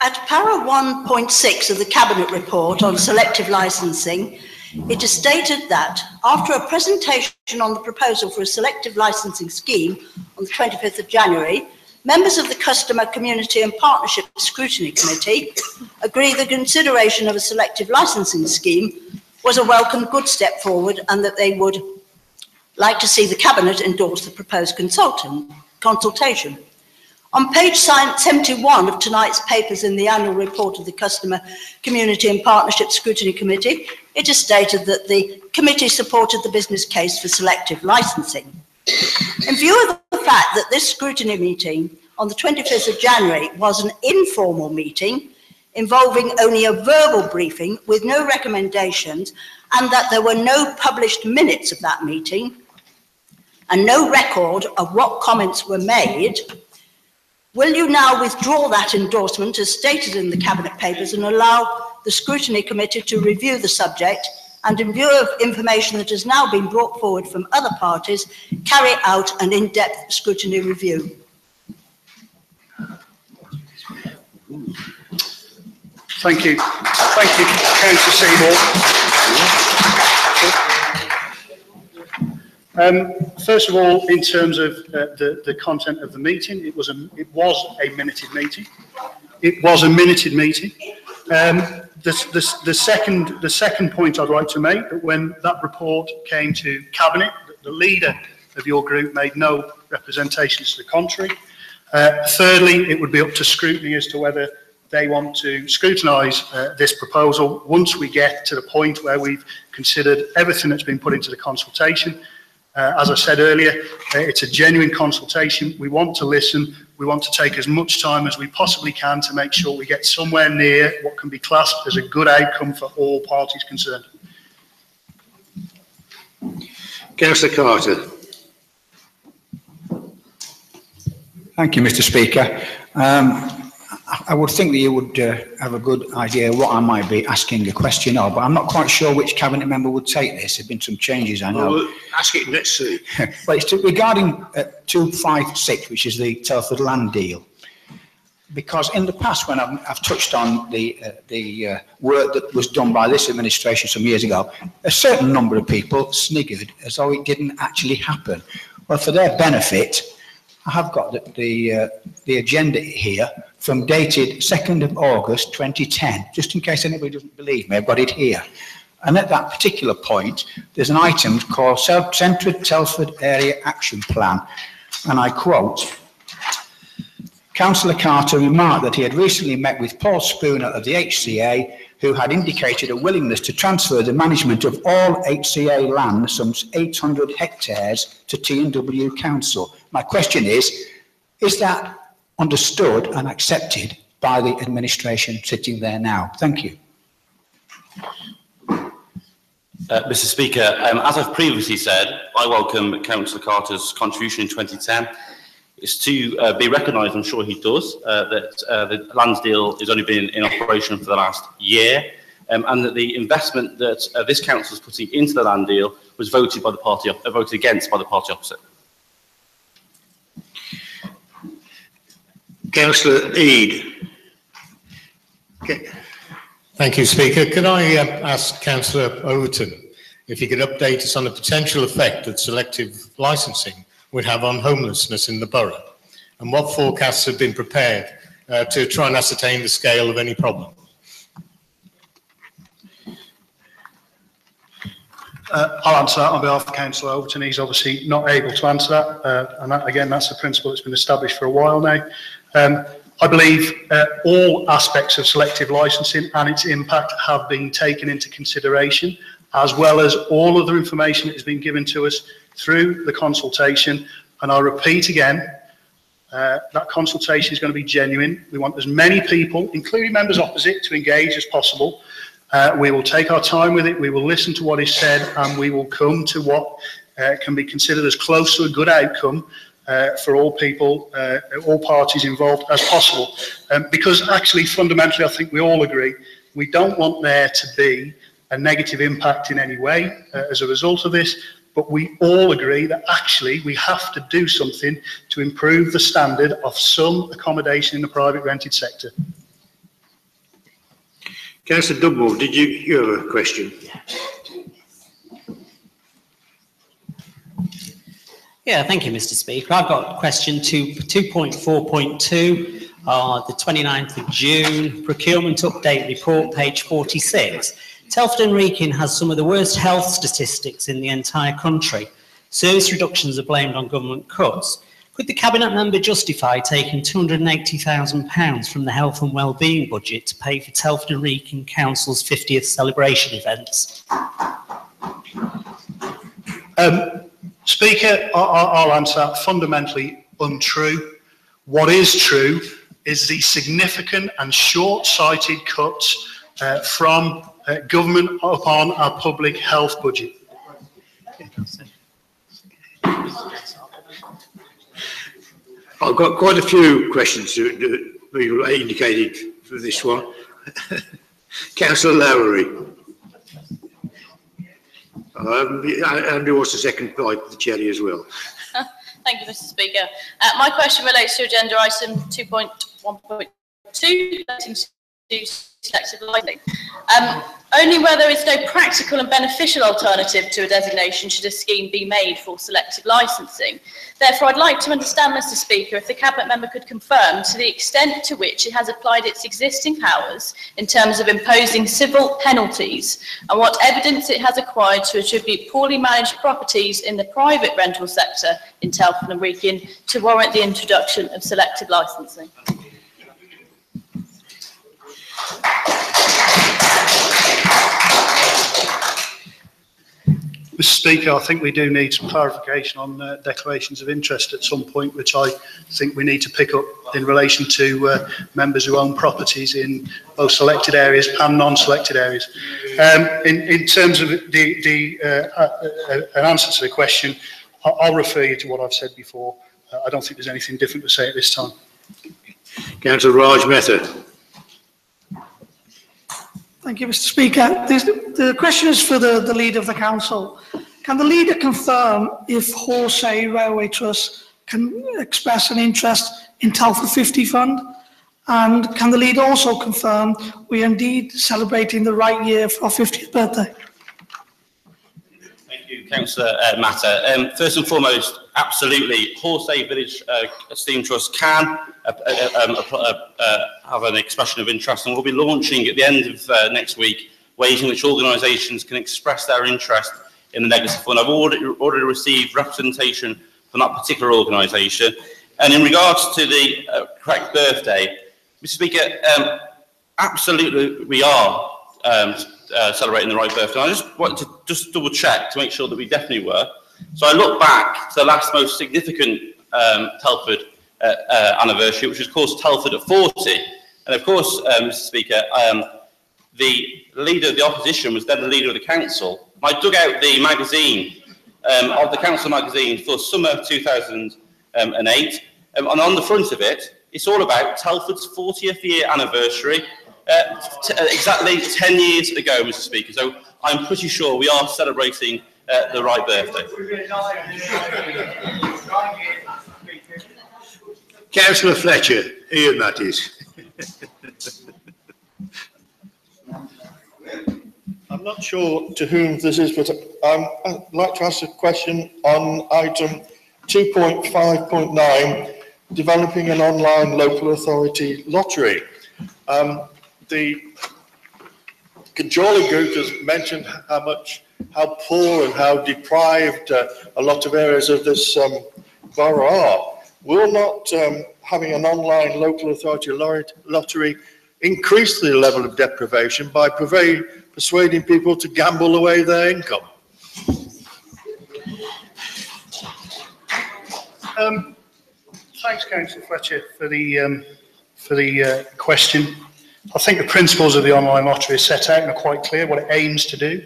At para 1.6 of the Cabinet report on selective licensing, it is stated that after a presentation on the proposal for a selective licensing scheme on the 25th of January, members of the Customer, Community and Partnership Scrutiny Committee agree the consideration of a selective licensing scheme was a welcome good step forward and that they would like to see the Cabinet endorse the proposed consultation. On page 71 of tonight's papers in the annual report of the Customer, Community and Partnership Scrutiny Committee, it is stated that the committee supported the business case for selective licensing. In view of the fact that this scrutiny meeting on the 25th of January was an informal meeting involving only a verbal briefing with no recommendations, and that there were no published minutes of that meeting and no record of what comments were made, will you now withdraw that endorsement as stated in the Cabinet papers and allow the Scrutiny Committee to review the subject and, in view of information that has now been brought forward from other parties, carry out an in-depth scrutiny review? Thank you. Thank you, Councillor Seymour. First of all, in terms of the content of the meeting, it was a minuted meeting. It was a minuted meeting. The second point I'd like to make, that when that report came to Cabinet, the leader of your group made no representations to the contrary. Thirdly, it would be up to scrutiny as to whether they want to scrutinise this proposal once we get to the point where we've considered everything that's been put into the consultation. As I said earlier, it's a genuine consultation. We want to listen. We want to take as much time as we possibly can to make sure we get somewhere near what can be classed as a good outcome for all parties concerned. Councillor Carter. Thank you, Mr. Speaker. I would think that you would have a good idea what I might be asking a question of, but I'm not quite sure which Cabinet member would take this. There have been some changes, I know. Well, ask it next week. Well, it's regarding 256, which is the Telford land deal. Because in the past, when I've touched on the work that was done by this administration some years ago, a certain number of people sniggered as though it didn't actually happen. Well, for their benefit, I have got the agenda here from dated 2nd of August 2010, just in case anybody doesn't believe me, I've got it here. And at that particular point, there's an item called Central Telford Area Action Plan, and I quote, Councillor Carter remarked that he had recently met with Paul Spooner of the HCA, who had indicated a willingness to transfer the management of all HCA land, some 800 hectares, to T&W Council. My question is that understood and accepted by the administration sitting there now? Thank you. Mr. Speaker, as I've previously said, I welcome Councillor Carter's contribution in 2010. It's to be recognised, I'm sure he does, that the land deal has only been in operation for the last year, and that the investment that this council is putting into the land deal was voted against by the party opposite. Councillor Eade. Okay. Thank you, Speaker. Could I ask Councillor Overton if he could update us on the potential effect that selective licensing would have on homelessness in the borough, and what forecasts have been prepared to try and ascertain the scale of any problem? I'll answer that on behalf of Councillor Overton. He's obviously not able to answer that, and that, again, that's a principle that's been established for a while now. I believe all aspects of selective licensing and its impact have been taken into consideration, as well as all other information that has been given to us through the consultation. And I repeat again, that consultation is going to be genuine. We want as many people, including members opposite, to engage as possible. We will take our time with it, we will listen to what is said, and we will come to what can be considered as close to a good outcome for all people, all parties involved as possible. Because actually, fundamentally, I think we all agree, we don't want there to be a negative impact in any way as a result of this, but we all agree that actually we have to do something to improve the standard of some accommodation in the private rented sector. Councillor Dugmore, did you have a question? Yeah, thank you, Mr. Speaker. I've got question 2.4.2, the 29th of June, procurement update report, page 46. Telford and Wrekin has some of the worst health statistics in the entire country. Service reductions are blamed on government cuts. Could the Cabinet member justify taking £280,000 from the health and wellbeing budget to pay for Telford and Wrekin Council's 50th celebration events? Speaker, I'll answer that. Fundamentally untrue. What is true is the significant and short-sighted cuts from government upon our public health budget. I've got quite a few questions to be indicated for this one. Councillor Lowery. Andrew wants a second bite of the cherry as well. Thank you, Mr. Speaker. My question relates to agenda item 2.1.2, relating to selective licensing. Only where there is no practical and beneficial alternative to a designation should a scheme be made for selective licensing. Therefore, I'd like to understand, Mr. Speaker, if the Cabinet member could confirm to the extent to which it has applied its existing powers in terms of imposing civil penalties and what evidence it has acquired to attribute poorly managed properties in the private rental sector in Telford and Wrekin to warrant the introduction of selective licensing. Mr. Speaker, I think we do need some clarification on declarations of interest at some point, which I think we need to pick up in relation to members who own properties in both selected areas and non-selected areas. In terms of an answer to the question, I'll refer you to what I've said before. I don't think there's anything different to say at this time. Councillor Raj Mehta. Thank you, Mr. Speaker. The question is for the leader of the council. Can the leader confirm if Horsey Railway Trust can express an interest in Telford 50 Fund? And can the leader also confirm we are indeed celebrating the right year for our 50th birthday? Thank you, Councillor Matter. First and foremost, absolutely, Horsey Village Steam Trust can have an expression of interest, and we'll be launching at the end of next week ways in which organisations can express their interest in the Legacy Fund. I've already received representation from that particular organisation. And in regards to the correct birthday, Mr. Speaker, absolutely we are celebrating the right birthday. I just want to double check to make sure that we definitely were. So I look back to the last most significant Telford anniversary, which was, of course, Telford at 40. And of course, Mr. Speaker, the leader of the opposition was then the leader of the council. I dug out the magazine, of the council magazine for summer 2008, and on the front of it, it's all about Telford's 40th year anniversary, exactly 10 years ago, Mr. Speaker. So I'm pretty sure we are celebrating the right birthday. Councillor Fletcher, Ian that is. I'm not sure to whom this is, but I'd like to ask a question on item 2.5.9, developing an online local authority lottery. The controlling group has mentioned how poor and how deprived a lot of areas of this borough are. Will not having an online local authority lottery increase the level of deprivation by persuading people to gamble away their income? Thanks, Councillor Fletcher, for the question. I think the principles of the online lottery are set out and are quite clear what it aims to do.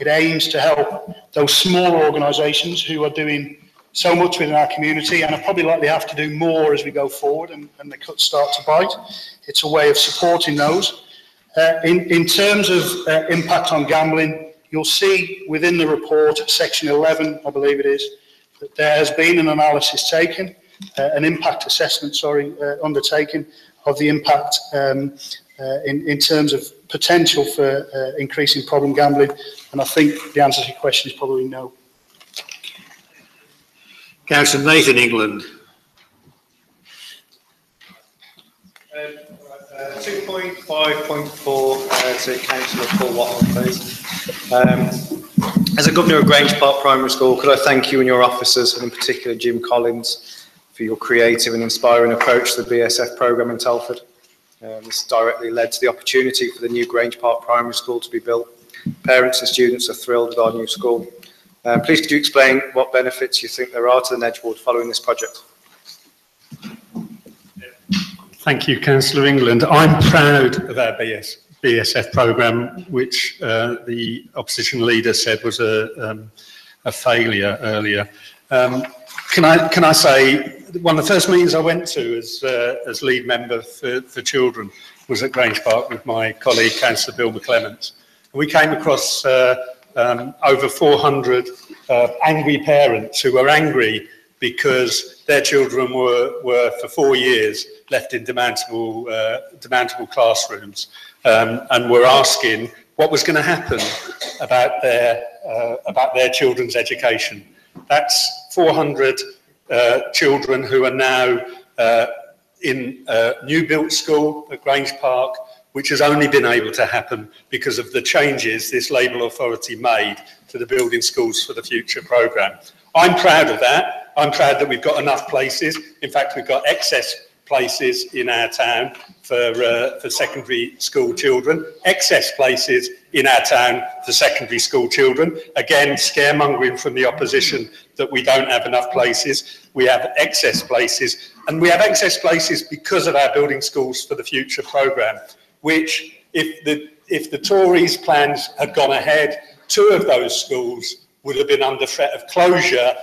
It aims to help those smaller organisations who are doing so much within our community and are probably likely to have to do more as we go forward and the cuts start to bite. It's a way of supporting those. In terms of impact on gambling, you'll see within the report at section 11, I believe it is, that there has been an analysis taken, an impact assessment, undertaken of the impact in terms of potential for increasing problem gambling. And I think the answer to your question is probably no. Councillor Nathan England. 2.5.4 to Councillor Paul Wattle, please. As a governor of Grange Park Primary School, could I thank you and your officers, and in particular Jim Collins, for your creative and inspiring approach to the BSF programme in Telford. This directly led to the opportunity for the new Grange Park Primary School to be built. Parents and students are thrilled with our new school. Please could you explain what benefits you think there are to the Nedge Ward following this project? Thank you, Councillor England. I'm proud of our BSF programme, which the opposition leader said was a failure earlier. Can I say, one of the first meetings I went to as lead member for children was at Grange Park with my colleague, Councillor Bill McClements. We came across over 400 angry parents who were angry because their children were for 4 years left in demountable classrooms, and were asking what was going to happen about their children's education. That's 400 children who are now in a new built school at Grange Park, which has only been able to happen because of the changes this Labour authority made to the Building Schools for the Future programme. I'm proud of that. I'm proud that we've got enough places. In fact, we've got excess places in our town for secondary school children, excess places in our town for secondary school children. Again, scaremongering from the opposition that we don't have enough places. We have excess places, and we have excess places because of our Building Schools for the Future programme, which, if the Tories' plans had gone ahead, 2 of those schools would have been under threat of closure,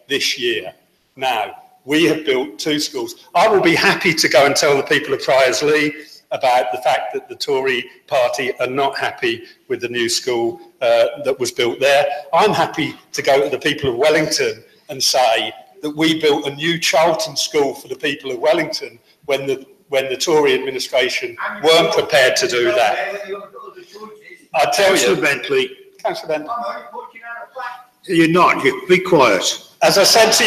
this year. Now, we have built 2 schools. I will be happy to go and tell the people of Priors-Lee about the fact that the Tory party are not happy with the new school that was built there. I'm happy to go to the people of Wellington and say that we built a new Charlton school for the people of Wellington when the Tory administration weren't prepared to do that. I tell you, Councillor Bentley, You're not. Be quiet. As I said to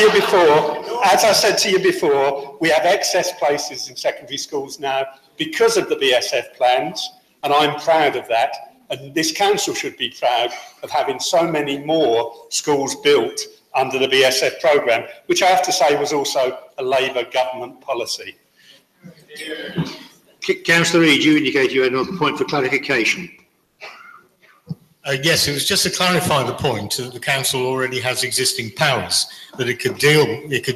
you before, we have excess places in secondary schools now because of the BSF plans, and I'm proud of that. And this council should be proud of having so many more schools built under the BSF programme, which I have to say was also a Labour government policy. Councillor Reid, you indicated you had another point for clarification. Yes, it was just to clarify the point that the council already has existing powers that it could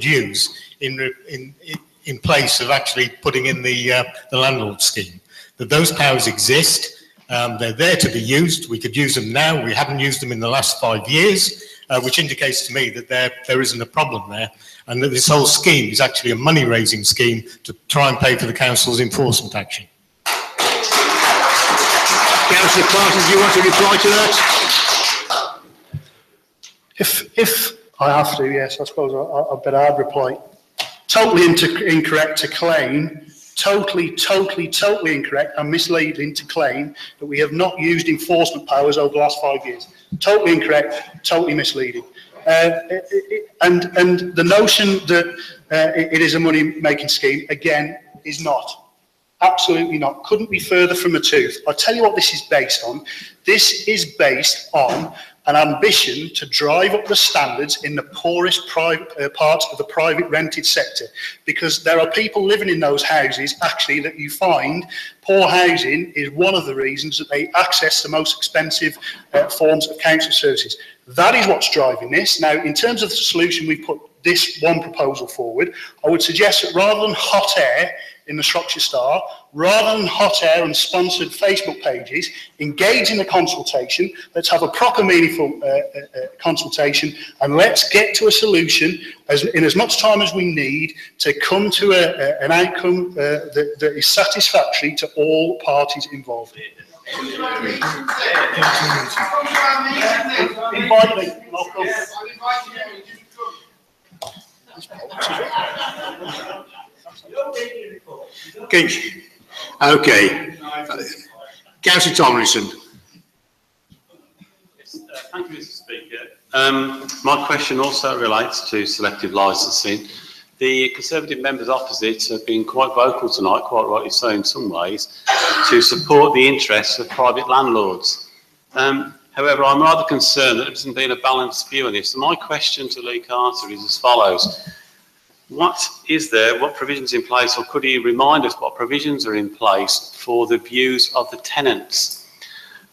use in place of actually putting in the landlord scheme. That those powers exist, they're there to be used. We could use them now. We haven't used them in the last 5 years, which indicates to me that there isn't a problem there, and that this whole scheme is actually a money-raising scheme to try and pay for the council's enforcement action. Councillor Clark, do you want to reply to that? If I have to, yes, I suppose I better I'd reply. Totally incorrect to claim, totally incorrect and misleading to claim that we have not used enforcement powers over the last 5 years. Totally incorrect, totally misleading. And the notion that it is a money-making scheme, again, is not. Absolutely not. Couldn't be further from the truth. I'll tell you what this is based on. This is based on an ambition to drive up the standards in the poorest parts of the private rented sector, because there are people living in those houses actually that you find poor housing is one of the reasons that they access the most expensive forms of council services. That is what's driving this. Now, in terms of the solution, we've put this one proposal forward. I would suggest that rather than hot air in the Shropshire Star, rather than hot air and sponsored Facebook pages, engage in a consultation. Let's have a proper, meaningful consultation, and let's get to a solution in as much time as we need to come to an outcome that is satisfactory to all parties involved. Invite me. Okay. Councillor Tomlinson. Thank you, Mr. Speaker. My question also relates to selective licensing. The Conservative members opposite have been quite vocal tonight, quite rightly so in some ways, to support the interests of private landlords. However, I'm rather concerned that there hasn't been a balanced view on this. And my question to Lee Carter is as follows. What provisions in place, or could he remind us what provisions are in place for the views of the tenants?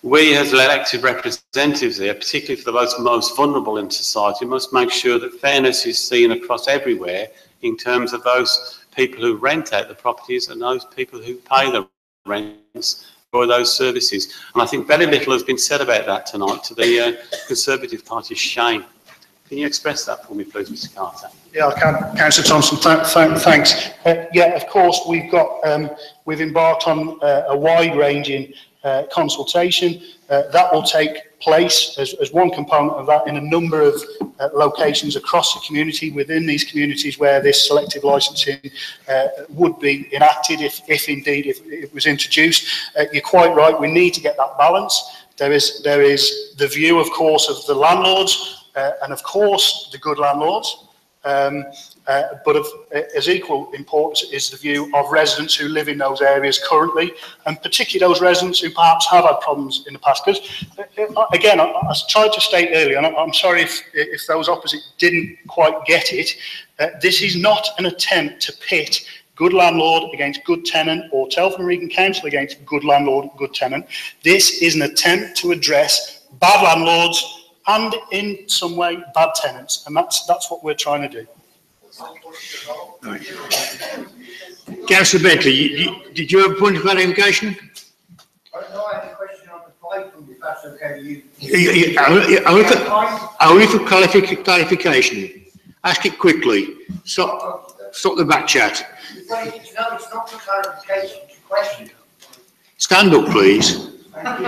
We as elected representatives here, particularly for the most vulnerable in society, must make sure that fairness is seen across everywhere in terms of those people who rent out the properties and those people who pay the rents for those services. And I think very little has been said about that tonight, to the Conservative Party's shame. Can you express that for me, please, Mr. Carter? Yeah, I can. Councillor Thompson, thanks. Yeah, of course, we've embarked on a wide-ranging consultation that will take place as one component of that in a number of locations across the community, within these communities where this selective licensing would be enacted if indeed it was introduced. You're quite right, we need to get that balance. There is the view, of course, of the landlords and of course the good landlords, but as equal importance is the view of residents who live in those areas currently, and particularly those residents who perhaps have had problems in the past. Because again, I tried to state earlier, and I'm sorry if those opposite didn't quite get it, this is not an attempt to pit good landlord against good tenant, or Telford and Wrekin Council against good landlord, good tenant. This is an attempt to address bad landlords and in some way bad tenants, and that's what we're trying to do. Right. Councillor Bentley, did you have a point of clarification? No, I have a question on the pipe, if that's okay with you. Only for clarification. Ask it quickly. Stop the back chat. No, it's not for clarification, it's a question. Stand up, please. Thank you.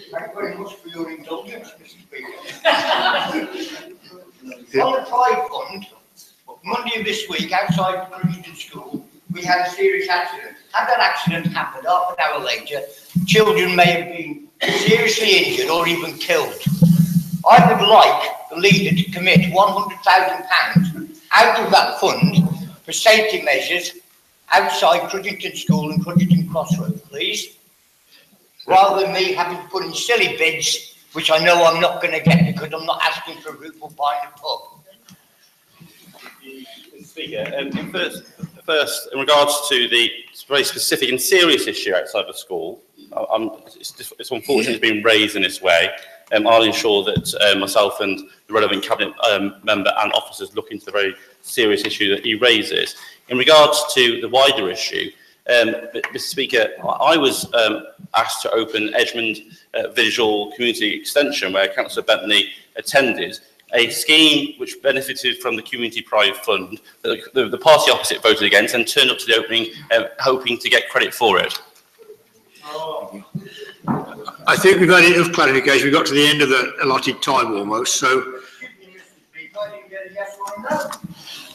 Thank you very much for your indulgence, Mr. Speaker. On the Pride Fund, Monday of this week, outside Cruisington School, we had a serious accident. Had that accident happened half an hour later, children may have been seriously injured or even killed. I would like the leader to commit £100,000 out of that fund for safety measures outside Cruisington School and Cruisington Crossroads, please. Rather than me having to put in silly bids, which I know I'm not going to get because I'm not asking for a roof or buying a pub. Speaker, first, in regards to the very specific and serious issue outside the school, it's unfortunately been raised in this way. I'll ensure that myself and the relevant cabinet member and officers look into the very serious issue that he raises. In regards to the wider issue, Mr. Speaker, I was asked to open Edgemond Visual Community Extension, where Councillor Bentley attended, a scheme which benefited from the Community Pride Fund. The party opposite voted against and turned up to the opening hoping to get credit for it. I think we've had enough clarification. We've got to the end of the allotted time almost, so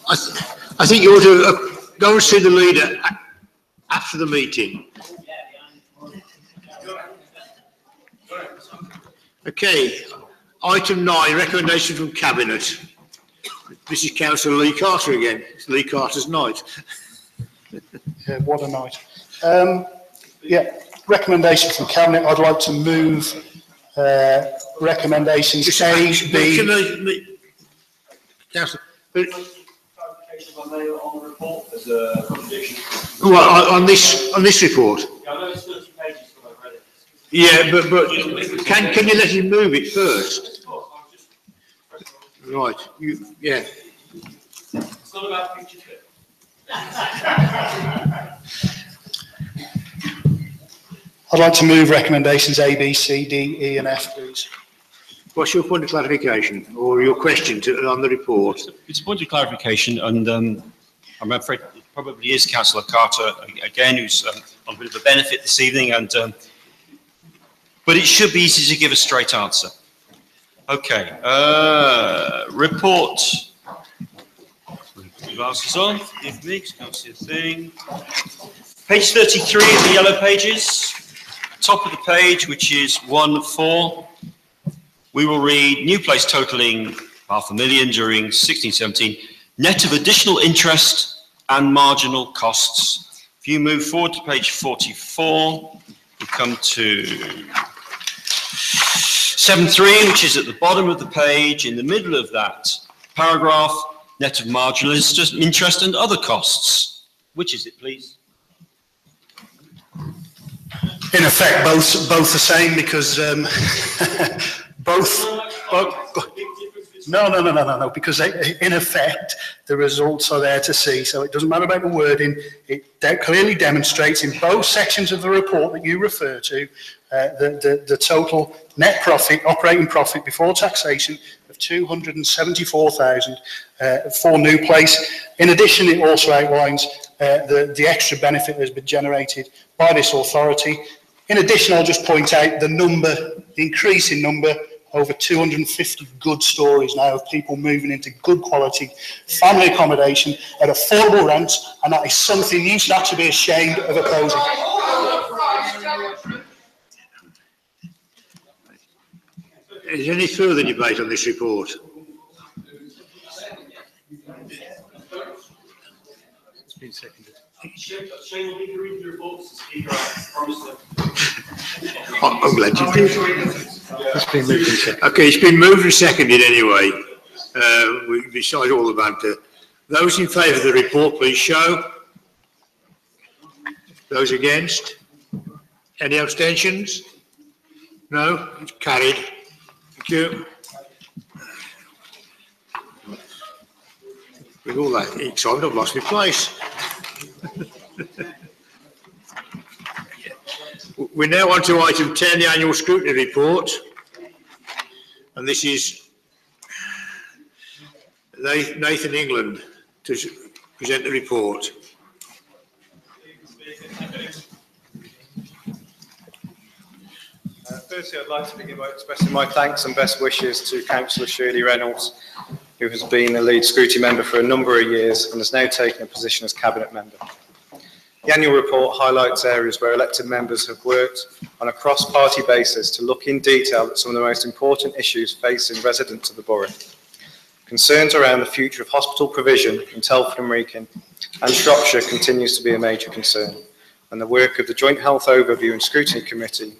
I think you ought to go and see the leader after the meeting. Okay, item 9, recommendation from Cabinet. This is Councillor Lee Carter again. It's Lee Carter's night. Yeah, what a night. Yeah, recommendation from Cabinet. I'd like to move recommendations A, B. Councillor, well, on this report. Yeah, I know it's 30 pages, but I've read it. Yeah, but can you let him move it first? Right. Yeah. It's not about picture fit. I'd like to move recommendations A, B, C, D, E and F, please. What's your point of clarification or your question on the report? It's a point of clarification, and I'm afraid it probably is Councillor Carter again, who's on a bit of a benefit this evening, and but it should be easy to give a straight answer. Okay, report. Glasses on, forgive me, can't see a thing. Page 33 of the yellow pages, top of the page, which is 1.4. We will read new place totaling £500,000 during 16-17, net of additional interest and marginal costs. If you move forward to page 44, we come to 7.3, which is at the bottom of the page, in the middle of that paragraph, net of marginal interest and other costs. Which is it, please? In effect, both the same, because no, because in effect, the results are there to see. So it doesn't matter about the wording. It clearly demonstrates in both sections of the report that you refer to the total net profit, operating profit before taxation of 274,000 for New Place. In addition, it also outlines the extra benefit that has been generated by this authority. In addition, I'll just point out the increase in number, over 250 good stories now of people moving into good quality family accommodation at affordable rents, and that is something you should actually be ashamed of opposing. Is there any further debate on this report? It's been seconded. Shane will be reading the reports to speak right. I'm glad you did. It's been moved and seconded. Okay, it's been moved and seconded anyway. We decided all about it. Those in favour of the report, please show. Those against? Any abstentions? No? It's carried. Thank you. With all that excitement, I've lost my place. We're now on to item 10, the annual scrutiny report. And this is Nathan England to present the report. Firstly, I'd like to begin by expressing my thanks and best wishes to Councillor Shirley Reynolds, who has been a lead scrutiny member for a number of years and has now taken a position as Cabinet Member. The annual report highlights areas where elected members have worked on a cross-party basis to look in detail at some of the most important issues facing residents of the borough. Concerns around the future of hospital provision in Telford and Wrekin and Shropshire continues to be a major concern, and the work of the Joint Health Overview and Scrutiny Committee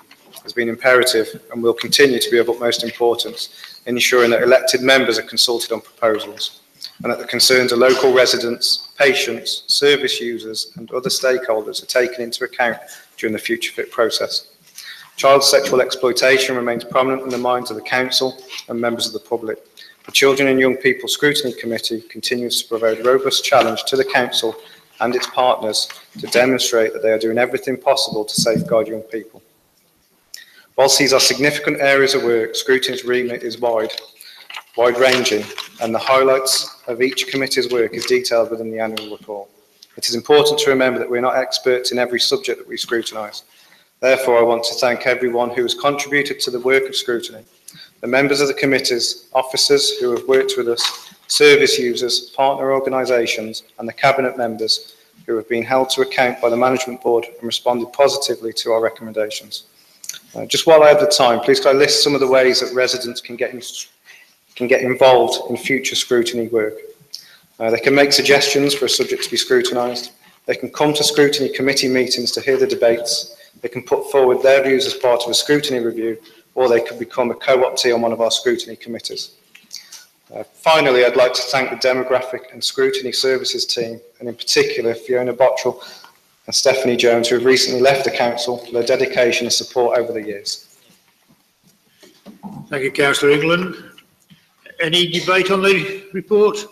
has been imperative and will continue to be of utmost importance in ensuring that elected members are consulted on proposals and that the concerns of local residents, patients, service users and other stakeholders are taken into account during the Future Fit process. Child sexual exploitation remains prominent in the minds of the Council and members of the public. The Children and Young People Scrutiny Committee continues to provide a robust challenge to the Council and its partners to demonstrate that they are doing everything possible to safeguard young people. Whilst these are significant areas of work, scrutiny's remit is wide-ranging, and the highlights of each committee's work is detailed within the annual report. It is important to remember that we're not experts in every subject that we scrutinise. Therefore, I want to thank everyone who has contributed to the work of scrutiny, the members of the committees, officers who have worked with us, service users, partner organisations, and the Cabinet members who have been held to account by the Management Board and responded positively to our recommendations. Just while I have the time, please can I list some of the ways that residents can get involved in future scrutiny work. They can make suggestions for a subject to be scrutinised. They can come to scrutiny committee meetings to hear the debates. They can put forward their views as part of a scrutiny review, or they can become a co-optee on one of our scrutiny committees. Finally, I'd like to thank the Demographic and Scrutiny Services team, and in particular Fiona Bottrell and Stephanie Jones, who have recently left the Council, for their dedication and support over the years. Thank you, Councillor England. Any debate on the report?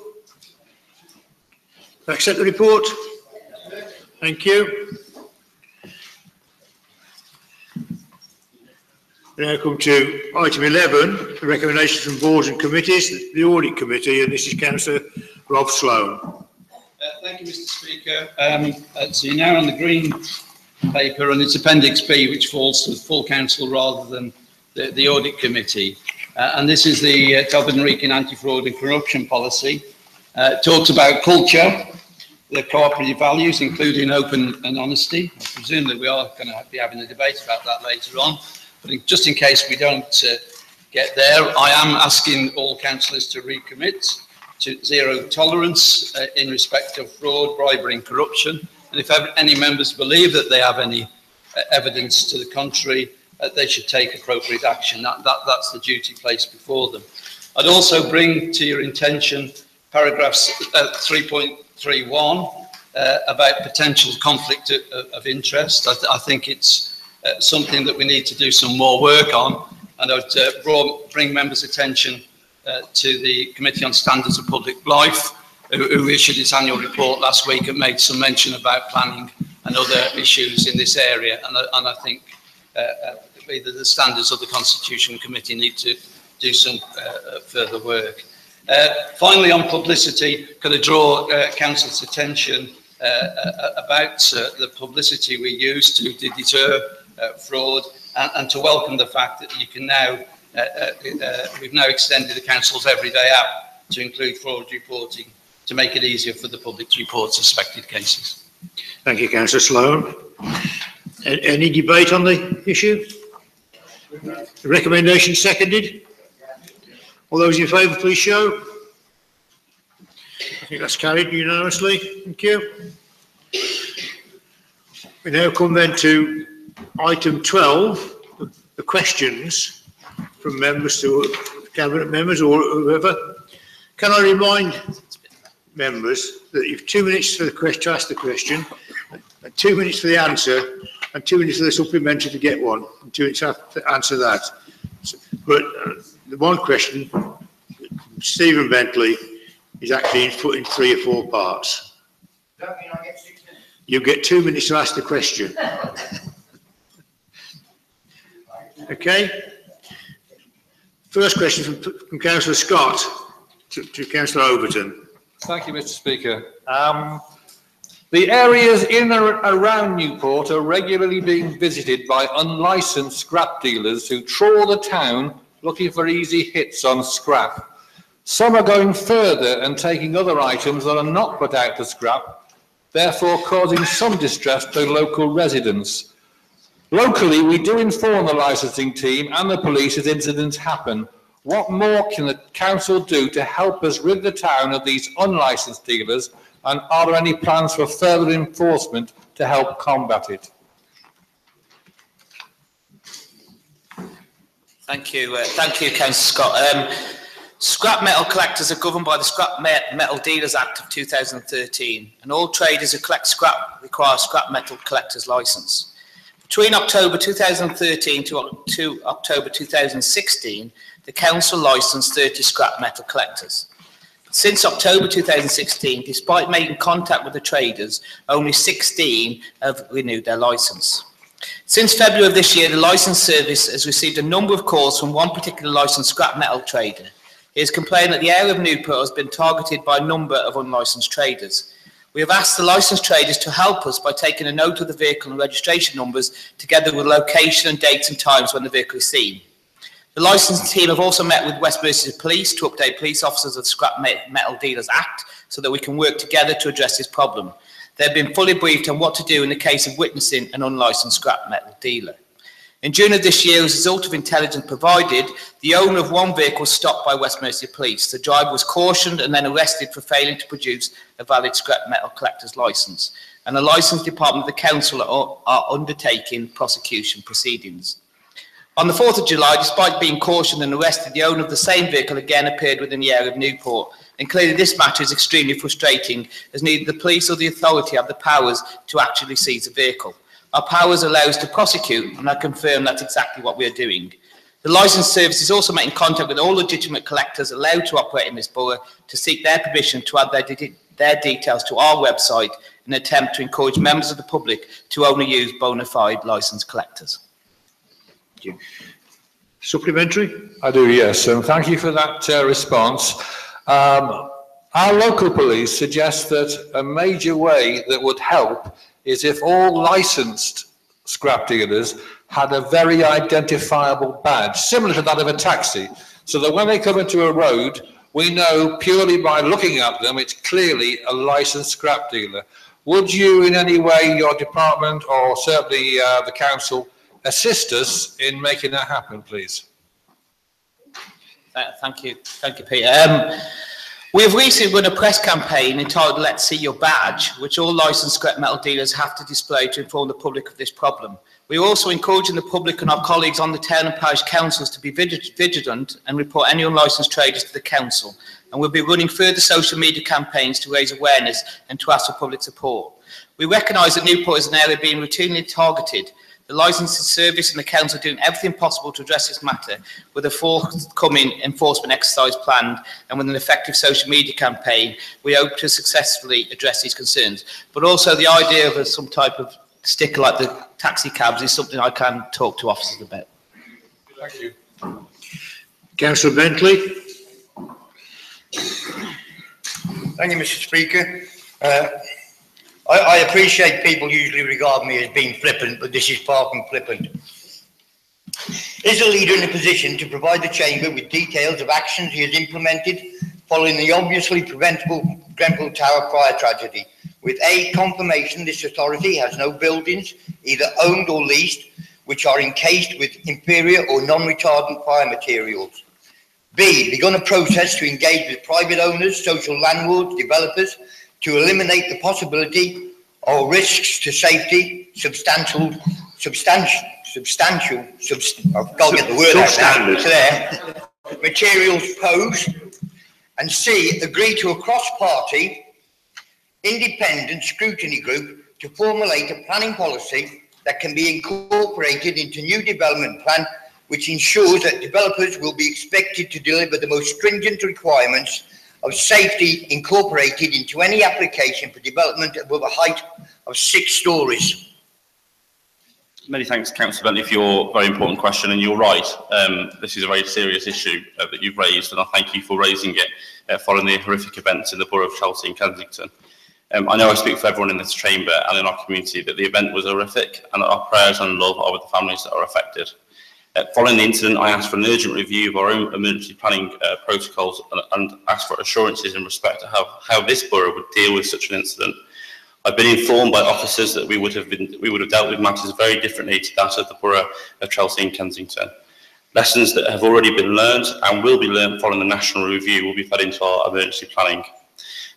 Accept the report? Thank you. We now come to item 11, the recommendations from boards and committees, the Audit Committee, and this is Councillor Rob Sloan. Thank you, Mr. Speaker. So you're now on the green paper, and it's Appendix B, which falls to the full council rather than the Audit Committee. And this is the Telford and Wrekin Anti-Fraud and Corruption Policy. It talks about culture, the cooperative values, including open and honesty. I presume that we are going to be having a debate about that later on. But just in case we don't get there, I am asking all councillors to recommit to zero tolerance in respect of fraud, bribery and corruption. And if any members believe that they have any evidence to the contrary, they should take appropriate action. That's the duty placed before them. I'd also bring to your attention paragraphs 3.31 about potential conflict of interest. I think it's something that we need to do some more work on, and I'd bring members' attention to the Committee on Standards of Public Life, who issued its annual report last week and made some mention about planning and other issues in this area, and I think either the Standards or the Constitution Committee need to do some further work. Finally, on publicity, could I draw Council's attention about the publicity we use to deter fraud, and to welcome the fact that you can now, we've now extended the Council's everyday app to include fraud reporting to make it easier for the public to report suspected cases. Thank you, Councillor Sloan. Any debate on the issue? The recommendation seconded? All those in favour, please show. I think that's carried unanimously. Thank you. We now come then to item 12, the questions from members to cabinet members or whoever. Can I remind members that you've 2 minutes for the question to ask the question, 2 minutes for the answer, and 2 minutes for the supplementary to get one, and 2 minutes to answer that. But the one question, Stephen Bentley, is actually put in 3 or 4 parts. Does that mean I get 6 minutes? You get 2 minutes to ask the question. Okay. First question from Councillor Scott to Councillor Overton. Thank you, Mr. Speaker. The areas in and around Newport are regularly being visited by unlicensed scrap dealers who trawl the town looking for easy hits on scrap. Some are going further and taking other items that are not put out to scrap, therefore causing some distress to local residents. Locally, we do inform the licensing team and the police as incidents happen. What more can the council do to help us rid the town of these unlicensed dealers, and are there any plans for further enforcement to help combat it? Thank you, Councillor Scott. Scrap metal collectors are governed by the Scrap Metal Dealers Act of 2013, and all traders who collect scrap require a scrap metal collector's licence. Between October 2013 to October 2016, the council licensed 30 scrap metal collectors. Since October 2016, despite making contact with the traders, only 16 have renewed their licence. Since February of this year, the licence service has received a number of calls from one particular licensed scrap metal trader. He has complained that the area of Newport has been targeted by a number of unlicensed traders. We have asked the licensed traders to help us by taking a note of the vehicle and registration numbers, together with location and dates and times when the vehicle is seen. The licensing team have also met with West Mercia Police to update police officers of the Scrap Metal Dealers Act so that we can work together to address this problem. They have been fully briefed on what to do in the case of witnessing an unlicensed scrap metal dealer. In June of this year, as a result of intelligence provided, the owner of one vehicle was stopped by West Mercia Police. The driver was cautioned and then arrested for failing to produce a valid scrap metal collector's licence, and the licence department of the council are undertaking prosecution proceedings. On the 4th of July, despite being cautioned and arrested, the owner of the same vehicle again appeared within the area of Newport, and clearly this matter is extremely frustrating, as neither the police or the authority have the powers to actually seize a vehicle. Our powers allow us to prosecute, and I confirm that's exactly what we are doing. The licence service is also making contact with all legitimate collectors allowed to operate in this borough to seek their permission to add their details to our website in an attempt to encourage members of the public to only use bona fide licensed collectors. Thank you. Supplementary? I do, yes, and thank you for that response. Our local police suggest that a major way that would help is if all licensed scrap dealers had a very identifiable badge, similar to that of a taxi, so that when they come into a road, we know purely by looking at them, it's clearly a licensed scrap dealer. Would you in any way, your department or certainly the council, assist us in making that happen, please? Thank you, Peter. We have recently run a press campaign entitled Let's See Your Badge, which all licensed scrap metal dealers have to display to inform the public of this problem. We are also encouraging the public and our colleagues on the town and parish councils to be vigilant and report any unlicensed traders to the council. And we'll be running further social media campaigns to raise awareness and to ask for public support. We recognise that Newport is an area being routinely targeted. The licensing service and the council are doing everything possible to address this matter with a forthcoming enforcement exercise planned, and with an effective social media campaign, we hope to successfully address these concerns. But also the idea of some type of sticker like the taxi cabs is something I can talk to officers about. Thank you. Councillor Bentley. Thank you, Mr. Speaker. I appreciate people usually regard me as being flippant, but this is far from flippant. Is the leader in a position to provide the Chamber with details of actions he has implemented following the obviously preventable Grenfell Tower fire tragedy, with A, confirmation this authority has no buildings, either owned or leased, which are encased with inferior or non-retardant fire materials? B, begun a process to engage with private owners, social landlords, developers, to eliminate the possibility or risks to safety, substantial, I've got to get the word out there, materials posed, and C, agree to a cross-party independent scrutiny group to formulate a planning policy that can be incorporated into new development plan, which ensures that developers will be expected to deliver the most stringent requirements of safety incorporated into any application for development above a height of 6 stories. Many thanks, Councillor Bentley, for your very important question, and you're right. This is a very serious issue that you've raised, and I thank you for raising it following the horrific events in the borough of Chelsea and Kensington. I know I speak for everyone in this chamber and in our community that the event was horrific, and that our prayers and love are with the families that are affected. Following the incident, I asked for an urgent review of our own emergency planning protocols and asked for assurances in respect to how this borough would deal with such an incident. I've been informed by officers that we would have dealt with matters very differently to that of the borough of Chelsea and Kensington. Lessons that have already been learned and will be learned following the national review will be fed into our emergency planning.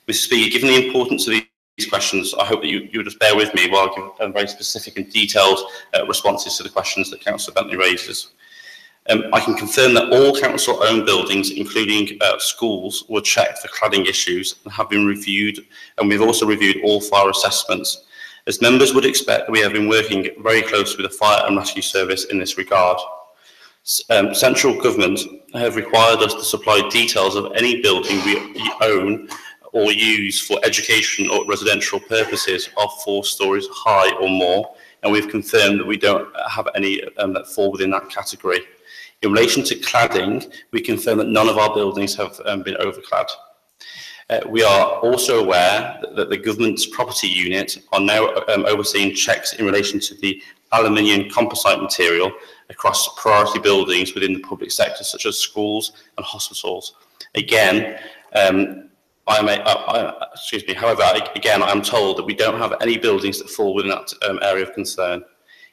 Mr. Speaker, given the importance of these questions, I hope that you would just bear with me while I give very specific and detailed responses to the questions that Councillor Bentley raises. I can confirm that all council-owned buildings, including schools, were checked for cladding issues and have been reviewed, and we've also reviewed all fire assessments. As members would expect, we have been working very closely with the fire and rescue service in this regard. Central government have required us to supply details of any building we own or use for education or residential purposes of 4 stories high or more, and we've confirmed that we don't have any that fall within that category. In relation to cladding, we confirm that none of our buildings have been overclad. We are also aware that the government's property unit are now overseeing checks in relation to the aluminium composite material across priority buildings within the public sector, such as schools and hospitals. Again, however, again, I am told that we don't have any buildings that fall within that area of concern.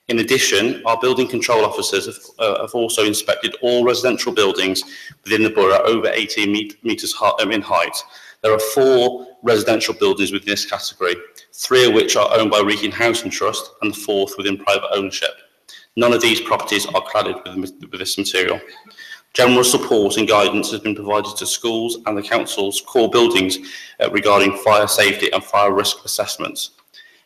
In addition, our building control officers have also inspected all residential buildings within the borough over 18 metres in height. There are 4 residential buildings within this category, 3 of which are owned by Wrekin Housing Trust and the 4th within private ownership. None of these properties are cladded with this material. General support and guidance has been provided to schools and the council's core buildings regarding fire safety and fire risk assessments.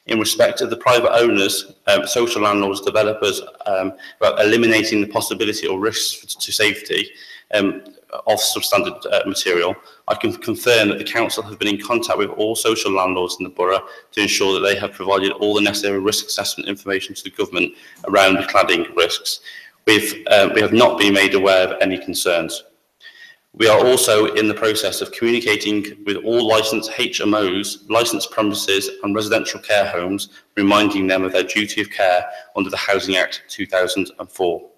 In respect of the private owners, social landlords, developers, about eliminating the possibility or risks to safety of substandard material, I can confirm that the council has been in contact with all social landlords in the borough to ensure that they have provided all the necessary risk assessment information to the government around the cladding risks. We have not been made aware of any concerns. We are also in the process of communicating with all licensed HMOs, licensed premises and residential care homes, reminding them of their duty of care under the Housing Act 2004.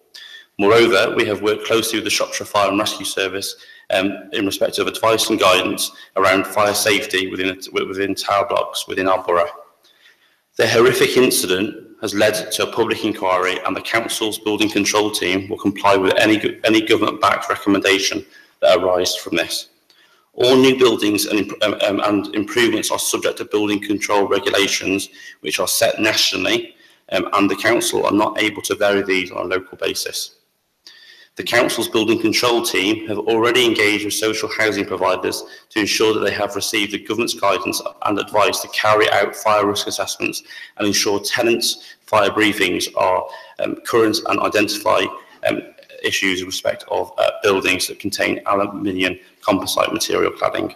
Moreover, we have worked closely with the Shropshire Fire and Rescue Service in respect of advice and guidance around fire safety within tower blocks within our borough. The horrific incident has led to a public inquiry, and the council's building control team will comply with any government-backed recommendation that arise from this. All new buildings and improvements are subject to building control regulations, which are set nationally and the council are not able to vary these on a local basis. The council's building control team have already engaged with social housing providers to ensure that they have received the government's guidance and advice to carry out fire risk assessments and ensure tenants' fire briefings are current and identify issues in respect of buildings that contain aluminium composite material cladding.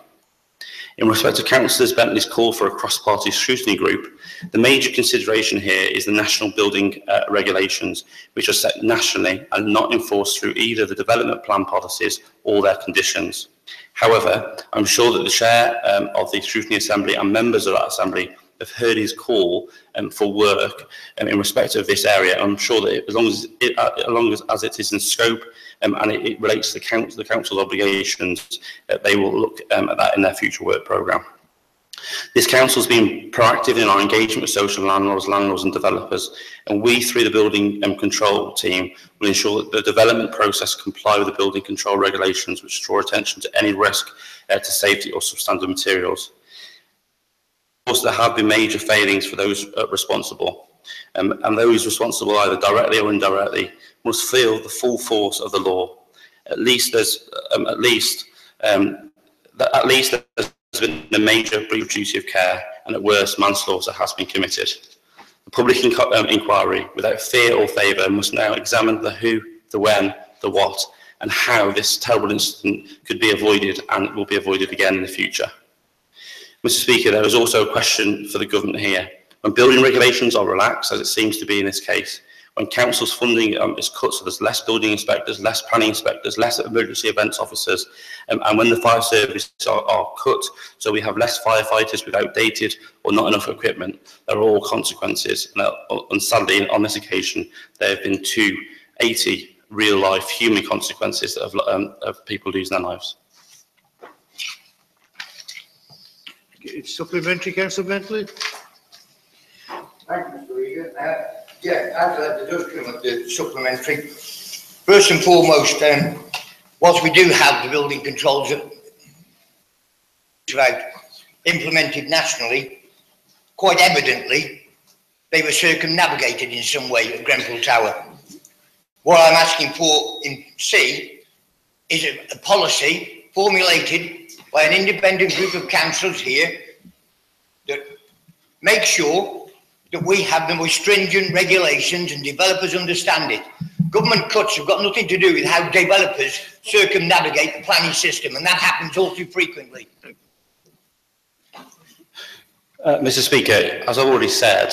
In respect to Councillor Bentley's call for a cross-party scrutiny group, the major consideration here is the national building regulations, which are set nationally and not enforced through either the development plan policies or their conditions. However, I'm sure that the chair of the Scrutiny Assembly and members of that Assembly have heard his call for work in respect of this area. I'm sure that as long as it is in scope and it relates to the council's obligations, they will look at that in their future work programme. This council has been proactive in our engagement with social landlords and developers, and we, through the building control team, will ensure that the development process comply with the building control regulations, which draw attention to any risk to safety or substandard materials. Of course, there have been major failings for those responsible, and those responsible, either directly or indirectly, must feel the full force of the law. At least there's been a major breach of duty of care, and at worst, manslaughter has been committed. The public inquiry, without fear or favour, must now examine the who, the when, the what, and how this terrible incident could be avoided and will be avoided again in the future. Mr. Speaker, there is also a question for the government here. When building regulations are relaxed, as it seems to be in this case, when council's funding is cut, so there's less building inspectors, less planning inspectors, less emergency events officers, and when the fire services are cut, so we have less firefighters with outdated or not enough equipment, there are all consequences. And sadly, on this occasion, there have been 280 real-life human consequences of people losing their lives. Supplementary, Councillor Bentley. Thank you, Mr. Regan. Yeah, as the does come up the supplementary. First and foremost, whilst we do have the building controls implemented nationally, quite evidently, they were circumnavigated in some way at Grenfell Tower. What I'm asking for in C is a policy formulated by an independent group of councillors here that make sure that we have the most stringent regulations and developers understand it. Government cuts have got nothing to do with how developers circumnavigate the planning system, and that happens all too frequently. Mr. Speaker, as I've already said,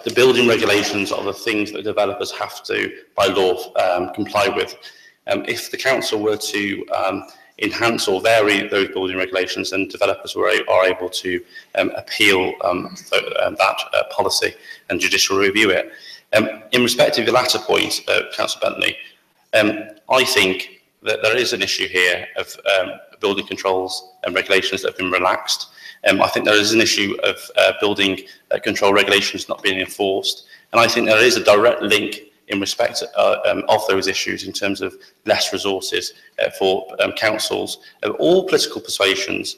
the building regulations are the things that developers have to, by law, comply with. If the council were to enhance or vary those building regulations, and developers are able to appeal that policy and judicial review it. In respect of your latter point, Councillor Bentley, I think that there is an issue here of building controls and regulations that have been relaxed. I think there is an issue of building control regulations not being enforced, and I think there is a direct link in respect of those issues in terms of less resources for councils of all political persuasions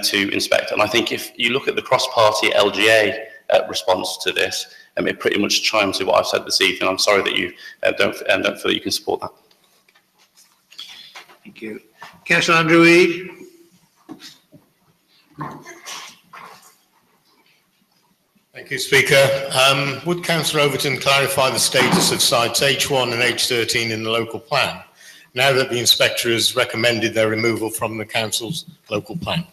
to inspect. And I think if you look at the cross-party LGA response to this, it pretty much chimes with what I've said this evening. I'm sorry that you don't feel that you can support that. Thank you. Councillor Andrew Eade. Thank you, Speaker. Would Councillor Overton clarify the status of sites H1 and H13 in the local plan, now that the inspector has recommended their removal from the council's local plan?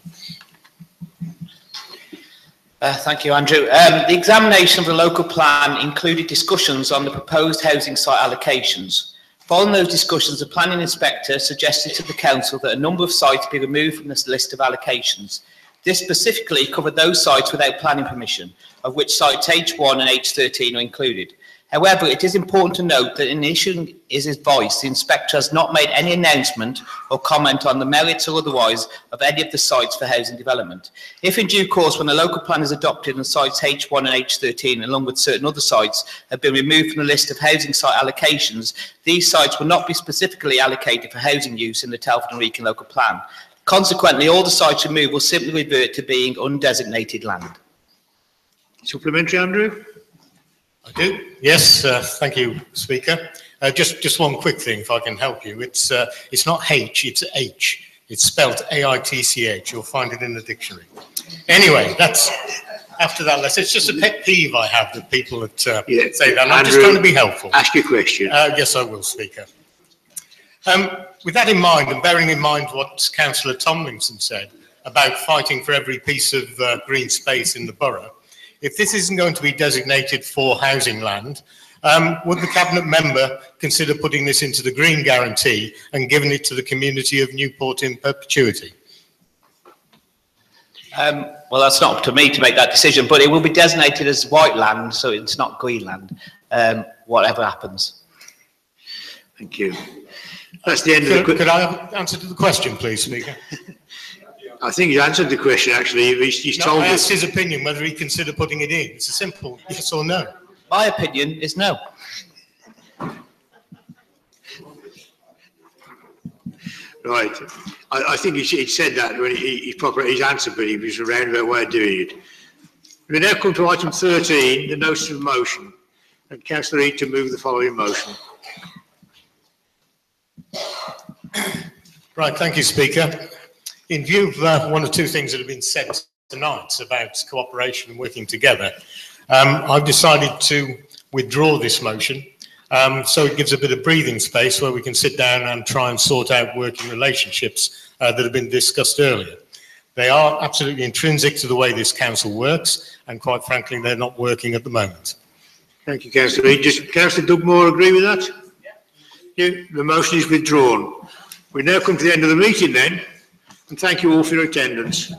Thank you, Andrew. The examination of the local plan included discussions on the proposed housing site allocations. Following those discussions, the planning inspector suggested to the council that a number of sites be removed from this list of allocations. This specifically covered those sites without planning permission, of which sites H1 and H13 are included. However, it is important to note that in issuing his advice, the inspector has not made any announcement or comment on the merits or otherwise of any of the sites for housing development. If in due course, when the local plan is adopted and sites H1 and H13, along with certain other sites, have been removed from the list of housing site allocations, these sites will not be specifically allocated for housing use in the Telford and Wrekin local plan. Consequently, all the sites removed will simply revert to being undesignated land. Supplementary, Andrew? I do. Yes, thank you, Speaker. Just one quick thing, if I can help you. It's not H, it's H. It's spelled A-I-T-C-H. You'll find it in the dictionary. Anyway, that's after that. It's just a pet peeve I have that people that say that. And I'm just trying to be helpful. Ask your question. Yes, I will, Speaker. With that in mind, and bearing in mind what Councillor Tomlinson said about fighting for every piece of green space in the borough, if this isn't going to be designated for housing land, would the Cabinet member consider putting this into the Green Guarantee and giving it to the community of Newport in perpetuity? Well, that's not up to me to make that decision, but it will be designated as white land, so it's not green land, whatever happens. Thank you. That's the end of the... Could I have answer to the question, please, Speaker? I think he's answered the question, actually. He's told I us. asked his opinion whether he'd consider putting it in. It's a simple yes or no. My opinion is no. Right. I think he said that when he's answered, but he was a roundabout way of doing it. We now come to item 13, the notice of motion. And Councillor Eade to move the following motion. Right, thank you, Speaker. In view of one or two things that have been said tonight about cooperation and working together, I've decided to withdraw this motion, so it gives a bit of breathing space where we can sit down and try and sort out working relationships that have been discussed earlier. They are absolutely intrinsic to the way this council works, and quite frankly, they're not working at the moment. Thank you, Councillor Eade. Does Councillor Dugmore agree with that? Yeah. The motion is withdrawn. We now come to the end of the meeting then, and thank you all for your attendance.